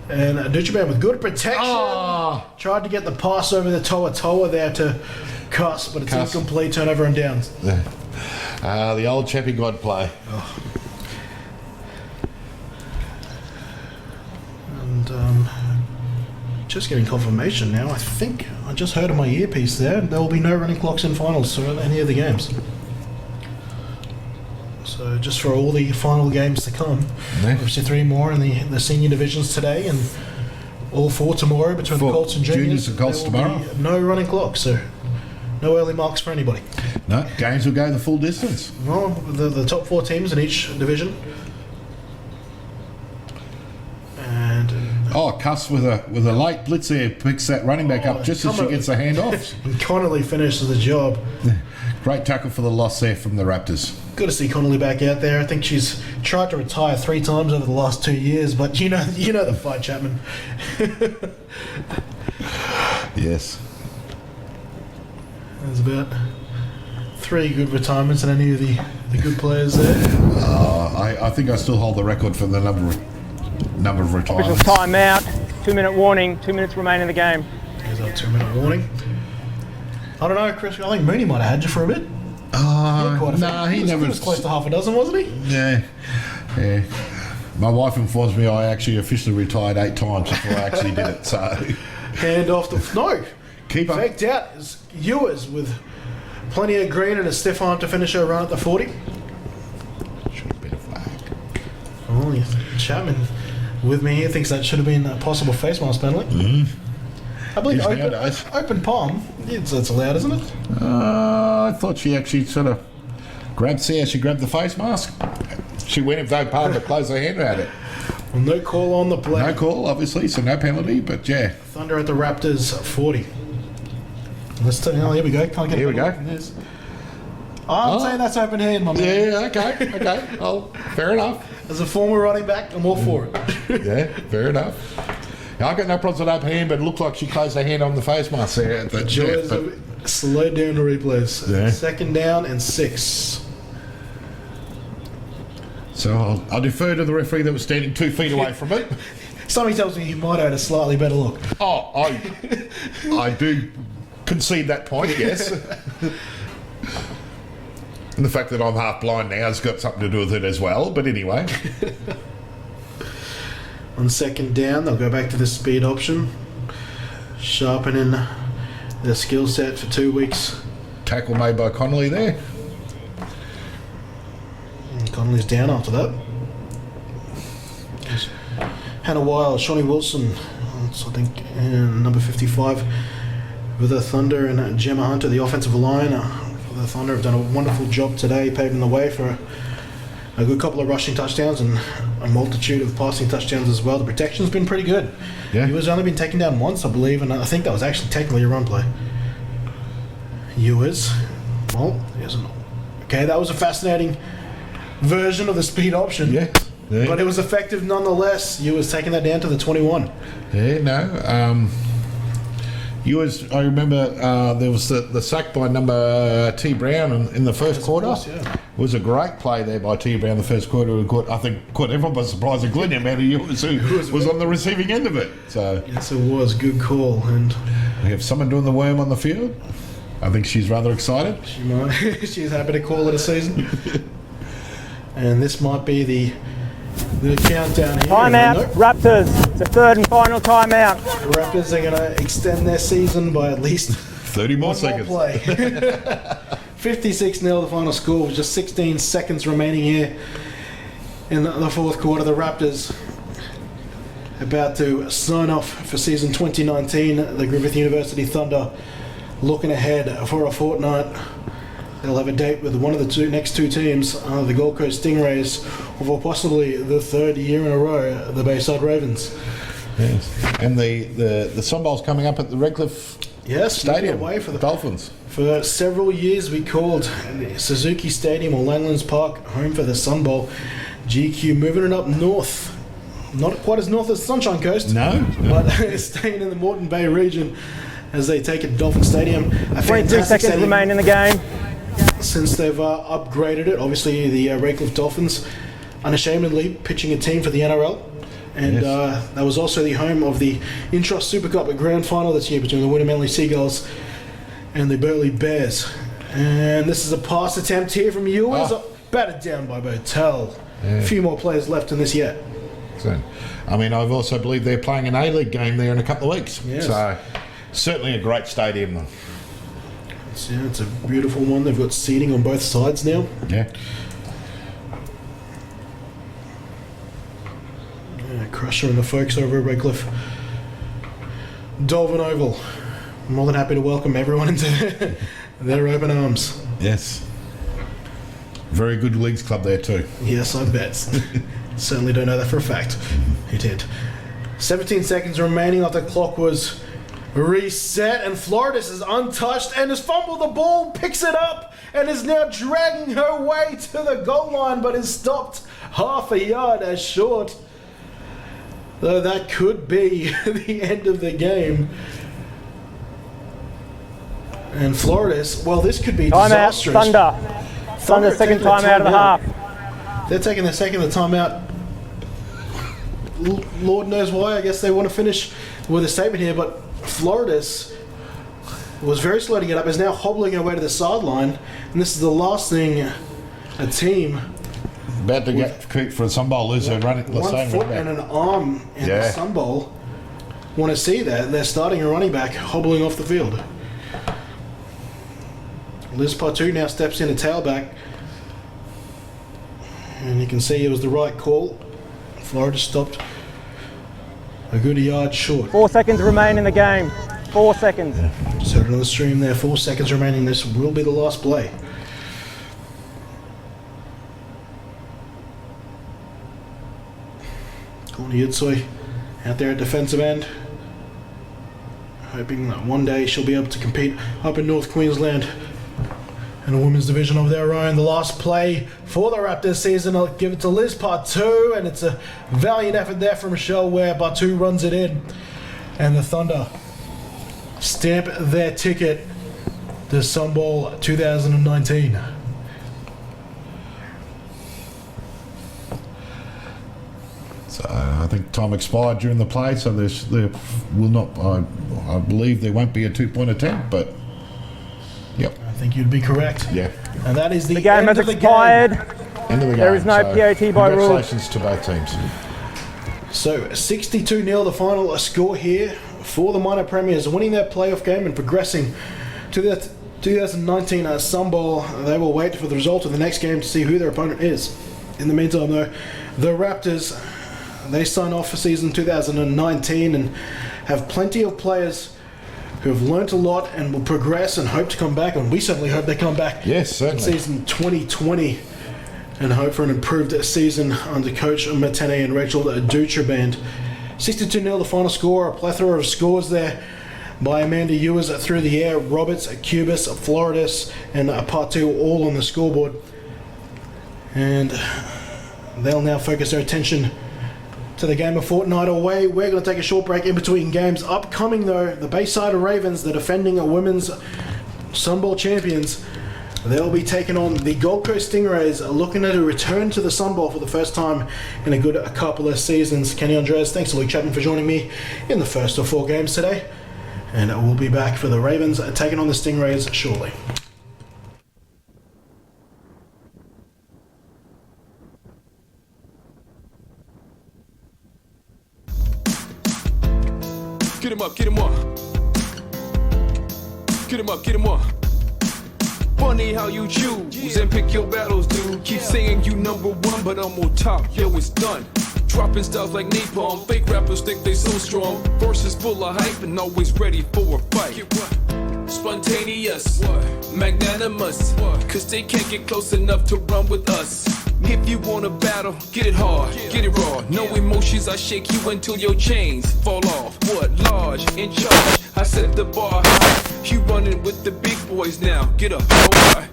And Dujaban with good protection. Tried to get the pass over the Toa there to Cuss, but it's incomplete. Turnover and downs. The old Chappie God play. And just getting confirmation now. I think I just heard on my earpiece there will be no running clocks in finals for any of the games. So So just for all the final games to come, Yeah. obviously 3 more in the senior divisions today, and all 4 tomorrow between the Colts and Juniors and Colts There will tomorrow. be no running clock, so no early marks for anybody. No, games will go the full distance. Well, the top 4 teams in each division. And Oh, Cuss with a late blitz there picks that running back up just as she gets the hand off. Connolly finishes the job. Great tackle for the loss there from the Raptors. Good to see Connolly back out there. I think she's tried to retire 3 times over the last 2 years, but you know the fight, Chapman. Yes. There's about 3 good retirements and any of the good players there. I think I still hold the record for the number of Official retirements. timeout. 2-minute warning. 2 minutes remain in the game. Here's our 2-minute warning. I don't know, Chris. I think Mooney might have had you for a bit. He was close to half a dozen, wasn't he? Yeah. My wife informs me I actually officially retired 8 times before I actually did it. So Hand off the keep up. faked out is Ewers with plenty of green and a stiff arm to finish her run at the 40. Should have been a flag. Oh, yeah. Chapman with me here thinks that should have been a possible face mask penalty. I believe Yes, nowadays. open palm. It's allowed, isn't it? I thought she actually sort of grabbed the face mask. She went if no palm to close her hand around it. Well, no call on the play. No call, obviously, so no penalty, but yeah. Thunder at the Raptors 40. Here we go. Can't get Here we it. go. Yes. I'm saying that's open hand, my man. Yeah, okay. Oh, fair enough. As a former running back, I'm all for it. Yeah, fair enough. I got no problems with open hand, but it looked like she closed her hand on the face mask there. At the Joys but slowed down the replays. Yeah. 2nd down and 6. so I'll defer to the referee that was standing 2 feet away from it. Somebody tells me he might have had a slightly better look. Oh, I do concede that point, yes. And the fact that I'm half blind now has got something to do with it as well, but anyway. On 2nd down, they'll go back to the speed option, sharpening their skill set for 2 weeks. Tackle made by Connolly there. And Connolly's down after that. Hannah Wild, Shawnee Wilson, that's, I think, number 55 with the Thunder, and Gemma Hunter, the offensive line for the Thunder, have done a wonderful job today, paving the way for a good couple of rushing touchdowns and a multitude of passing touchdowns as well. The protection's been pretty good. Yeah. He was only been taken down once, I believe, and I think that was actually technically a run play. Ewers. Well, he hasn't. Okay, that was a fascinating version of the speed option. Yeah. But it was effective nonetheless. Ewers taking that down to the 21. Yeah, no. Ewers, I remember there was the sack by number T. Brown in the first quarter. Course, yeah. It was a great play there by T. Brown in the first quarter. I think caught everyone by surprise, including Amanda Ewers, who was on the receiving end of it. So Yes, it was. Good call. And we have someone doing the worm on the field. I think she's rather excited. she's happy to call it a season. And this might be the countdown here. Timeout. Nope. Raptors. It's a 3rd and final timeout. The Raptors are going to extend their season by at least 30 more one seconds. more play. 56-0 the final score with just 16 seconds remaining here in the 4th quarter. The Raptors about to sign off for season 2019. The Griffith University Thunder looking ahead for a fortnight. They'll have a date with one of the next two teams, the Gold Coast Stingrays, or for possibly the 3rd year in a row, the Bayside Ravens. Yes. And the Sun Bowl's coming up at the Redcliffe Stadium away for the Dolphins. For several years, we called Suzuki Stadium or Langlands Park home for the Sun Bowl. GQ moving it up north, not quite as north as Sunshine Coast, No. but staying in the Moreton Bay region as they take it to Dolphin Stadium. 22 seconds remain in the game. Since they've upgraded it, obviously the Redcliffe Dolphins unashamedly pitching a team for the NRL. And Yes. that was also the home of the Intrust Super Cup grand final this year between the Winner Seagulls and the Burleigh Bears. And this is a pass attempt here from Ewers, batted down by Botel. A few more players left in this yet. So, I mean, I've also believe they're playing an A-League game there in a couple of weeks. Yes. So, certainly a great stadium. It's a beautiful one. They've got seating on both sides now. Yeah. Crusher and the folks over at Redcliffe Dolphin Oval. I'm more than happy to welcome everyone into their open arms. Yes. Very good leagues club there too. Yes, I bet. Certainly don't know that for a fact. He did. 17 seconds remaining after the clock was reset, and Floridas is untouched and has fumbled the ball, picks it up, and is now dragging her way to the goal line, but is stopped half a yard as short. Though that could be the end of the game. And Floridas, well, this could be disastrous. Thunder. Thunder, second time out of the half. They're taking their second timeout. Lord knows why. I guess they want to finish with a statement here, but Floridas was very slow to get up, is now hobbling her way to the sideline, and this is the last thing a team about to get kicked for a Sun Bowl loser and running the one same foot running and back. an arm in the Sun Bowl want to see that. They're starting a running back hobbling off the field. Liz Partout now steps in a tailback, and you can see it was the right call. Florida stopped a good yard short. 4 seconds remain in the game. 4 seconds. Just heard it on the stream there. 4 seconds remaining. This will be the last play. Courtney Yutsoy out there at defensive end, hoping that one day she'll be able to compete up in North Queensland in a women's division of their own. The last play for the Raptors season, I'll give it to Liz Partout, and it's a valiant effort there from Michelle where Partout runs it in, and the Thunder stamp their ticket to Sun Bowl 2019. So I think time expired during the play, so there will not. I believe there won't be a 2-point attempt, but yep. I think you'd be correct. Yeah. And that is the The game end has of the expired. game. End of the game. There is no PAT by rule. Congratulations to both teams. So 62-0 the final score here for the minor premiers, winning their playoff game and progressing to the 2019 Sun Bowl. They will wait for the result of the next game to see who their opponent is. In the meantime, though, the Raptors, they sign off for season 2019 and have plenty of players who have learnt a lot and will progress and hope to come back, and we certainly hope they come back. Yes, certainly. Season 2020, and hope for an improved season under Coach Matene and Rachel Dutraband. 62-0 the final score, a plethora of scores there by Amanda Ewers through the air, Roberts, Cubis, Floridas, and Partout all on the scoreboard. And they'll now focus their attention to the game a fortnight away. We're going to take a short break in between games. Upcoming though, the Bayside Ravens, the defending women's Sun Bowl champions, they'll be taking on the Gold Coast Stingrays, looking at a return to the Sun Bowl for the first time in a good couple of seasons. Kenny Andres, thanks to Luke Chapman for joining me in the first of 4 games today. And we'll be back for the Ravens taking on the Stingrays shortly. Get him up, get him up. Get him up, get him up. Funny how you choose and pick your battles, dude. Keep saying you number one, but I'm on top, yo, it's done. Dropping styles like napalm, fake rappers think they so strong. Verses full of hype and always ready for a fight. Spontaneous, magnanimous, cause they can't get close enough to run with us. If you wanna battle, get it hard, get it raw. No emotions, I shake you until your chains fall off. What, large, in charge, I set the bar high. You running with the big boys now, get up, alright.